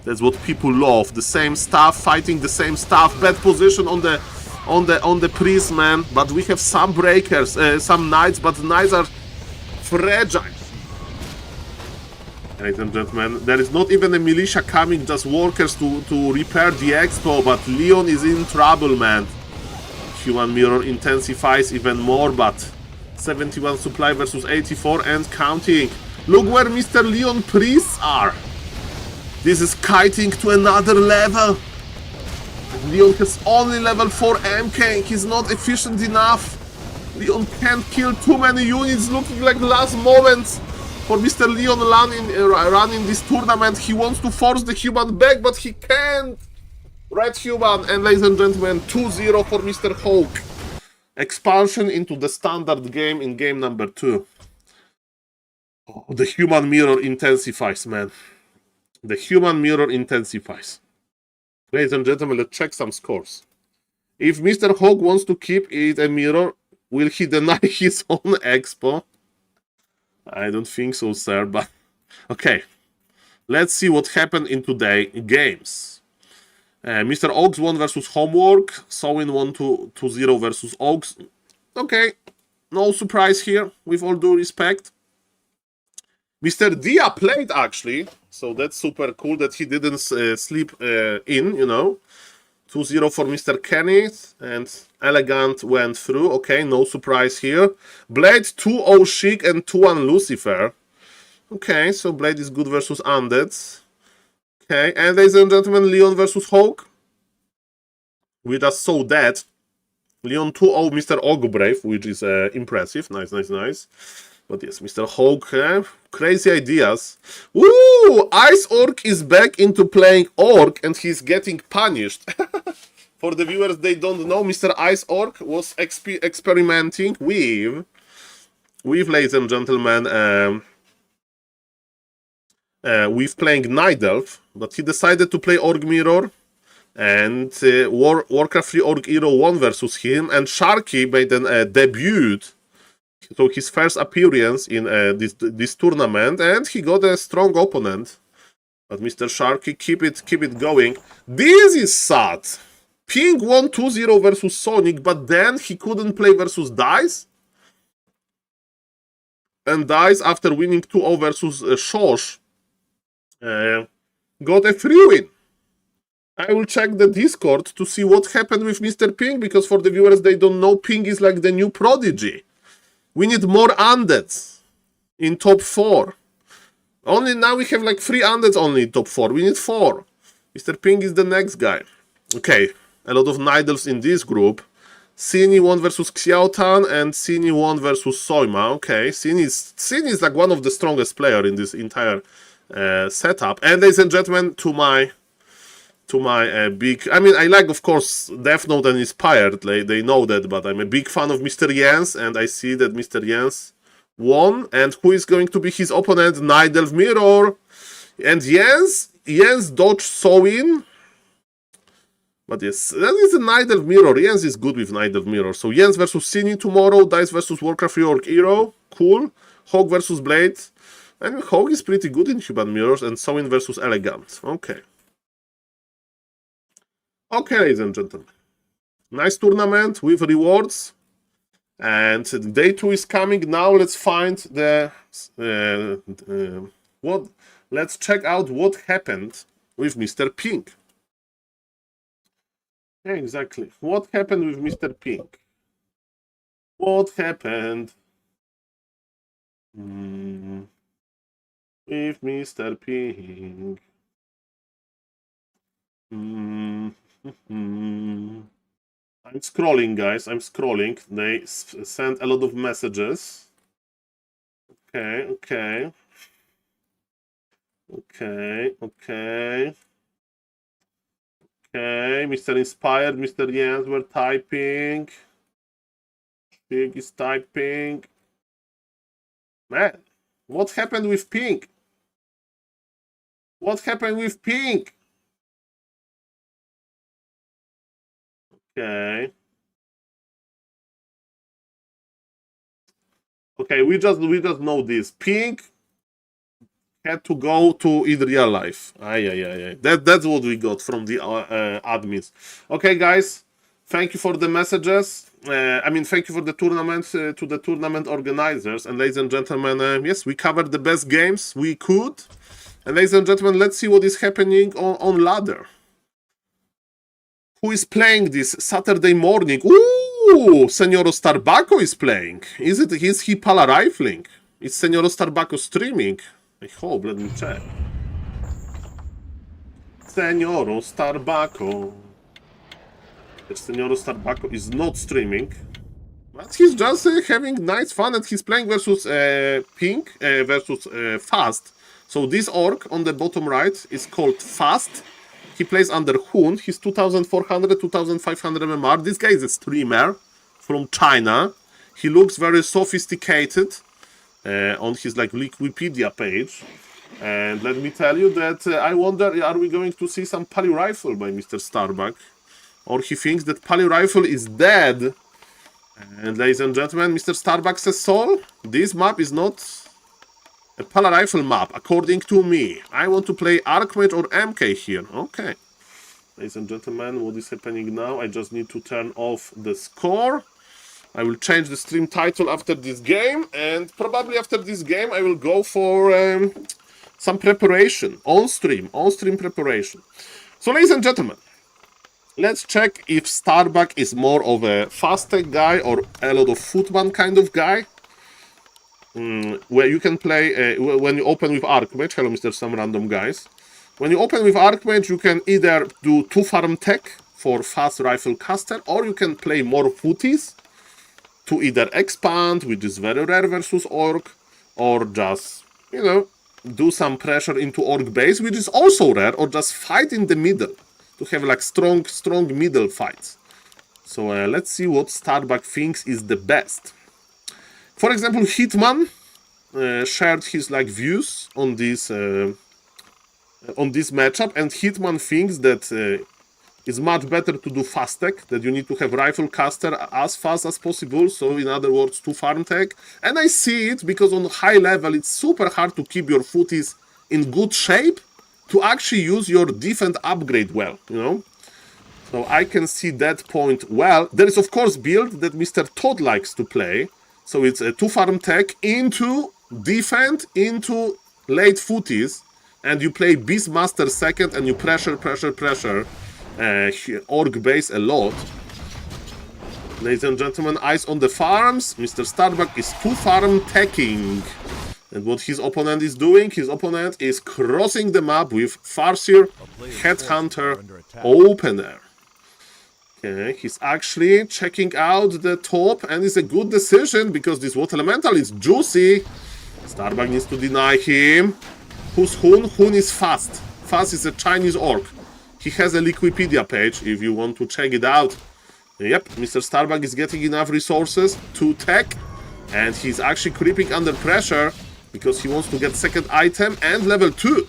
That's what people love. The same stuff, fighting the same stuff. Bad position on the priest, man. But we have some breakers, some Knights, but the Knights are fragile. Ladies and gentlemen, there is not even a militia coming, just workers to repair the expo, but Leon is in trouble, man. Human Mirror intensifies even more, but 71 supply versus 84 and counting. Look where Mr. Leon priests are. This is kiting to another level. Leon has only level 4 MK. He's not efficient enough. Leon can't kill too many units. Looking like the last moments for Mr. Leon running this tournament. He wants to force the human back, but he can't. Red human, and ladies and gentlemen, 2-0 for Mr. Hulk. Expansion into the standard game in game number 2. Oh, the human mirror intensifies, man. The human mirror intensifies. Ladies and gentlemen, let's check some scores. If Mr. Hulk wants to keep it a mirror, will he deny his own expo? I don't think so, sir, but okay. Let's see what happened in today's games. Mr. Oaks won versus Homework. Sowin won 2-0 versus Oaks. Okay, no surprise here, with all due respect. Mr. Dia played, actually, so that's super cool that he didn't sleep in, you know. 2-0 for Mr. Kenneth, and Elegant went through. Okay, no surprise here. Blade 2-0 Chic and 2-1 Lucifer. Okay, so Blade is good versus Undead. Okay, and ladies and gentlemen, Leon versus Hulk. We just saw that. Leon 2-0 Mr. Ogbrave, which is impressive. Nice. But yes, Mr. Hulk, crazy ideas. Woo! Ice Orc is back into playing Orc and he's getting punished. For the viewers, they don't know, Mr. Ice Orc was experimenting with, ladies and gentlemen, with playing Night Elf, but he decided to play Orc Mirror, and Warcraft 3 Orc Hero won versus him, and Sharky made a debut. So his first appearance in this tournament, and he got a strong opponent. But Mr. Sharky, keep it going. This is sad. Ping won 2-0 versus Sonic, but then he couldn't play versus Dice. and Dice, after winning 2-0 versus Shosh, got a free win. I will check the Discord to see what happened with Mr. Ping, because for the viewers, they don't know, Ping is like the new prodigy. We need more undeads in top 4. Only now we have like 3 undeads only in top 4. We need 4. Mr. Ping is the next guy. Okay, a lot of Nidals in this group. Sini won versus Xiaotan and Sini won versus Soima. Okay, Sini is like one of the strongest player in this entire setup. And ladies and gentlemen, to my big, I mean, I like, of course, Death Note and Inspired, they know that, but I'm a big fan of Mr. Jens, and I see that Mr. Jens won, and who is going to be his opponent? Nidelf Mirror, and Jens dodged Sowin, but yes, that is a Nidelf Mirror. Jens is good with Nidelf Mirror, so Jens versus Sini tomorrow, Dice versus Warcraft Reorg Hero, cool, Hog versus Blade, and Hog is pretty good in Human Mirrors, and Sowin versus Elegant, okay. Okay, ladies and gentlemen, nice tournament with rewards, and day 2 is coming. Now let's find the what. Let's check out what happened with Mr. Pink. Yeah, exactly. What happened with Mr. Pink? What happened with Mr. Pink? I'm scrolling, guys. I'm scrolling. They sent a lot of messages. Okay. Mr. Inspired, Mr. Jens were typing. Pink is typing. Man, what happened with Pink? What happened with Pink? Okay, we just know this. Pink had to go to in real life. That's what we got from the admins. Okay, guys, thank you for the messages. Thank you for the tournament to the tournament organizers. And ladies and gentlemen, yes, we covered the best games we could. And ladies and gentlemen, let's see what is happening on ladder. Who is playing this Saturday morning? Ooh, Senoro Starbucco is playing. Is he pala rifling? Is Senoro Starbucco streaming? I hope, let me check. Senoro Starbucco. Senoro Starbucco is not streaming. But he's just having nice fun, and he's playing versus Pink, versus Fast. So this orc on the bottom right is called Fast. He plays under Hun. He's 2,400, 2,500 MMR. This guy is a streamer from China. He looks very sophisticated on his like Wikipedia page. And let me tell you that I wonder, are we going to see some Pali Rifle by Mr. Starbuck? Or he thinks that Pali Rifle is dead. And ladies and gentlemen, Mr. Starbuck says, Saul, this map is not a Pala Rifle map, according to me. I want to play Archmage or MK here. Okay. Ladies and gentlemen, what is happening now? I just need to turn off the score. I will change the stream title after this game. And probably after this game, I will go for some preparation. On-stream preparation. So, ladies and gentlemen, let's check if Starbuck is more of a fast-tech guy or a lot of footman kind of guy. Where you can play, when you open with Archmage, hello Mr. Some Random Guys. When you open with Archmage, you can either do 2 farm tech for fast rifle caster, or you can play more footies to either expand, which is very rare versus Orc, or just, you know, do some pressure into Orc base, which is also rare, or just fight in the middle to have like strong middle fights. So let's see what Starbuck thinks is the best. For example, Hitman shared his like views on this matchup, and Hitman thinks that it's much better to do fast tech, that you need to have rifle caster as fast as possible, so in other words, 2 farm tech. And I see it because on high level, it's super hard to keep your footies in good shape to actually use your defense upgrade well, you know? So I can see that point well. There is, of course, build that Mr. Todd likes to play. So it's a 2 farm tech into defend into late footies, and you play Beastmaster second and you pressure orc base a lot. Ladies and gentlemen, eyes on the farms. Mr. Starbuck is 2 farm teching. And what his opponent is doing, his opponent is crossing the map with Farseer, Headhunter, Opener. Okay, he's actually checking out the top, and it's a good decision because this Water Elemental is juicy. Starbuck needs to deny him. Who's Hun? Hun is Fast. Fast is a Chinese orc. He has a Liquipedia page if you want to check it out. Yep, Mr. Starbuck is getting enough resources to tech, and he's actually creeping under pressure because he wants to get second item and level 2.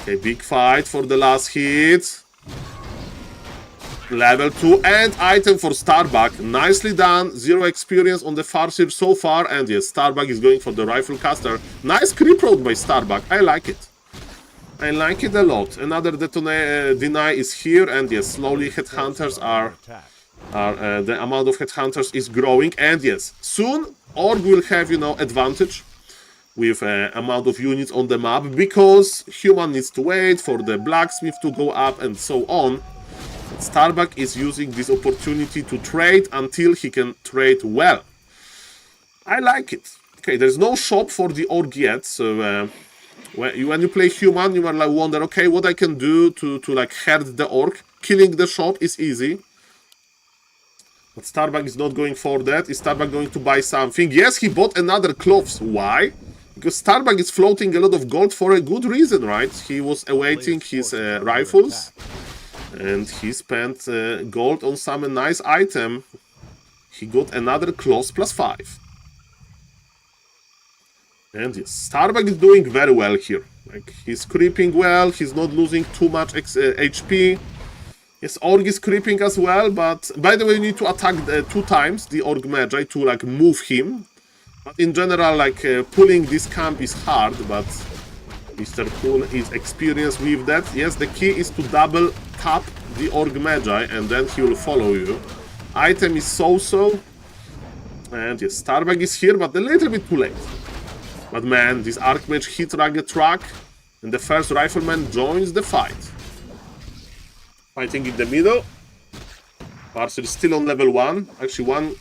Okay, big fight for the last hit. Level 2 and item for Starbuck. Nicely done. 0 experience on the Farseer so far, and yes, Starbuck is going for the Rifle Caster. Nice creep road by Starbuck. I like it. I like it a lot. Another deny is here, and yes, slowly Headhunters are the amount of Headhunters is growing, and yes, soon Orc will have, you know, advantage with amount of units on the map because human needs to wait for the blacksmith to go up and so on. Starbuck is using this opportunity to trade until he can trade well. I like it. Okay, there's no shop for the orc yet, so when you play human, you are like wonder, okay, what I can do to like hurt the orc. Killing the shop is easy. But Starbuck is not going for that. Is Starbuck going to buy something? Yes, he bought another clothes. Why? Because Starbuck is floating a lot of gold for a good reason, right? He was awaiting his rifles. And he spent gold on some nice item. He got another close +5. And yes, Starbuck is doing very well here. Like, he's creeping well, he's not losing too much HP. Yes, Orc is creeping as well, but by the way, you need to attack 2 times the Orc Magi to like move him. But in general, like pulling this camp is hard, but Mr. Coon is experienced with that. Yes, the key is to double tap the Orc Magi and then he will follow you. Item is so-so. And yes, Starbuck is here, but a little bit too late. But man, this Archmage hit Rugged Truck and the first Rifleman joins the fight. Fighting in the middle. Farseer is still on level 1. Actually, 1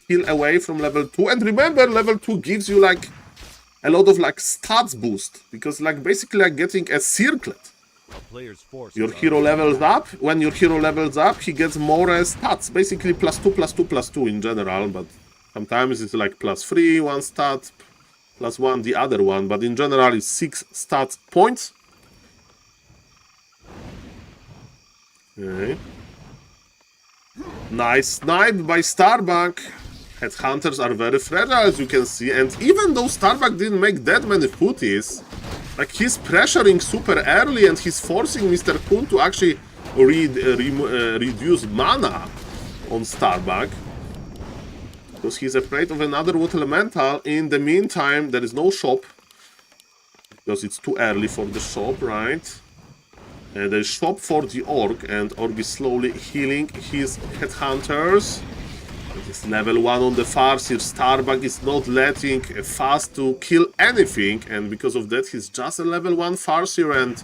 kill away from level 2. And remember, level 2 gives you like a lot of like stats boost, because like basically like getting a circlet. Your hero levels up. When your hero levels up, he gets more stats. Basically +2, +2, +2 in general, but sometimes it's like +3 one stat, +1 the other one, but in general it's 6 stats points. Okay. Nice snipe by Starbuck. Headhunters are very fragile, as you can see, and even though Starbuck didn't make that many footies, like he's pressuring super early and he's forcing Mr. Coon to actually reduce mana on Starbuck because he's afraid of another Water Elemental. In the meantime, there is no shop because it's too early for the shop, right? There's shop for the Orc, and Orc is slowly healing his Headhunters. It's level 1 on the Farseer. Starbuck is not letting Fast to kill anything, and because of that he's just a level 1 Farseer, and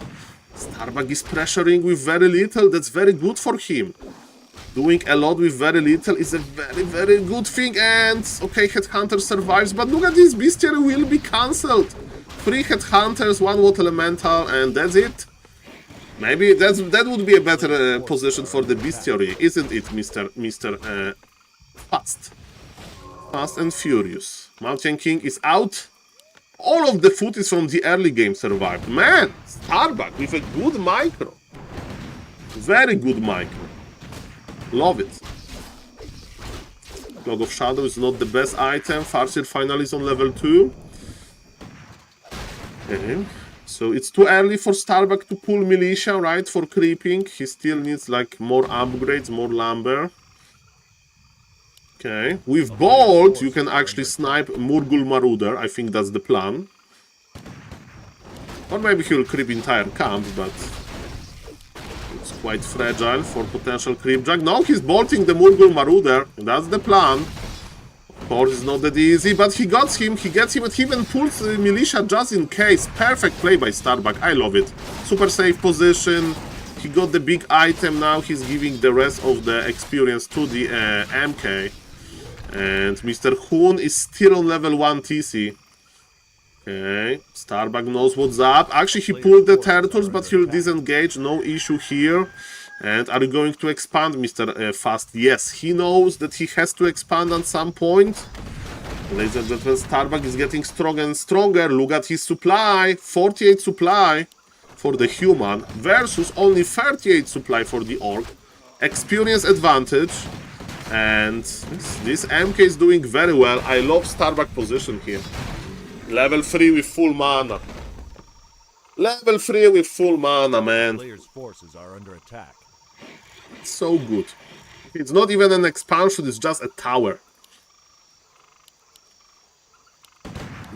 Starbuck is pressuring with very little. That's very good for him. Doing a lot with very little is a very good thing, and okay, Headhunter survives, but look at this, Bestiary will be cancelled. 3 Headhunters, 1 Water Elemental, and that's it. Maybe that would be a better position for the Bestiary, isn't it, Mr. Fast and Furious. Mountain King is out. All of the footies from the early game survived. Man, Starbuck with a good micro. Very good micro. Love it. Cloak of Shadow is not the best item. Farseer finally is on level 2. Okay. So it's too early for Starbuck to pull Militia, right, for creeping. He still needs like more upgrades, more lumber. Okay, with Bolt you can actually snipe Murgul Marauder. I think that's the plan. Or maybe he'll creep entire camp, but it's quite fragile for potential creep drag. No, he's bolting the Murgul Marauder. That's the plan. Of course, it's not that easy, but he got him, he gets him, and he even pulls Militia just in case. Perfect play by Starbuck, I love it. Super safe position, he got the big item, now he's giving the rest of the experience to the MK. And Mr. Hoon is still on level 1 TC. Okay, Starbuck knows what's up. Actually, he pulled the turtles, but he'll disengage, no issue here. And are you going to expand, Mr. Fast? Yes, he knows that he has to expand at some point. Ladies and gentlemen, Starbuck is getting stronger and stronger. Look at his supply, 48 supply for the human versus only 38 supply for the orc. Experience advantage. And this MK is doing very well. I love Starbuck position here. Level 3 with full mana. Level 3 with full mana, man. Player's forces are under attack. So good. It's not even an expansion, it's just a tower.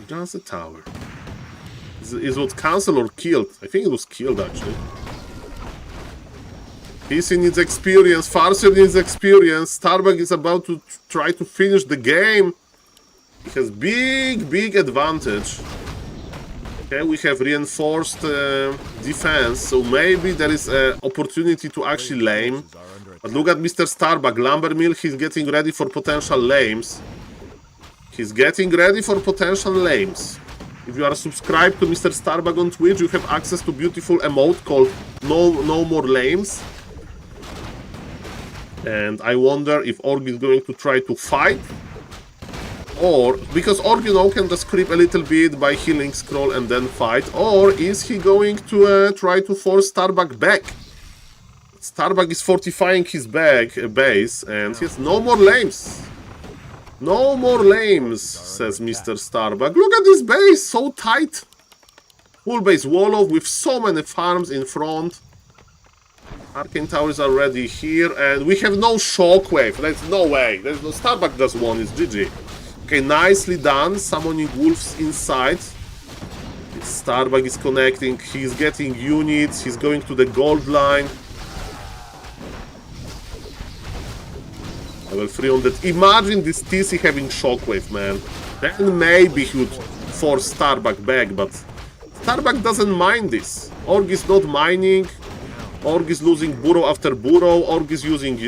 Just a tower. Is it cancelled or killed? I think it was killed, actually. PC needs experience, Farseer needs experience. Starbuck is about to try to finish the game. He has big advantage. Okay, we have reinforced defense, so maybe there is an opportunity to actually lame. But look at Mr. Starbuck, Lumbermill, he's getting ready for potential lames. He's getting ready for potential lames. If you are subscribed to Mr. Starbuck on Twitch, you have access to beautiful emote called No More Lames. And I wonder if Org is going to try to fight. Or, because Org, you know, can just creep a little bit by healing scroll and then fight. Or is he going to try to force Starbuck back? Starbuck is fortifying his base, and he has no more lames. No more lames, says Mr. Starbuck. Look at this base, so tight. Full base wall off with so many farms in front. Arcane towers are already here, and we have no shockwave. There's no way. There's no Starbuck just won. It's GG. Okay, nicely done. Summoning wolves inside. Starbuck is connecting. He's getting units. He's going to the gold line. Level 3 on that. Imagine this TC having shockwave, man. Then maybe he would force Starbuck back, but Starbuck doesn't mind this. Org is not mining. Org is losing burrow after burrow. Org is losing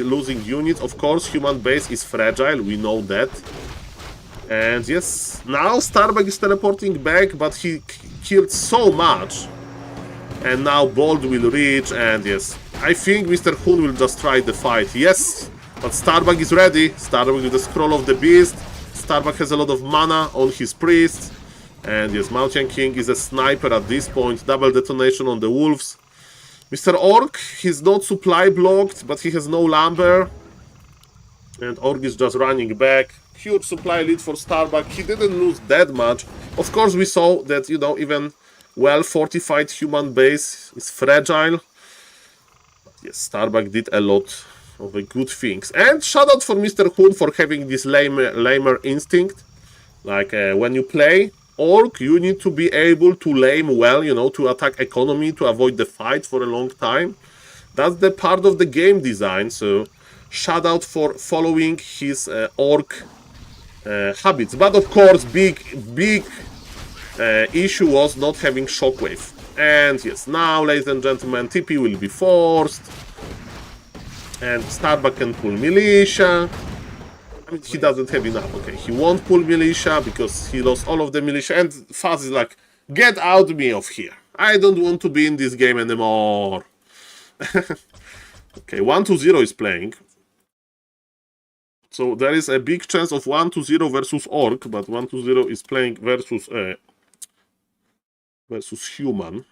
units. Of course, human base is fragile. We know that. And yes, now Starbuck is teleporting back, but he killed so much. And now Bold will reach, and yes, I think Mr. Hoon will just try the fight. Yes, but Starbuck is ready. Starbuck with the Scroll of the Beast. Starbuck has a lot of mana on his priest. And yes, Mountain King is a sniper at this point. Double detonation on the wolves. Mr. Orc, he's not supply blocked, but he has no lumber. And Orc is just running back. Huge supply lead for Starbuck. He didn't lose that much. Of course, we saw that, you know, even well-fortified human base is fragile. But yes, Starbuck did a lot of good things. And shout out for Mr. Hoon for having this lamer instinct. Like, when you play Orc, you need to be able to lame well, you know, to attack economy, to avoid the fight for a long time. That's the part of the game design, so shout out for following his Orc habits. But of course, big issue was not having shockwave. And yes, now, ladies and gentlemen, TP will be forced. And Starbuck can pull militia. I mean, he doesn't have enough. Okay, he won't pull militia because he lost all of the militia. And Faz is like, get out me of here. I don't want to be in this game anymore. Okay, 1-0 is playing. So there is a big chance of 1-0 versus Orc, but 1-0 is playing versus human.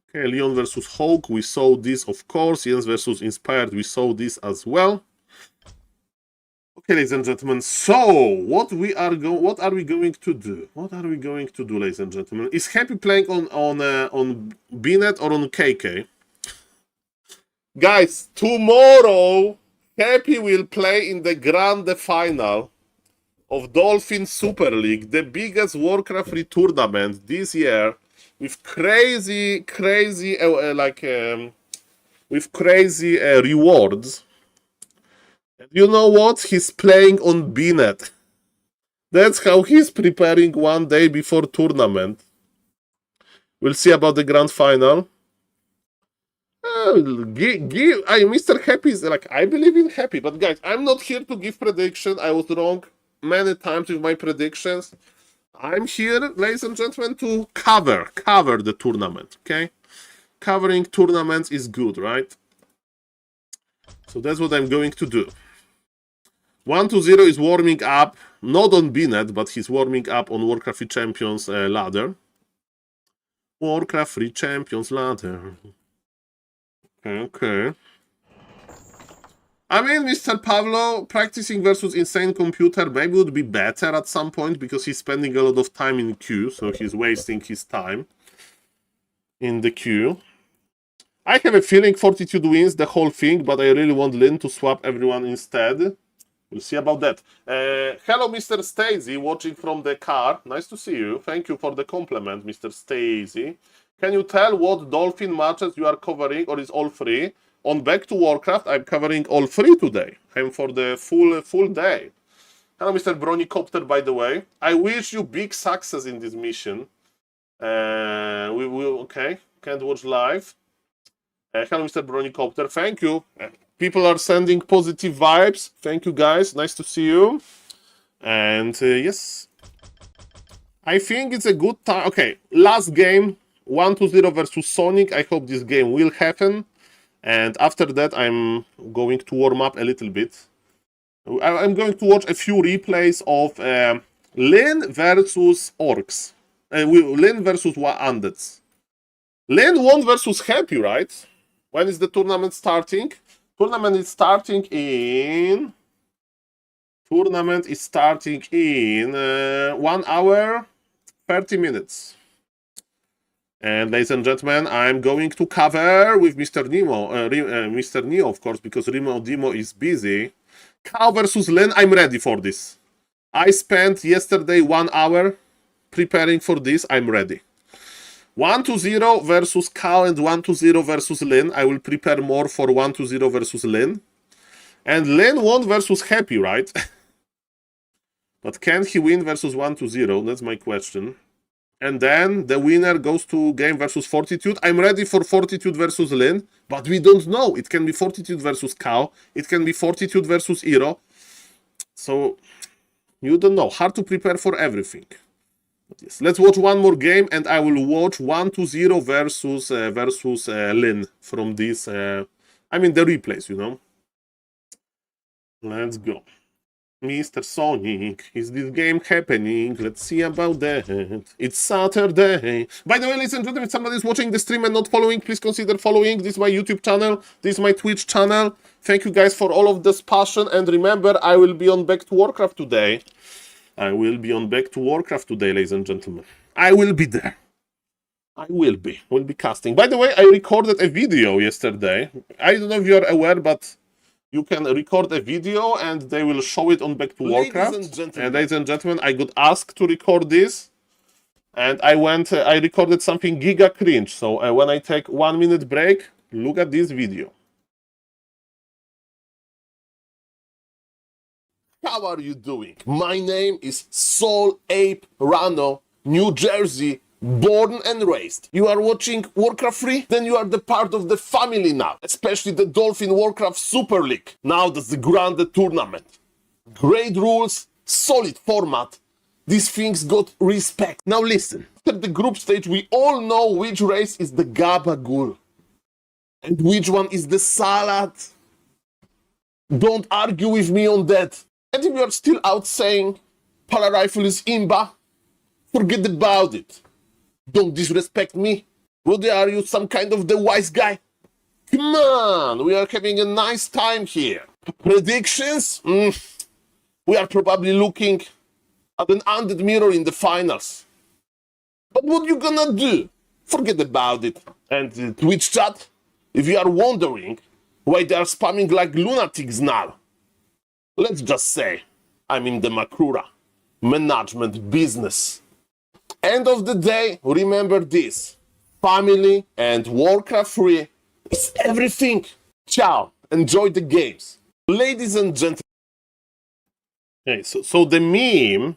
Okay, Leon versus Hawk, we saw this, of course. Jens versus Inspired, we saw this as well. Okay, ladies and gentlemen, so what are we going to do? What are we going to do, ladies and gentlemen? Is Happy playing on BNet or on KK? Guys, tomorrow Happy will play in the Grande Final of Dolphin Super League, the biggest Warcraft 3 tournament this year, with crazy rewards. And you know what? He's playing on BNet. That's how he's preparing one day before tournament. We'll see about the grand final. Mr. Happy is like, I believe in Happy, but guys, I'm not here to give prediction. I was wrong many times with my predictions. I'm here, ladies and gentlemen, to cover the tournament, okay? Covering tournaments is good, right? So that's what I'm going to do. 1-0 is warming up, not on BNet, but he's warming up on Warcraft 3 Champions ladder. Warcraft 3 Champions ladder. Okay. I mean, Mr. Pavlo, practicing versus Insane Computer maybe would be better at some point because he's spending a lot of time in queue, so he's wasting his time in the queue. I have a feeling Fortitude wins the whole thing, but I really want Lynn to swap everyone instead. We'll see about that. Hello, Mr. Stacy, watching from the car. Nice to see you. Thank you for the compliment, Mr. Stacy. Can you tell what Dolphin matches you are covering, or is all free? On Back to Warcraft, I'm covering all three today. I'm for the full day. Hello, Mr. Bronicopter, by the way. I wish you big success in this mission. We will, okay, can't watch live. Hello, Mr. Bronicopter, thank you. People are sending positive vibes. Thank you, guys. Nice to see you. And yes, I think it's a good time. Okay, last game, 1-0 versus Sonic. I hope this game will happen. And after that, I'm going to warm up a little bit. I'm going to watch a few replays of Lynn versus Orcs. Lynn versus Undeads. Lynn won versus Happy, right? When is the tournament starting? Tournament is starting in 1 hour, 30 minutes. And ladies and gentlemen, I'm going to cover with Mr. Nemo, Mr. Neo, of course, because Remo Demo is busy. Cow versus Lynn, I'm ready for this. I spent yesterday 1 hour preparing for this, I'm ready. 1-0 versus Cow and 1-0 versus Lynn. I will prepare more for 1-0 versus Lynn. And Lynn won versus Happy, right? But can he win versus 1-0? That's my question. And then the winner goes to game versus Fortitude. I'm ready for Fortitude versus Lynn, but we don't know. It can be Fortitude versus Cow. It can be Fortitude versus Hero. So, you don't know. Hard to prepare for everything. But yes, let's watch one more game, and I will watch 1-0 versus Lynn from this. The replays, you know. Let's go. Mr. Sonic, is this game happening? Let's see about that. It's Saturday. By the way, ladies and gentlemen, if somebody is watching the stream and not following, please consider following. This is my YouTube channel. This is my Twitch channel. Thank you guys for all of this passion. And remember, I will be on Back to Warcraft today. Ladies and gentlemen. I will be there. We'll be casting. By the way, I recorded a video yesterday. I don't know if you're aware, but you can record a video and they will show it on Back to Warcraft. Ladies and gentlemen, I got asked to record this. And I recorded something giga cringe. So when I take 1 minute break, look at this video. How are you doing? My name is SaulApeMan, New Jersey, born and raised. You are watching Warcraft 3? Then you are the part of the family now, especially the Dolphin Warcraft Super League. Now that's the grand tournament. Great rules, solid format. These things got respect. Now listen, after the group stage, we all know which race is the Gabagool and which one is the Salad. Don't argue with me on that. And if you are still out saying Pala Rifle is Imba, forget about it. Don't disrespect me. What are you, some kind of the wise guy? Come on, we are having a nice time here. Predictions? We are probably looking at an undead mirror in the finals. But what you gonna do? Forget about it. And Twitch chat, if you are wondering why they are spamming like lunatics now, let's just say I'm in the Makura management business. End of the day, remember this. Family and Warcraft 3 is everything. Ciao. Enjoy the games. Ladies and gentlemen. Okay, so the meme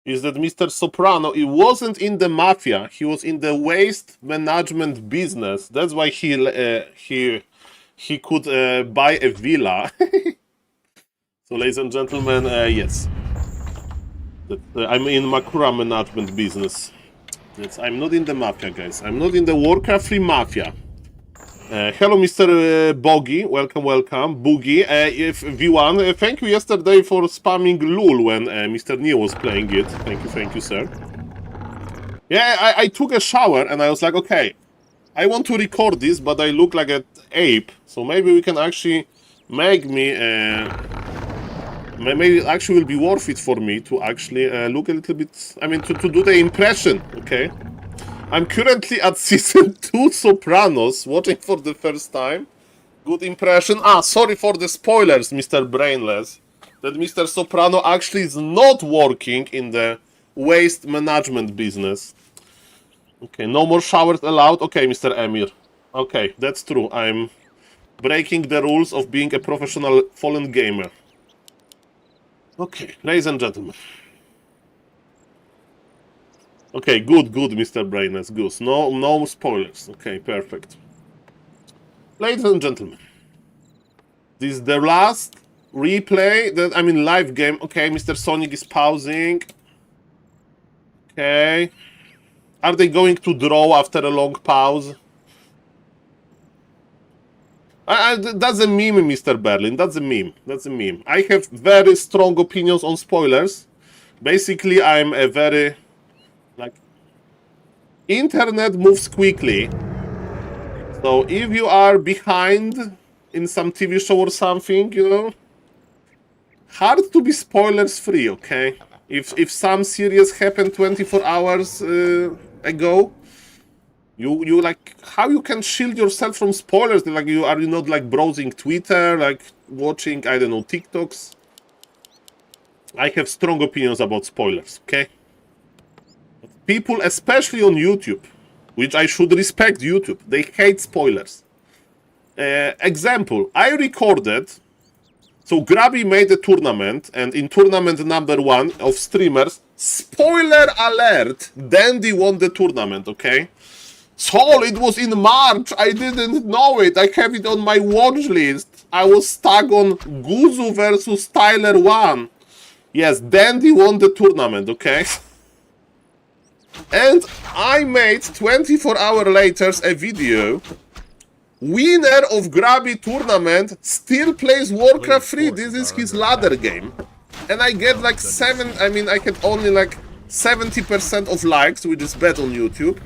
is that Mr. Soprano, he wasn't in the mafia, he was in the waste management business. That's why he could buy a villa. So, ladies and gentlemen, yes, I'm in Makura management business. I'm not in the mafia, guys. I'm not in the Warcraft 3 mafia. Hello, Mr. Boggy. Welcome, welcome. Boogie. If V1, thank you yesterday for spamming Lul when Mr. Neo was playing it. Thank you, sir. Yeah, I took a shower and I was like, okay, I want to record this, but I look like an ape. So maybe we can actually make me... maybe it actually will be worth it for me to actually look a little bit... I mean, to do the impression, okay? I'm currently at season 2 Sopranos, watching for the first time. Good impression. Sorry for the spoilers, Mr. Brainless. That Mr. Soprano actually is not working in the waste management business. Okay, no more showers allowed. Okay, Mr. Emir. Okay, that's true. I'm breaking the rules of being a professional fallen gamer. Okay, ladies and gentlemen. Okay, good, Mr. Brainless, good. No spoilers. Okay, perfect. Ladies and gentlemen, this is the last replay that live game. Okay, Mr. Sonic is pausing. Okay. Are they going to draw after a long pause? That's a meme, Mr. Berlin. That's a meme. That's a meme. I have very strong opinions on spoilers. Basically, I'm a very... internet moves quickly. So if you are behind in some TV show or something, you know, hard to be spoilers free, okay? If some series happened 24 hours ago, you like, how you can shield yourself from spoilers? Like, are you not like browsing Twitter, like watching, I don't know, TikToks? I have strong opinions about spoilers, okay? People, especially on YouTube, which I should respect YouTube, they hate spoilers. Example, I recorded... So Grabby made a tournament, and in tournament number 1 of streamers, spoiler alert, Dandy won the tournament, okay? Saul, it was in March, I didn't know it, I have it on my watch list. I was stuck on Guzu versus Tyler 1. Yes, Dandy won the tournament, okay? And I made 24 hours later a video. Winner of Grabby tournament still plays Warcraft 3. This is his ladder game. And I get like I get only like 70% of likes, which is bad on YouTube.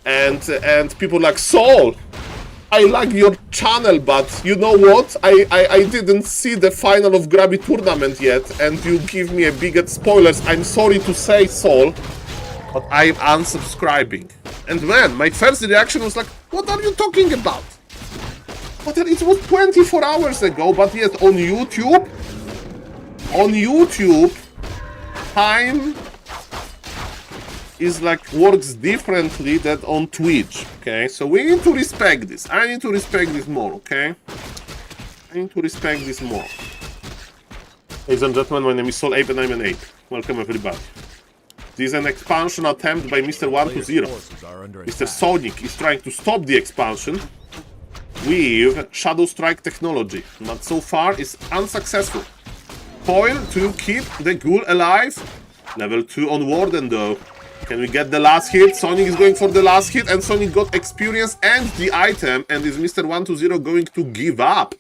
And people like, Saul, I like your channel, but you know what? I didn't see the final of Grabby tournament yet, and you give me a bigot spoilers. I'm sorry to say, Saul, but I'm unsubscribing. And man, my first reaction was like, what are you talking about? But it was 24 hours ago, but yet on YouTube, time is like, works differently than on Twitch, okay? So we need to respect this. I need to respect this more, okay? I need to respect this more. Ladies and gentlemen, my name is SaulApe and I'm an ape. Welcome everybody. This is an expansion attempt by Mr. 120. Mr. Sonic is trying to stop the expansion with Shadow Strike technology, but so far is unsuccessful. Foil to keep the ghoul alive. Level 2 on Warden though. Can we get the last hit? Sonic is going for the last hit, and Sonic got experience and the item, and is Mr. 120 going to give up?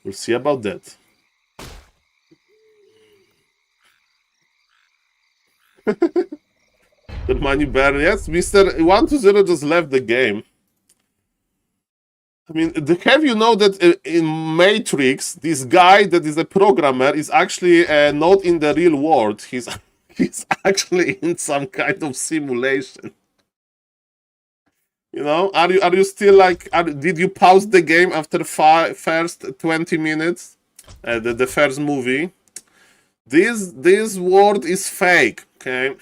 We'll see about that. The money burn, yes, Mr. 120 just left the game. I mean, have you know that in Matrix, this guy that is a programmer is actually not in the real world. He's actually in some kind of simulation. You know, are you still like? Did you pause the game after first 20 minutes? The first movie. This world is fake. Okay.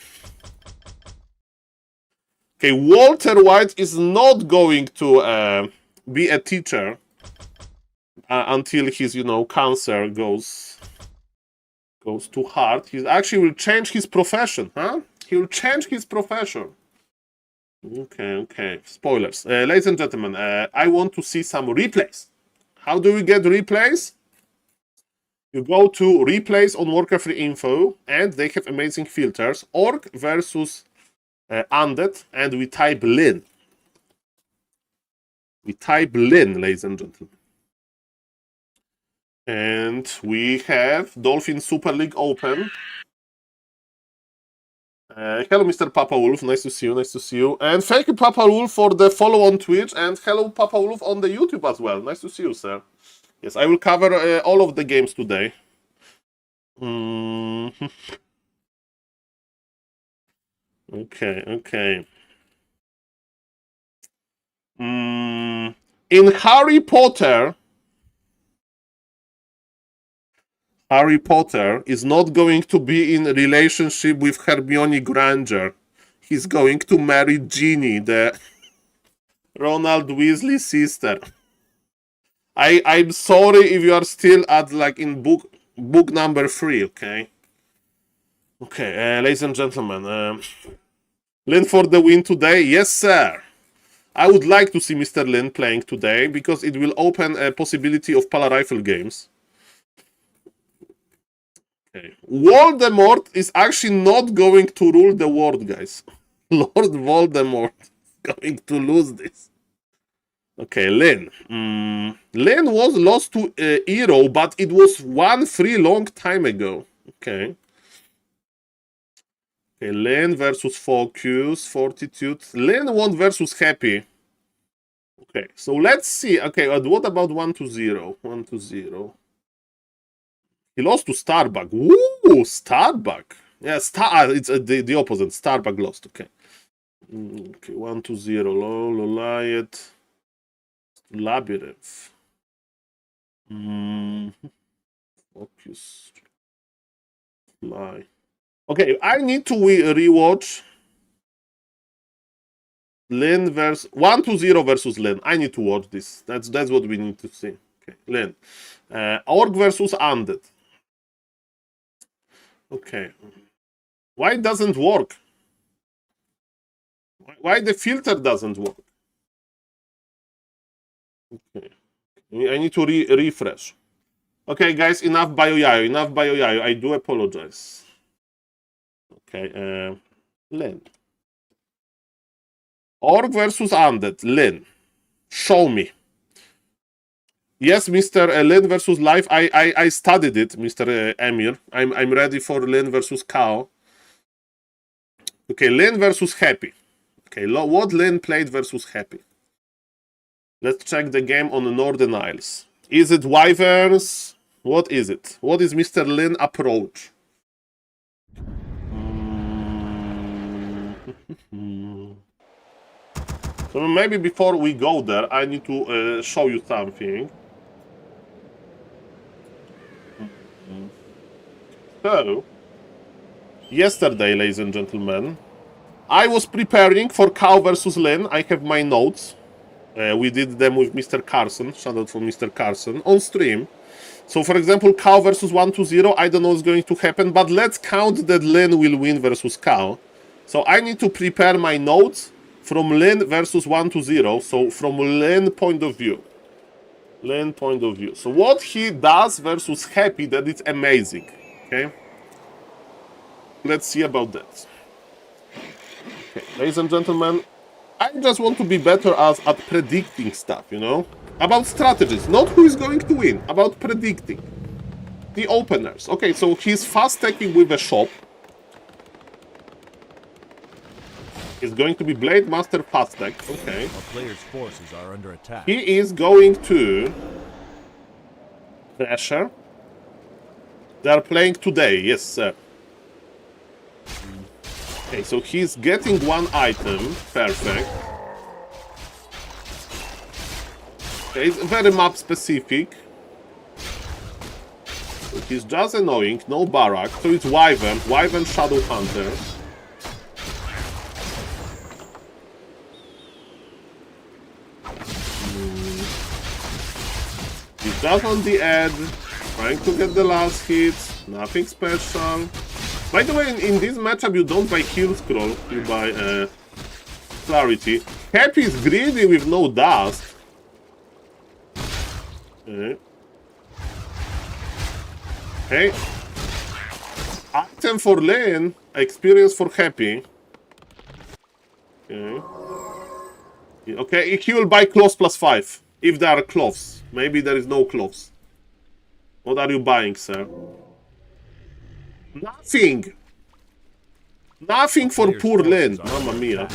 Okay, Walter White is not going to be a teacher. until his, you know, cancer goes too hard. He actually will change his profession, huh? He will change his profession. Okay. Spoilers. Ladies and gentlemen, I want to see some replays. How do we get replays? You go to replays on Warcraft 3 info, and they have amazing filters. Orc versus Undead, and we type Lin. We type Lin, ladies and gentlemen. And we have Dolphin Super League open. Hello, Mr. Papa Wolf. Nice to see you. Nice to see you. And thank you, Papa Wolf, for the follow on Twitch. And hello, Papa Wolf, on the YouTube as well. Nice to see you, sir. Yes, I will cover all of the games today. Okay. In Harry Potter is not going to be in a relationship with Hermione Granger. He's going to marry Ginny, the Ronald Weasley sister. I'm sorry if you are still at like in book number 3, okay? Okay, ladies and gentlemen, Lin for the win today? Yes, sir. I would like to see Mr. Lin playing today because it will open a possibility of Pala Rifle games. Okay. Voldemort is actually not going to rule the world, guys. Lord Voldemort is going to lose this. Okay, Lin. Lin was lost to Hero, but it was 1-3 long time ago. Okay. Okay, Lin versus Focus, Fortitude. Lin won versus Happy. Okay, so let's see. Okay, what about 1-0? 1-0. He lost to Starbuck. Woo, Starbuck. Yeah, it's the opposite. Starbuck lost. Okay. Okay, 1-0. Loliet. Labyrinth. Focus. Fly. Okay, I need to rewatch Lin versus 1-0 versus Lin. I need to watch this. That's what we need to see. Okay, Lin. Orc versus Undead. Okay. Why it doesn't work? Why the filter doesn't work? Okay. I need to refresh. Okay, guys, enough Bayoyayo. I do apologize. Okay, Lin. Orc versus Undead. Lin. Show me. Yes, Mr. Lin versus Life. I studied it, Mr. Emir. I'm ready for Lin versus Kao. Okay, Lin versus Happy. Okay, what Lin played versus Happy? Let's check the game on the Northern Isles. Is it Wyverns? What is it? What is Mr. Lin approach? So maybe before we go there, I need to show you something. So, yesterday, ladies and gentlemen, I was preparing for Cow versus Lin. I have my notes. We did them with Mr. Carson. Shout out for Mr. Carson on stream. So, for example, Cow versus 1-0. I don't know what's going to happen, but let's count that Lin will win versus Cow. So I need to prepare my notes from Lin versus 1-0. So from Lin point of view. Lin point of view. So what he does versus Happy, that is amazing. Okay. Let's see about that. Okay, ladies and gentlemen, I just want to be better at predicting stuff, you know? About strategies, not who is going to win, about predicting. The openers. Okay, so he's fast attacking with a shop. He's going to be Blade Master fast attack. Okay. Our player's forces are under attack. He is going to Pressure. They are playing today, yes sir. Okay, so he's getting one item. Perfect. Okay, it's very map specific. So he's just annoying, no barrack. So it's Wyvern Shadow Hunter. just on the edge, trying to get the last hit, nothing special. By the way, in this matchup you don't buy kill scroll, you buy clarity. Happy is greedy with no dust. Okay. Okay. Item for Lane, experience for Happy. Okay. Okay, he will buy cloves +5 if there are cloves. Maybe there is no cloves. What are you buying, sir? Nothing. Nothing for poor Len. Mamma mia.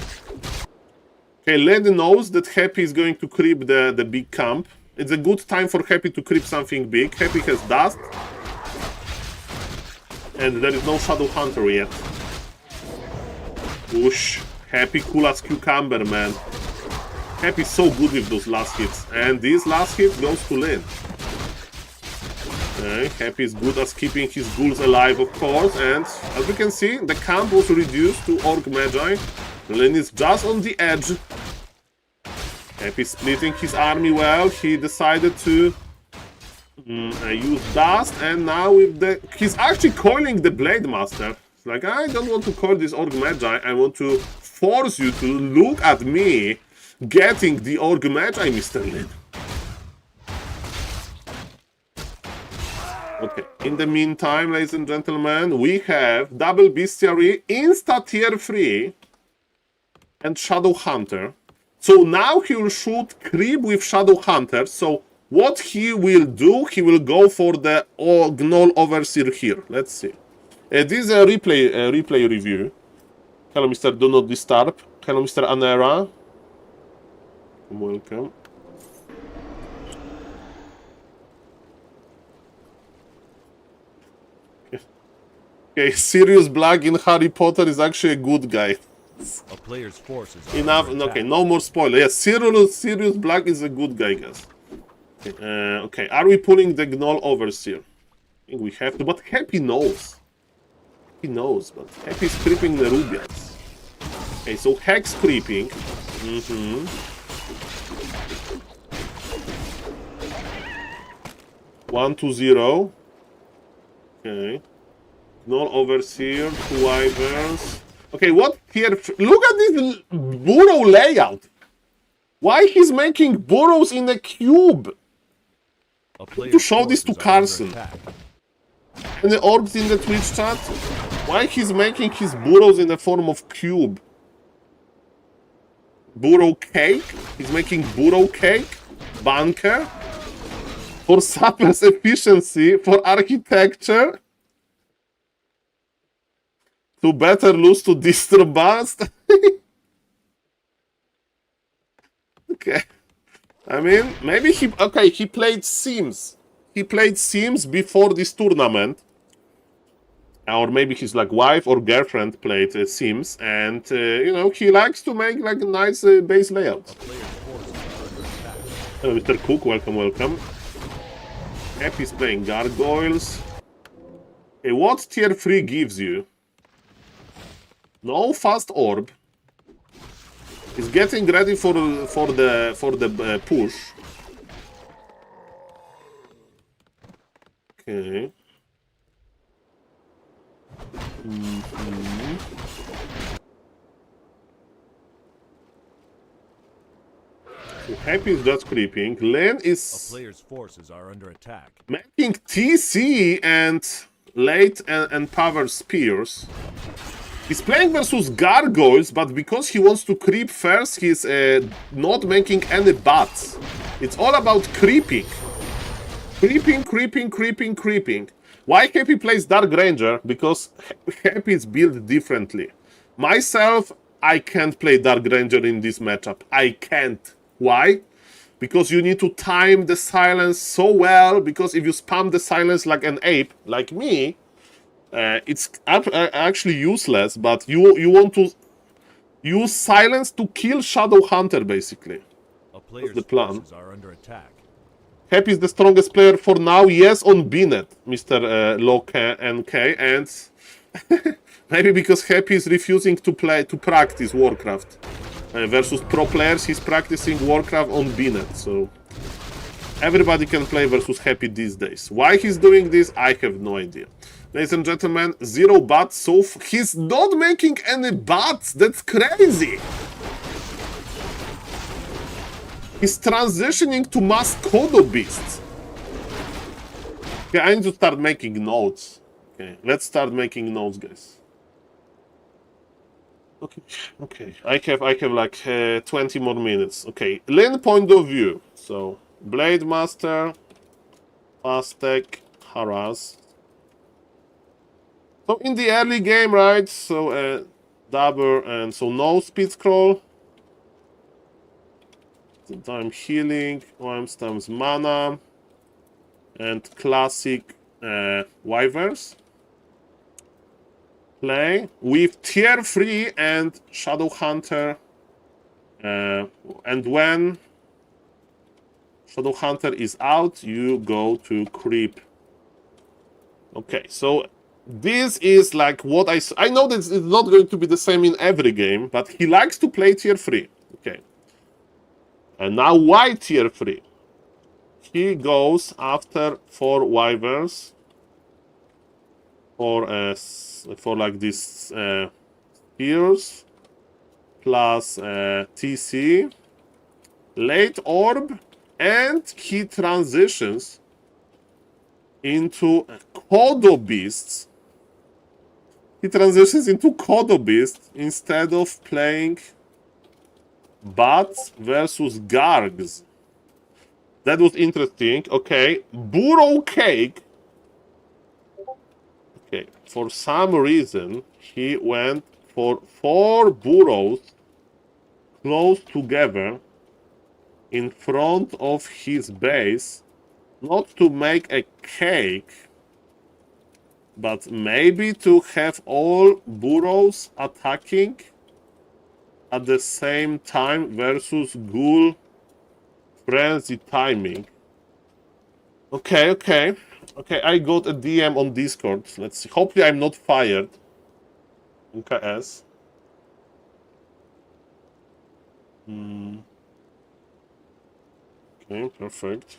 Okay, Len knows that Happy is going to creep the big camp. It's a good time for Happy to creep something big. Happy has dust. And there is no Shadow Hunter yet. Whoosh. Happy cool as cucumber, man. Happy so good with those last hits. And this last hit goes to Lin. Okay, Happy is good as keeping his ghouls alive, of course. And as we can see, the camp was reduced to Orc Magi. Lin is just on the edge. Happy splitting his army well. He decided to use dust, and now with the... He's actually coiling the Blade Master. It's like, I don't want to coil this Orc Magi. I want to force you to look at me getting the Orc Magi, Mr. Lin. Okay, in the meantime, ladies and gentlemen, we have Double Bestiary, Insta Tier 3, and Shadow Hunter. So now he will shoot Creep with Shadow Hunter. So what he will do, he will go for the Gnoll Overseer here. Let's see. This is a replay review. Hello, Mr. Do Not Disturb. Hello, Mr. Anera. Welcome. Okay, Sirius Black in Harry Potter is actually a good guy. A player's forces Enough. Okay, no more spoiler. Yes, Sirius Black is a good guy, guys. Okay, are we pulling the Gnoll Overseer? I think we have to, but Happy knows. He knows, but Happy is creeping the Rubians. Okay, so Hex creeping. 1-0. Okay. Gnoll Overseer, 2 Wyverns. Okay, what here? Look at this burrow layout. Why he's making burrows in a cube? To show this to Carson. And the orbs in the Twitch chat. Why he's making his burrows in the form of cube? Burrow cake? He's making burrow cake? Bunker? For surplus efficiency? For architecture? To better lose to Distro Bust? Okay. I mean, maybe he... Okay, he played Sims. He played Sims before this tournament. Or maybe his like wife or girlfriend played Sims. And, you know, he likes to make like a nice base layout. Hello, Mr. Cook. Welcome, welcome. Happy's playing Gargoyles. Okay, what tier 3 gives you? No fast orb. He's getting ready for the push. Okay. So Happy is just creeping. Len is a player's forces are under attack. Making TC and late and power spears. He's playing versus Gargoyles, but because he wants to creep first, he's not making any bats. It's all about creeping. Creeping. Why Happy plays Dark Ranger? Because Happy is built differently. Myself, I can't play Dark Ranger in this matchup. I can't. Why? Because you need to time the silence so well, because if you spam the silence like an ape, like me, it's actually useless, but you want to use silence to kill Shadow Hunter, basically. That's the plan. Are under attack. Happy is the strongest player for now, yes, on Binet, Mr. Locke NK, and maybe because Happy is refusing to practice Warcraft. Versus pro players, he's practicing Warcraft on Binet, so... Everybody can play versus Happy these days. Why he's doing this, I have no idea. Ladies and gentlemen, 0 bats, so he's not making any bats. That's crazy. He's transitioning to Mascodo Beasts. Okay, I need to start making notes. Okay, let's start making notes, guys. Okay. I have like 20 more minutes. Okay, lane point of view. So Blade Master, Aztec, Harass. So in the early game, right? So Dabber and so no speed scroll. Time healing, Wimes times mana, and classic Wyverns. Play with tier 3 and Shadow Hunter, and when Shadow Hunter is out, you go to creep. Okay, so this is like what I know that it's not going to be the same in every game, but he likes to play tier 3. Okay. And now why tier 3? He goes after 4 Wyverns for like this Spears plus TC, late orb, and he transitions into Kodo Beasts. He transitions into Kodo Beasts instead of playing Bats versus Gargs. That was interesting. Okay, Burrow Cake. Okay, for some reason, he went for 4 burrows close together in front of his base, not to make a cake, but maybe to have all burrows attacking at the same time versus Ghoul Frenzy timing. Okay, I got a DM on Discord. Let's see. Hopefully I'm not fired. NKS. Okay, perfect.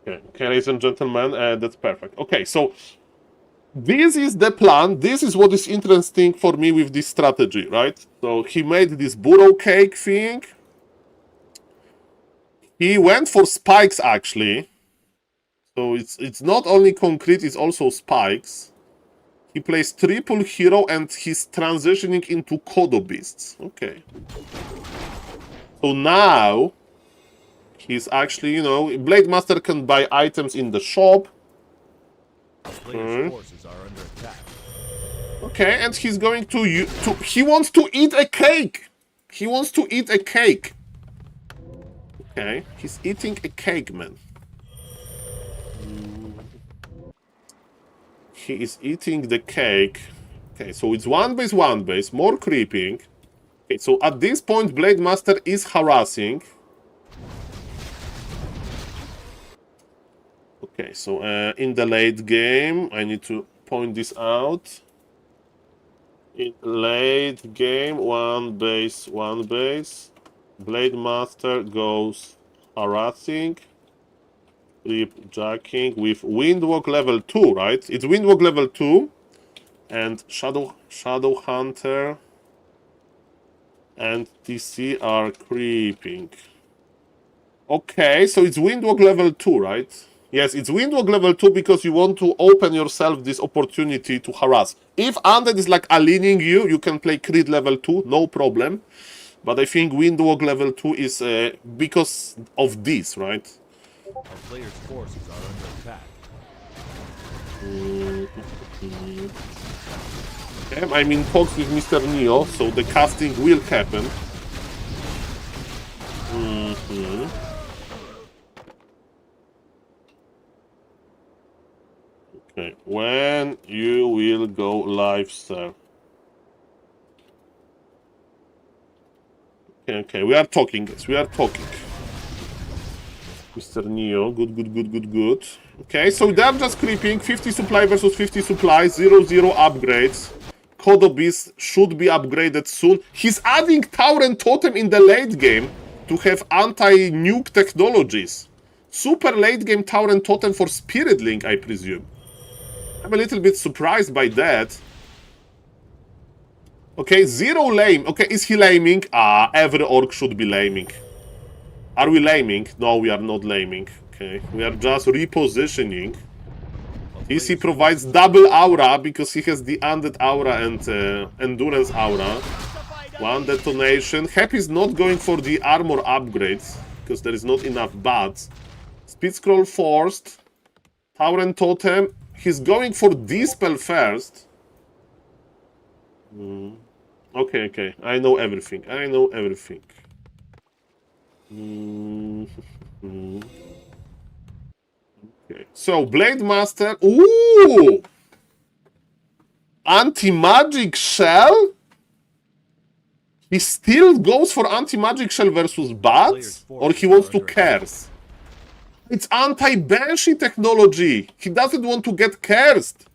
Okay, ladies and gentlemen, that's perfect. Okay, so this is the plan. This is what is interesting for me with this strategy, right? So he made this burrow cake thing. He went for spikes, actually. So it's not only concrete, it's also spikes. He plays triple hero and he's transitioning into Kodo Beasts. Okay. So now he's actually, you know, Blade Master can buy items in the shop. Okay, and he's going to he wants to eat a cake. He wants to eat a cake. Okay, he's eating a cake, man. He is eating the cake. Okay, so it's 1 base, more creeping. Okay, so at this point, Blade Master is harassing. Okay, so in the late game, I need to point this out. In late game, 1 base. Blade Master goes harassing. Creep jacking with Windwalk level 2, right? It's Windwalk level 2. And Shadow Hunter and TC are creeping. Okay, so it's Windwalk level 2, right? Yes, it's Windwalk level 2 because you want to open yourself this opportunity to harass. If Undead is like aligning you, you can play Crit level 2, no problem. But I think Windwalk level 2 is because of this, right? Our player's forces are under attack. Okay, I'm in talks with Mr. Neo, so the casting will happen. Okay, when you will go live, sir? Okay, we are talking, guys. We are talking. Mr. Neo, good. Okay, so they're just creeping. 50 supply versus 50 supply, 0-0 upgrades. Kodo Beast should be upgraded soon. He's adding Tower and Totem in the late game to have anti-nuke technologies. Super late game Tower and Totem for Spirit Link, I presume. I'm a little bit surprised by that. Okay, 0 lame. Okay, is he laming? Ah, every orc should be laming. Are we laming? No, we are not laming. Okay, we are just repositioning. TC provides double aura because he has the undead aura and endurance aura. One detonation. Happy is not going for the armor upgrades because there is not enough bats. Speed scroll forced. Tower and totem. He's going for dispel first. Okay. I know everything. Okay. So Blade Master. Ooh! Anti-magic shell? He still goes for anti-magic shell versus bats? Or he wants to curse? It's anti-banshee technology. He doesn't want to get cursed.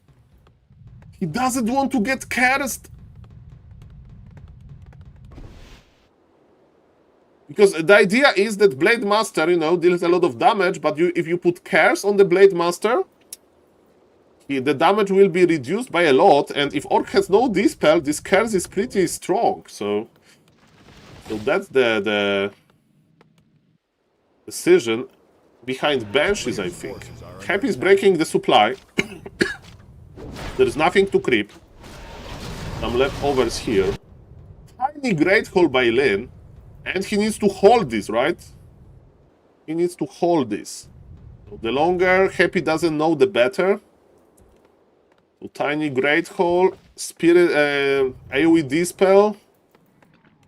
Because the idea is that Blade Master, you know, deals a lot of damage, but if you put curse on the Blade Master, the damage will be reduced by a lot, and if Orc has no dispel, this curse is pretty strong, so that's the decision behind Banshees, I think. Happy is breaking the supply. There is nothing to creep. Some leftovers here. Tiny Great Hole by Lin. And he needs to hold this, right? He needs to hold this. So the longer Happy doesn't know, the better. So tiny Great Hole. Spirit, AoE Dispel.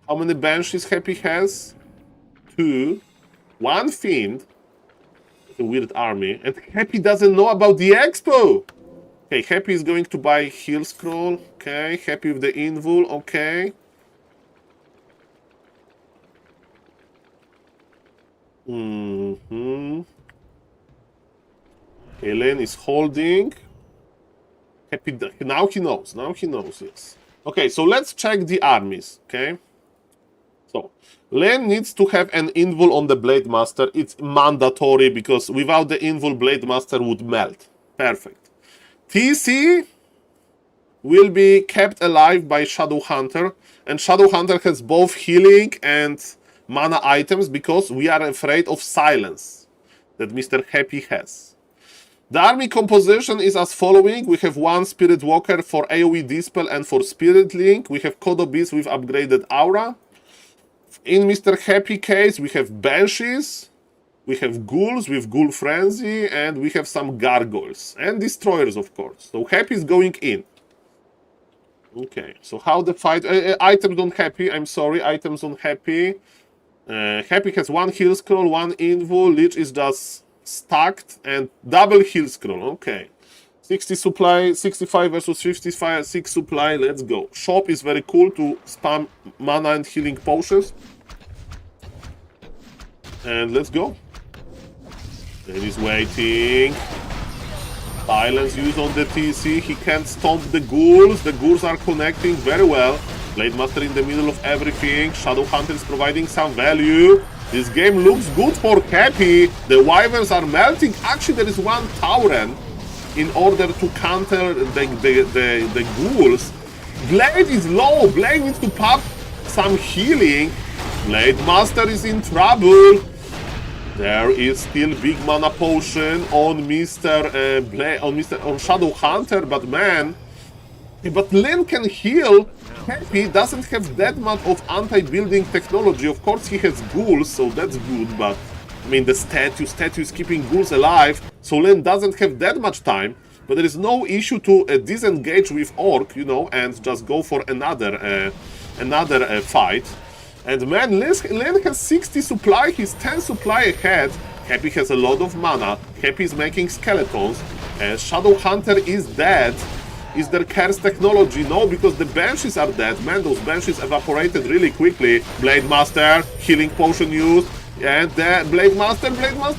How many Banshees Happy has? 2. 1 Fiend. It's a weird army. And Happy doesn't know about the Expo! Okay, Happy is going to buy Heal Scroll. Okay, Happy with the Invul. Okay. Helen is holding. Happy. Now he knows. Yes. Okay, so let's check the armies. Okay. So Len needs to have an invul on the Blade Master. It's mandatory because without the invul, Blade Master would melt. Perfect. TC will be kept alive by Shadow Hunter, and Shadow Hunter has both healing and mana items because we are afraid of silence that Mr. Happy has. The army composition is as following. We have 1 Spirit Walker for AoE Dispel and for Spirit Link. We have Kodo Beast with upgraded aura. In Mr. Happy case, we have Banshees, we have Ghouls with Ghoul Frenzy, and we have some Gargoyles. And Destroyers, of course. So Happy is going in. Okay, so how the fight... items on Happy, I'm sorry, items on Happy. Happy has 1 heal scroll, 1 invul, Lich is just stacked, and double heal scroll, okay. 60 supply, 65 versus 55, 6 supply, let's go. Shop is very cool to spam mana and healing potions. And let's go. And he's waiting. Silence used on the TC, he can't stomp the ghouls are connecting very well. Blade Master in the middle of everything. Shadow Hunter is providing some value. This game looks good for Happy. The Wyverns are melting. Actually, there is 1 Tauren in order to counter the ghouls. Blade is low. Blade needs to pop some healing. Blade Master is in trouble. There is still big mana potion on on Shadow Hunter, but man, but Lin can heal. Happy doesn't have that much of anti-building technology. Of course, he has ghouls, so that's good. But I mean, the statue is keeping ghouls alive, so Lin doesn't have that much time. But there is no issue to disengage with Orc, you know, and just go for another fight. And man, Len has 60 supply, he's 10 supply ahead. Happy has a lot of mana. Happy is making skeletons. Shadow Hunter is dead. Is there curse technology? No, because the Banshees are dead. Man, those Banshees evaporated really quickly. Blade Master, healing potion used. And the Blade Master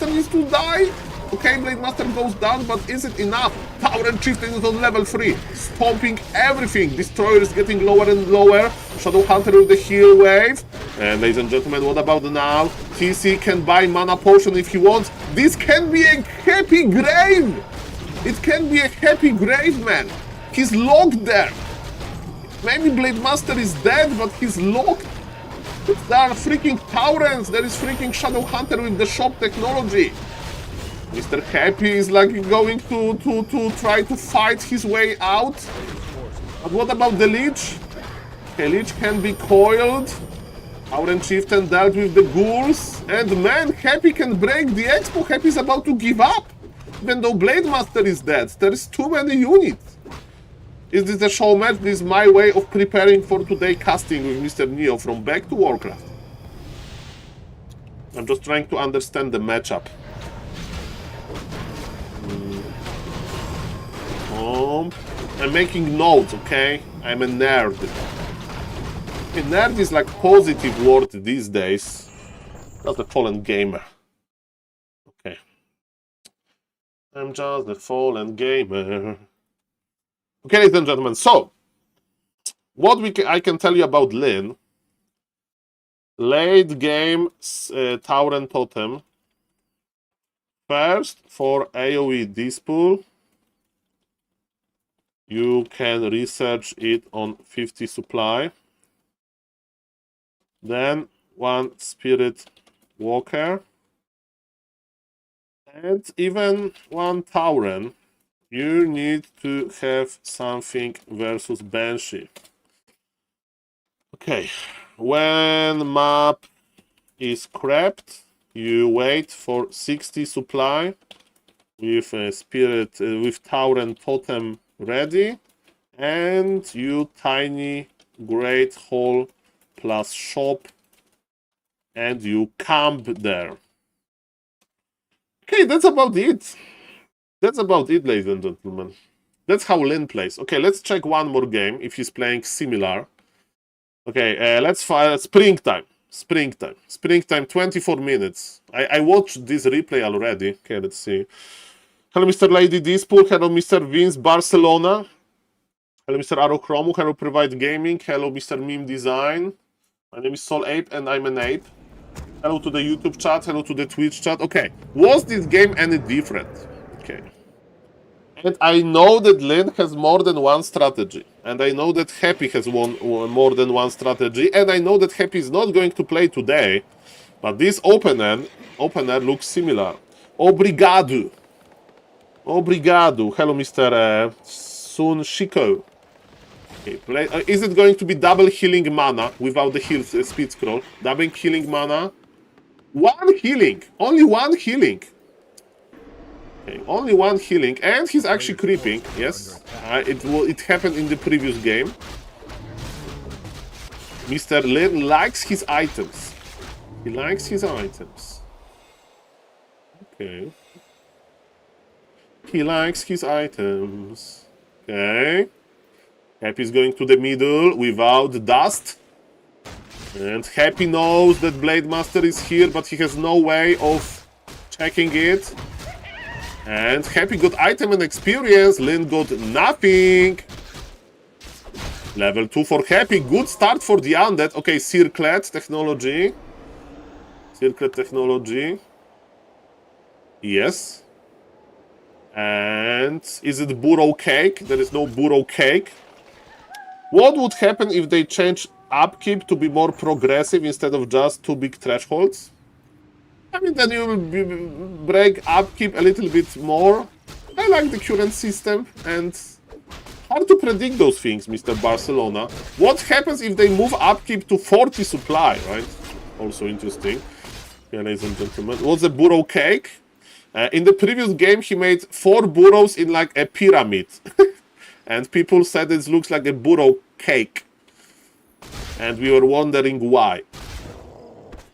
needs to die. Okay, Blade Master goes down, but is it enough? Tower and Chieftain is on level 3, stomping everything. Destroyer is getting lower and lower. Shadow Hunter with the heal wave. And ladies and gentlemen, what about now? TC can buy mana potion if he wants. This can be a happy grave. It can be a happy grave, man. He's locked there. Maybe Blade Master is dead, but he's locked. There are freaking Taurens. There is freaking Shadow Hunter with the shop technology. Mr. Happy is like going to try to fight his way out. But what about the Lich? Okay, Lich can be coiled. Tauren Chieftain dealt with the ghouls. And man, Happy can break the expo. Happy is about to give up. Even though Blade Master is dead. There is too many units. Is this a show match? This is my way of preparing for today casting with Mr. Neo from Back to Warcraft. I'm just trying to understand the matchup. I'm making notes, okay? I'm a nerd. A nerd is like positive word these days. Just a fallen gamer. Okay. I'm just a fallen gamer. Okay, ladies and gentlemen, so what I can tell you about Lyn. Late game Tauren Totem. First, for AoE Dispool, you can research it on 50 supply. Then 1 Spirit Walker. And even 1 Tauren. You need to have something versus Banshee. Okay, when map is crapped, you wait for 60 supply with Spirit, with Tauren Totem ready, and you tiny Great Hall plus shop, and you camp there. Okay, that's about it. That's about it, ladies and gentlemen. That's how Lyn plays. Okay, let's check one more game if he's playing similar. Okay, let's fire Springtime. Springtime, 24 minutes. I watched this replay already. Okay, let's see. Hello, Mr. Lady Dispool. Hello, Mr. Vince Barcelona. Hello, Mr. Arochromu. Hello, Provide Gaming. Hello, Mr. Meme Design. My name is SaulApe and I'm an ape. Hello to the YouTube chat. Hello to the Twitch chat. Okay, was this game any different? Okay. And I know that Lyn has more than one strategy. And I know that Happy has more than one strategy. And I know that Happy is not going to play today. But this opener looks similar. Obrigado. Obrigado. Hello, Mr. Sun Shiko. Okay, is it going to be double healing mana without the heal speed scroll? Double healing mana. One healing. Only one healing. Okay, only one healing, and he's actually creeping. Yes, it happened in the previous game. Mr. Lyn likes his items. He likes his items. Okay. He likes his items. Okay. Happy's going to the middle without dust. And Happy knows that Blade Master is here, but he has no way of checking it. And Happy got item and experience. Lyn got nothing. Level 2 for Happy. Good start for the undead. Okay, Circlet technology. Circlet technology. Yes. And is it burrow cake? There is no burrow cake. What would happen if they change upkeep to be more progressive instead of just 2 big thresholds? I mean, then you will break upkeep a little bit more. I like the current system, and hard to predict those things, Mr. Barcelona. What happens if they move upkeep to 40 supply, right? Also interesting. Yeah, ladies and gentlemen. What's a burrow cake? In the previous game, he made 4 burrows in like a pyramid. And people said it looks like a burrow cake. And we were wondering why.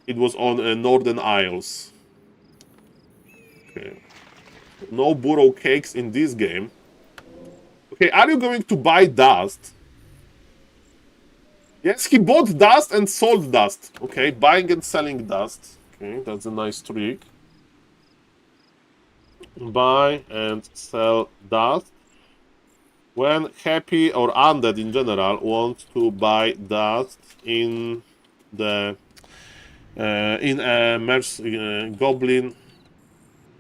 It was on Northern Isles. Okay. No burrow cakes in this game. Okay, are you going to buy dust? Yes, he bought dust and sold dust. Okay, buying and selling dust. Okay, that's a nice trick. Buy and sell dust. When Happy or Undead in general want to buy dust in the in a Goblin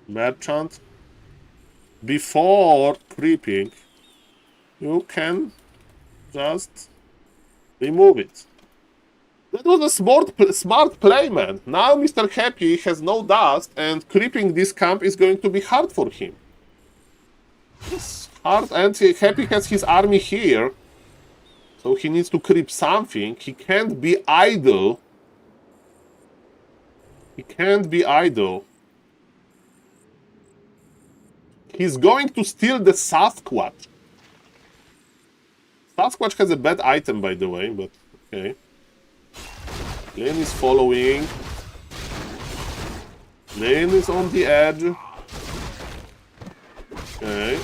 merchant, before creeping, you can just remove it. That was a smart play, man. Now Mr. Happy has no dust, and creeping this camp is going to be hard for him. It's hard, and Happy has his army here, so he needs to creep something. He can't be idle. He can't be idle. He's going to steal the Sasquatch. Sasquatch has a bad item, by the way, but okay. Lane is following. Lane is on the edge. Okay.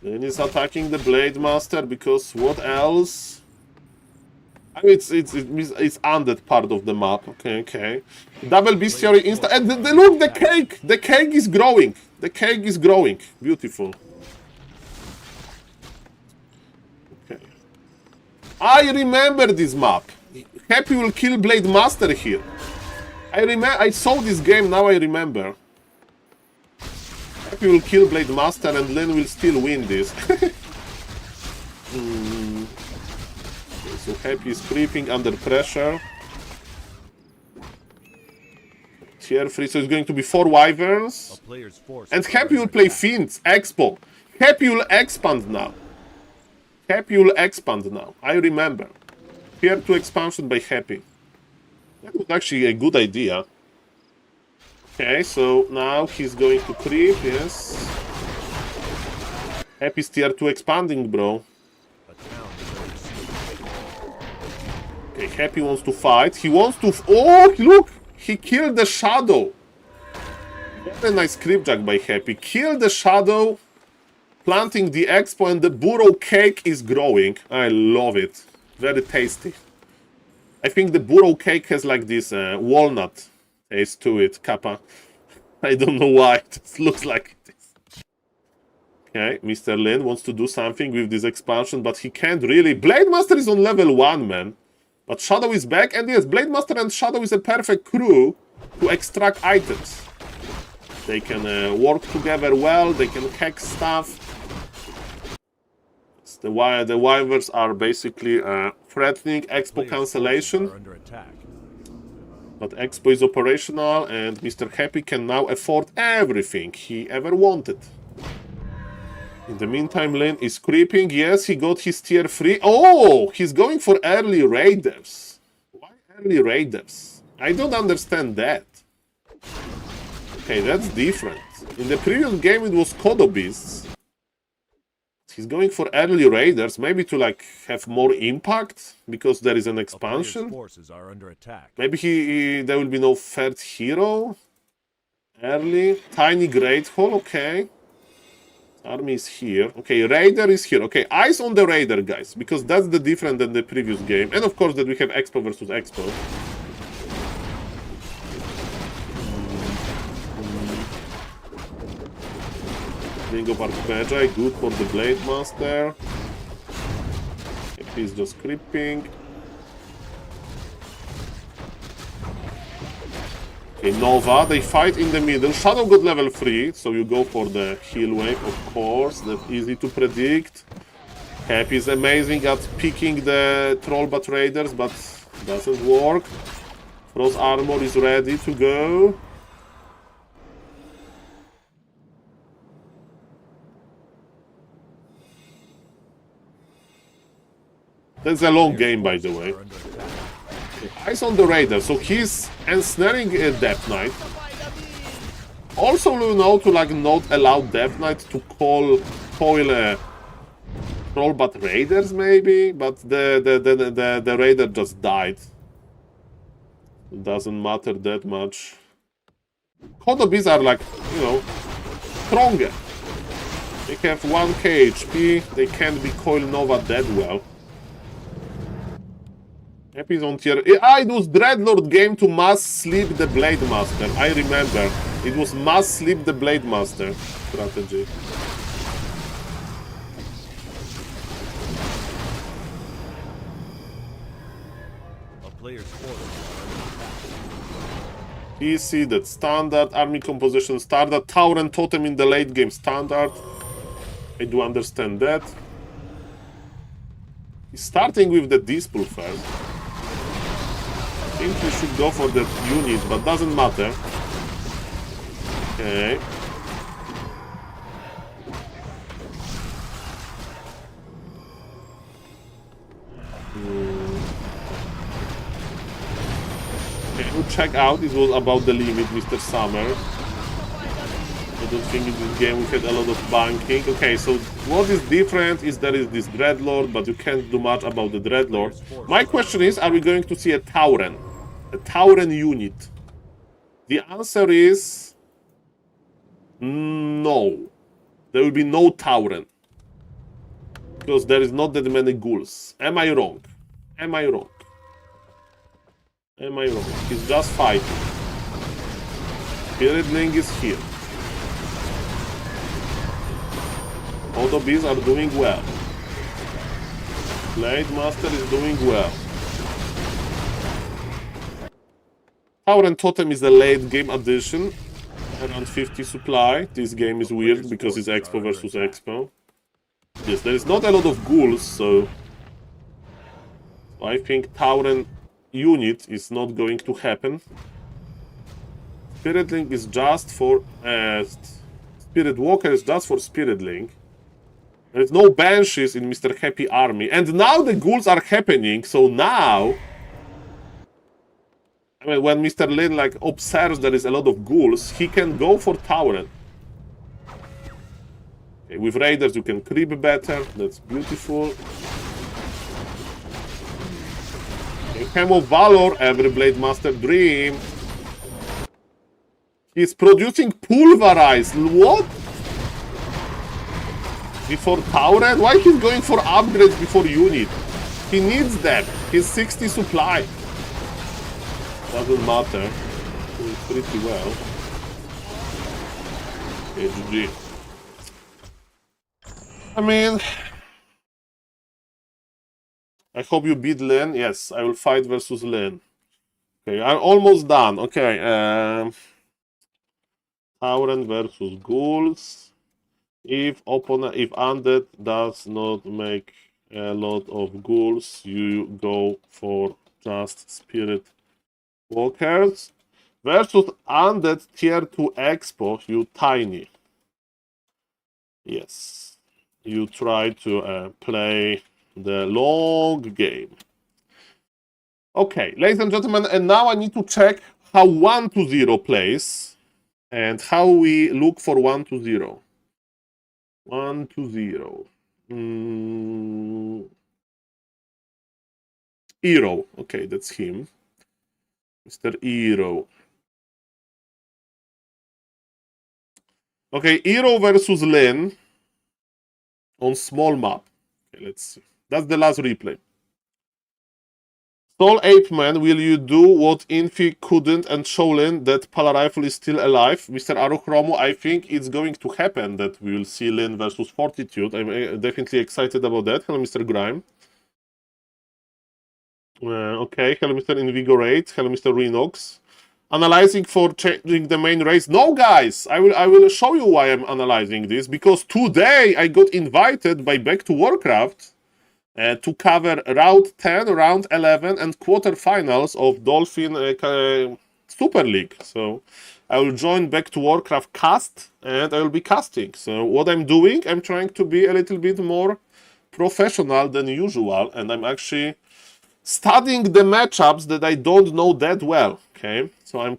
Lane is attacking the Blade Master because what else? I mean, it's undead part of the map. Okay, okay. Double Bestiary insta. And look, the cake! The cake is growing. The cake is growing. Beautiful. Okay. I remember this map. Happy will kill Blade Master here. I saw this game, now I remember. Happy will kill Blade Master and Lynn will still win this. Okay, so Happy is creeping under pressure. Tier 3, so it's going to be 4 Wyverns. And Happy will play Fiends, Expo. Happy will expand now. Happy will expand now, I remember. Tier 2 expansion by Happy. That was actually a good idea. Okay, so now he's going to creep, yes. Happy's tier 2 expanding, bro. Okay, Happy wants to fight. He wants to... Oh, look! He killed the Shadow. Very nice creepjack by Happy. Kill the Shadow, planting the Expo, and the Burrow Cake is growing. I love it. Very tasty. I think the Burrow Cake has like this walnut taste to it, Kappa. I don't know why, it just looks like it is. Okay, Mr. Lin wants to do something with this expansion, but he can't really. Blade Master is on level 1, man. But Shadow is back, and yes, Blade Master and Shadow is a perfect crew to extract items. They can work together well, they can hack stuff. The Wyverns are basically threatening Expo cancellation. But Expo is operational and Mr. Happy can now afford everything he ever wanted. In the meantime, Lin is creeping. Yes, he got his tier 3. Oh, he's going for early raiders. Why early raiders? I don't understand that. Okay, that's different. In the previous game it was Kodo Beasts. He's going for early raiders, maybe to like have more impact because there is an expansion. Maybe there will be no third hero. Early tiny great hole. Okay, army is here. Okay, raider is here. Okay, eyes on the raider, guys, because that's the different than the previous game, and of course that we have Expo versus Expo. Ring of Archmagi, good for the Blade Master. He's just creeping. Okay, Nova, they fight in the middle. Shadow got level 3, so you go for the heal wave, of course. That's easy to predict. Happy is amazing at picking the Trollbat Raiders, but doesn't work. Frost Armor is ready to go. That's a long game, by the way. Eyes on the Raider, so he's ensnaring a Death Knight. Also, you know, to like not allow Death Knight to coil Trollbat Raiders, maybe, but the Raider just died. It doesn't matter that much. Kodobis are like, you know, stronger. They have 1k HP, they can't be Coil Nova dead well. Happy's on tier. It was Dreadlord game to must sleep the Blade Master. I remember. It was must sleep the Blade Master strategy. A player's quarters are under attack. PC, that's standard. Army composition standard. Tower and Totem in the late game standard. I do understand that. He's starting with the Dispel first. I think we should go for that unit, but doesn't matter. Okay. Can you check out? It was about the limit, Mr. Summer. I don't think in this game we had a lot of banking. Okay, so what is different is there is this Dreadlord, but you can't do much about the Dreadlord. My question is, are we going to see a Tauren? A Tauren unit? The answer is... no. There will be no Tauren. Because there is not that many ghouls. Am I wrong? Am I wrong? Am I wrong? He's just fighting. Spiritling is here. Auto bees are doing well. Blade Master is doing well. Tower and Totem is the late game addition. Around 50 supply. This game is weird because it's Expo versus Expo. Yes, there is not a lot of ghouls, so I think Tauren unit is not going to happen. Spiritling is just for Spirit Walker is just for Spiritling. There's no Banshees in Mr. Happy army. And now the ghouls are happening, so now... I mean, when Mr. Lin like observes there is a lot of ghouls, he can go for Tauren. Okay, with Raiders you can creep better, that's beautiful. Okay, Camo Valor, every Blade Master dream. He's producing Pulverize, what? Before Tauren? Why he's going for upgrades before unit? He needs them. He's 60 supply. Doesn't matter. Doing pretty well. Okay, GG. I mean... I hope you beat Lin. Yes, I will fight versus Lin. Okay, I'm almost done. Okay, Tauren versus Ghouls. If undead does not make a lot of ghouls, you go for just Spirit Walkers. Versus undead tier 2 expo, you tiny. Yes. You try to play the long game. Okay, ladies and gentlemen, and now I need to check how 1-0 plays and how we look for 1-0. 1-0. Hero. Okay, that's him. Mr. Hero. Okay, Hero versus Lin on small map. Okay, let's see. That's the last replay. SaulApeMan, will you do what Infi couldn't and show Lin that Pala Rifle is still alive? Mr. Aruchromo, I think it's going to happen that we will see Lin versus Fortitude. I'm definitely excited about that. Hello, Mr. Grime. Okay, hello, Mr. Invigorate. Hello, Mr. Renox. Analyzing for changing the main race. No, guys, I will show you why I'm analyzing this. Because today I got invited by Back to Warcraft to cover round 10, round 11, and quarterfinals of Dolphin Super League. So I will join Back to Warcraft cast, and I will be casting. So what I'm doing, I'm trying to be a little bit more professional than usual, and I'm actually studying the matchups that I don't know that well. Okay, so I'm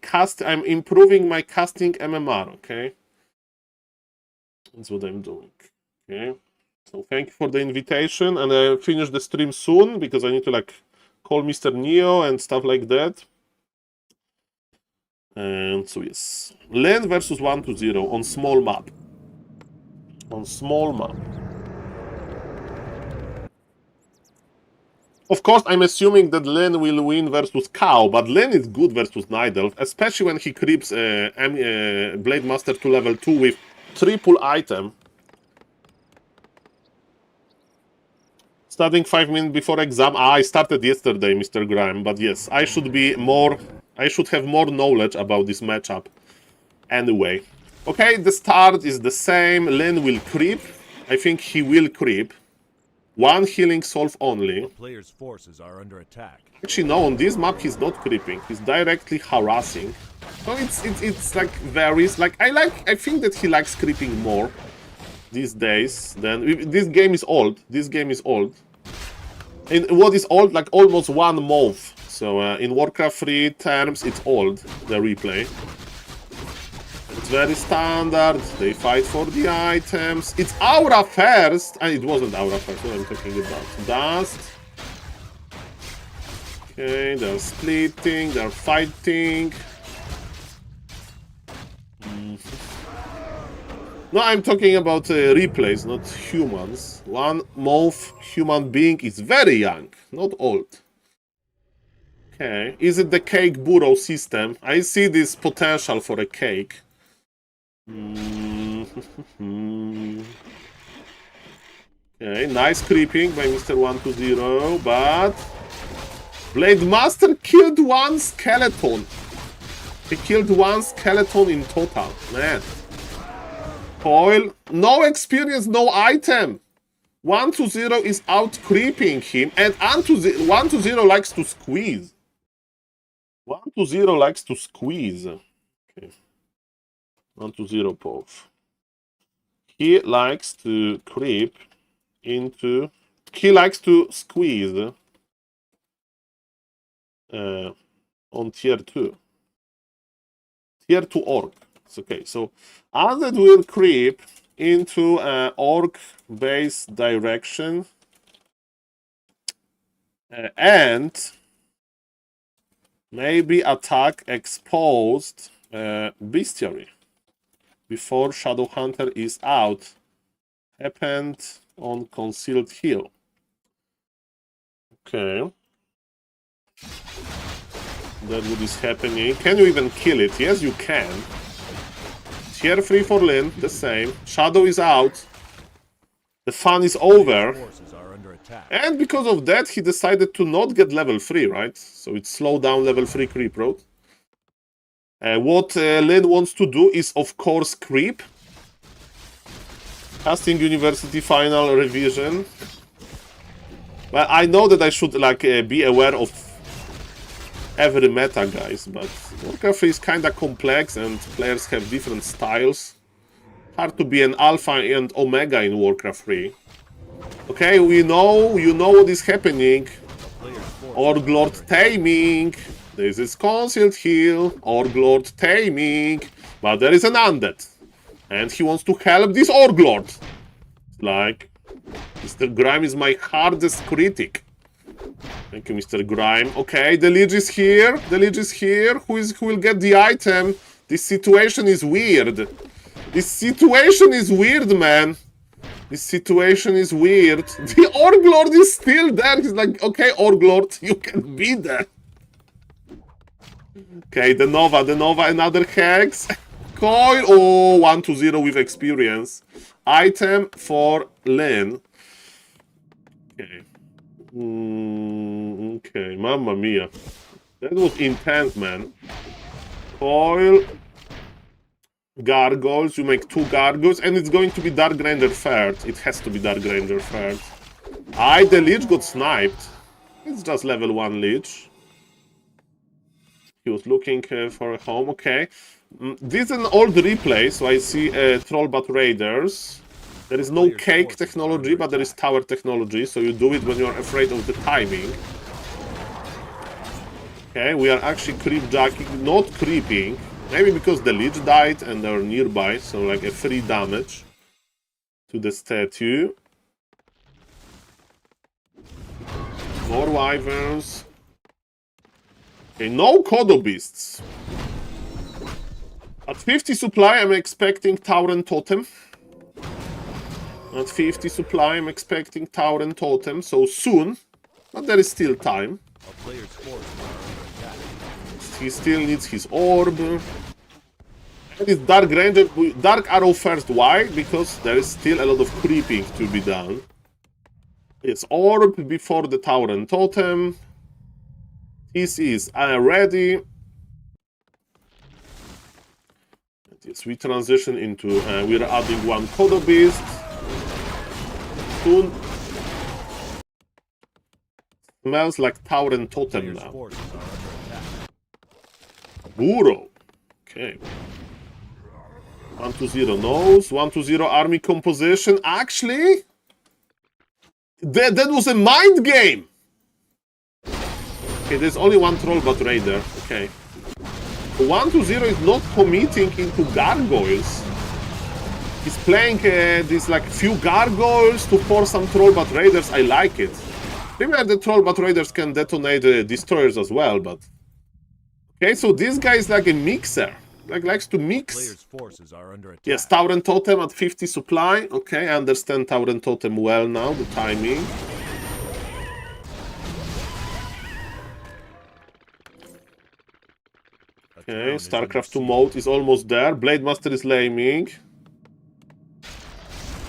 improving my casting MMR. Okay, that's what I'm doing. Okay. So thank you for the invitation, and I'll finish the stream soon because I need to like call Mr. Neo and stuff like that. And so yes, Lin versus 1-0 on small map. On small map. Of course, I'm assuming that Lin will win versus Cow, but Lin is good versus Night Elf, especially when he creeps Blade Master to level 2 with triple item. Starting 5 minutes before exam. I started yesterday, Mr. Grime, but yes, I should have more knowledge about this matchup. Anyway. Okay, the start is the same. Lin will creep. I think he will creep. One healing solve only. The player's forces are under attack. Actually, no, on this map he's not creeping. He's directly harassing. So it's like varies. Like I think that he likes creeping more these days. Then this game is old. This game is old. And what is old? Like almost 1 month. So in Warcraft 3 terms, it's old. The replay. It's very standard. They fight for the items. It's Aura first. And it wasn't Aura first. What I'm talking about. Dust. Okay, they're splitting. They're fighting. No, I'm talking about replays, not humans. 1 month human being is very young, not old. Okay, is it the cake burrow system? I see this potential for a cake. Okay, nice creeping by Mr. 120, but Blade Master killed 1 skeleton. He killed 1 skeleton in total, man. Coil, no experience, no item. 120 is out creeping him, and 120 likes to squeeze. 120 likes to squeeze. Okay. 120 both. He likes to creep into. He likes to squeeze on tier 2. Tier 2 orc. It's okay. So Undead will creep into orc base direction and maybe attack exposed bestiary before Shadowhunter is out. Happened on concealed hill. Okay. That what is happening. Can you even kill it? Yes, you can. Tier 3 for Lin, the same. Shadow is out. The fun is over. And because of that, he decided to not get level 3, right? So it slowed down level 3 creep road. What Lin wants to do is, of course, creep. Casting University final revision. Well, I know that I should like be aware of every meta, guys, but Warcraft 3 is kinda complex and players have different styles. Hard to be an alpha and omega in Warcraft 3. Okay, you know what is happening. Orglord taming. This is concealed hill. Orglord taming. But there is an undead. And he wants to help this Orglord. Like, Mr. Grime is my hardest critic. Thank you, Mr. Grime. Okay, the Lich is here. The Lich is here. Who will get the item? This situation is weird. This situation is weird, man. This situation is weird. The Orglord is still there. He's like, okay, Orglord, you can be there. Okay, the Nova, another Hex. Coil. Oh, 120 with experience. Item for Lin. Okay. Okay, mamma mia. That was intense, man. Coil. Gargoyles. You make 2 gargoyles, and it's going to be Dark Ranger third. It has to be Dark Ranger third. The Lich got sniped. It's just level 1 Lich. He was looking for a home. Okay. This is an old replay, so I see Trollbat Raiders. There is no cake technology, but there is tower technology, so you do it when you're afraid of the timing. Okay, we are actually creep jacking, not creeping. Maybe because the Lich died and they're nearby, so like a free damage to the statue. More wyverns. Okay, no Kodo Beasts. At 50 supply, I'm expecting Tower and Totem. At 50 supply, I'm expecting Tower and Totem, so soon. But there is still time. A player's forces are under attack. He still needs his orb. And it's Dark Ranger, Dark Arrow first. Why? Because there is still a lot of creeping to be done. It's orb before the tower and totem. This is ready. Yes, we transition into, we're adding one Kodo Beast. Soon. Smells like tower and totem now. Forces are under attack. Burrow. Okay. 1-2-0 knows. 1-2-0 army composition. Actually, that was a mind game. Okay, there's only one troll but raider. Okay. 1-2-0 is not committing into gargoyles. He's playing these like few gargoyles to force some troll but raiders. I like it. Remember, the troll but raiders can detonate destroyers as well, but okay. So this guy is like a mixer. Like likes to mix. Player's forces are under attack. Yes, Tower and Totem at 50 supply. Okay, I understand Tower and Totem well now, the timing. Okay, StarCraft 2 mode is almost there. Blade Master is laming.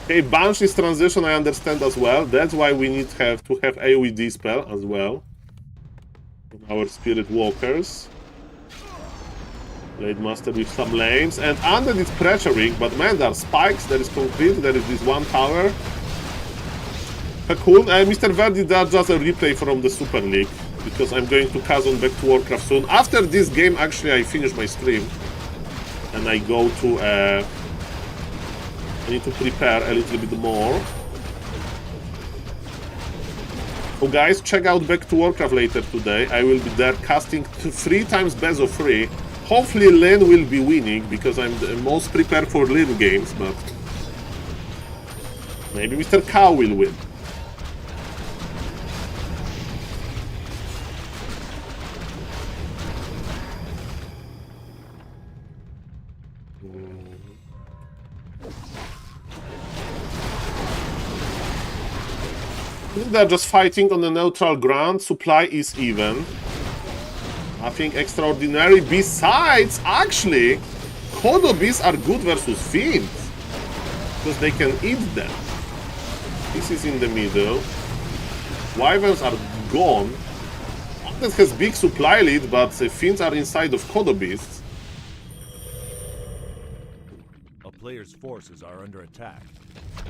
Okay, Banshee's transition I understand as well. That's why we need to have AoE dispel as well. Our Spirit Walkers. Blade Master with some lanes. And Undead is pressuring, but man, there are spikes, there is concrete, there is this one tower. Cocoon, Mr. Verdi does just a replay from the Super League, because I'm going to Kazan back to Warcraft soon. After this game, actually, I finish my stream. And I go to, I need to prepare a little bit more. So guys, check out back to Warcraft later today. I will be there casting 3 times best of 3. Hopefully Lynn will be winning, because I'm the most prepared for Lynn games, but maybe Mr. Cow will win. They're just fighting on a neutral ground. Supply is even. Nothing extraordinary. Besides, actually, Kodo beasts are good versus Fiends, because they can eat them. This is in the middle. Wyverns are gone. Undead has big supply lead, but the Fiends are inside of Kodo beasts. A player's forces are under attack.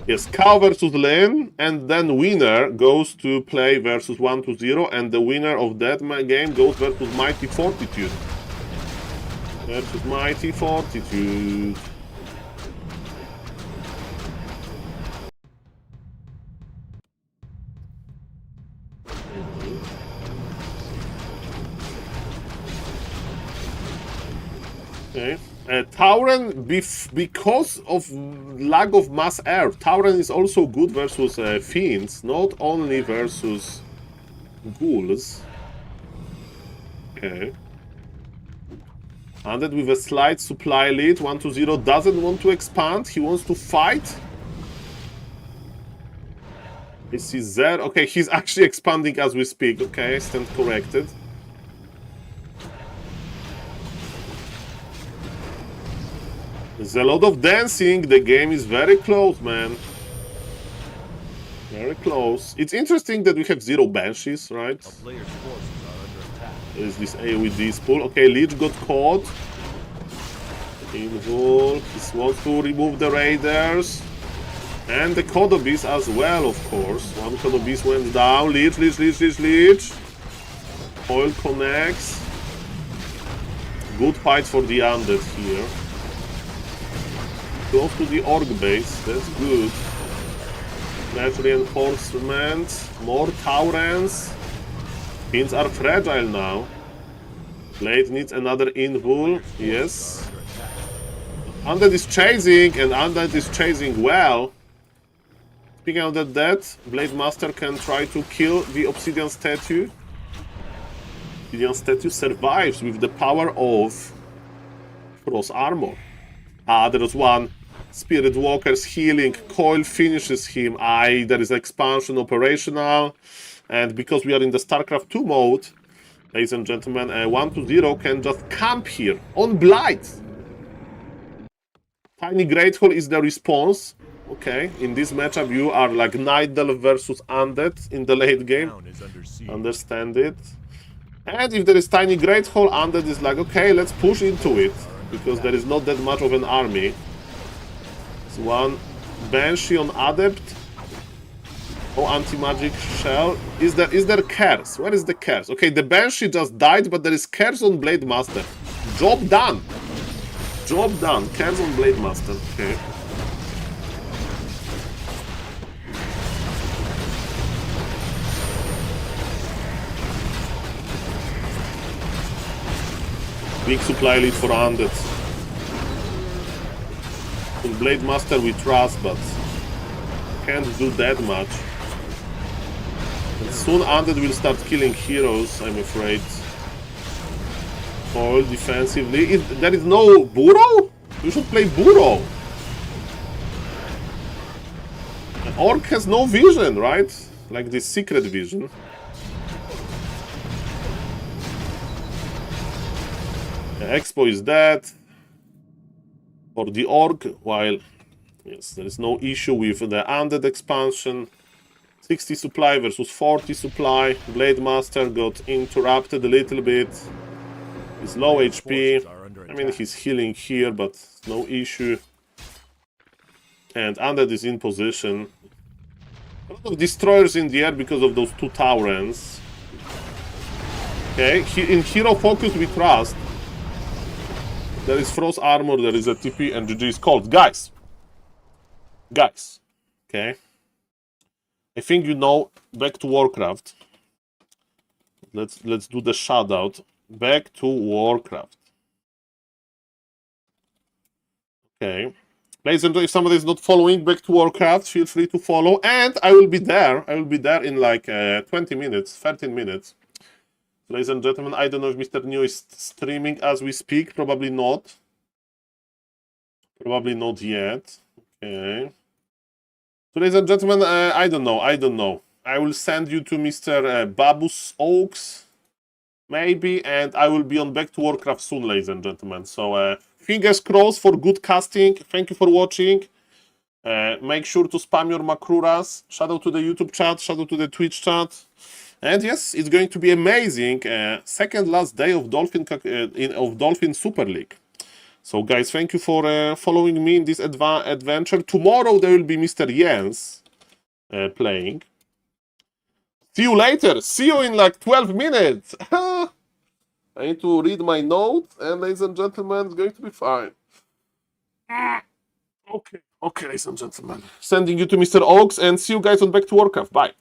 Yes, Cow versus Lyn, and then winner goes to play versus 1-0, and the winner of that game goes versus Mighty Fortitude. Versus Mighty Fortitude. Okay. Tauren, because of lack of mass air, Tauren is also good versus Fiends, not only versus Ghouls. Okay. Undead with a slight supply lead, 1-0, doesn't want to expand, he wants to fight. Is he there? Okay, he's actually expanding as we speak. Okay, stand corrected. There's a lot of dancing. The game is very close, man. Very close. It's interesting that we have 0 banshees, right? A player's forces are under attack. There's this AoE spool. Okay, Lich got caught. Invul. He wants to remove the raiders. And the Kodo beast as well, of course. One Kodo beast went down. Lich. Oil connects. Good fight for the undead here. Close to the orc base, that's good. Net reinforcement, more Taurens. Fiends are fragile now. Blade needs another invul, yes. Undead is chasing, and Undead is chasing well. Speaking of that, Blade Master can try to kill the Obsidian Statue. Obsidian Statue survives with the power of Frost Armor. Ah, there was one. Spirit Walker's healing. Coil finishes him. There is expansion operational. And because we are in the StarCraft 2 mode, ladies and gentlemen, 1-0 can just camp here on Blight. Tiny Great Hall is the response. Okay, in this matchup you are like Night Delve versus Undead in the late game. Understand it. And if there is Tiny Great Hall, Undead is like, okay, let's push into it. Because there is not that much of an army. It's one Banshee on Adept. Oh, anti-magic shell. Is there Curse? Where is the Curse? Okay, the Banshee just died, but there is Curse on Blade Master. Job done. Job done. Curse on Blade Master. Okay. Big supply lead for Undead. In Blade Master we trust, but can't do that much. And soon Undead will start killing heroes, I'm afraid. All defensively. There is no Burrow? You should play Burrow. An Orc has no vision, right? Like this secret vision. Expo is dead for the Orc, while yes, there is no issue with the Undead expansion. 60 supply versus 40 supply. Blade Master got interrupted a little bit. He's low HP. I mean, he's healing here, but no issue. And Undead is in position. A lot of destroyers in the air because of those two Taurens. Okay, in hero focus we trust. There is Frost Armor, there is a TP, and GG is called. Guys! Okay. I think you know, back to Warcraft. Let's do the shout-out. Back to Warcraft. Okay. Ladies and gentlemen, if somebody is not following Back to Warcraft, feel free to follow. And I will be there. I will be there in like 20 minutes, 13 minutes. Ladies and gentlemen, I don't know if Mr. New is streaming as we speak. Probably not. Probably not yet. Okay. So, ladies and gentlemen, I don't know. I will send you to Mr. Babus Oaks, maybe, and I will be on Back to Warcraft soon, ladies and gentlemen. So, fingers crossed for good casting. Thank you for watching. Make sure to spam your Makruras. Shout out to the YouTube chat. Shout out to the Twitch chat. And yes, it's going to be amazing. Second last day of Dolphin Super League. So guys, thank you for following me in this adventure. Tomorrow there will be Mr. Jens playing. See you later. See you in like 12 minutes. I need to read my note, and ladies and gentlemen, it's going to be fine. Okay, ladies and gentlemen. Sending you to Mr. Oaks, and see you guys on Back to Warcraft. Bye.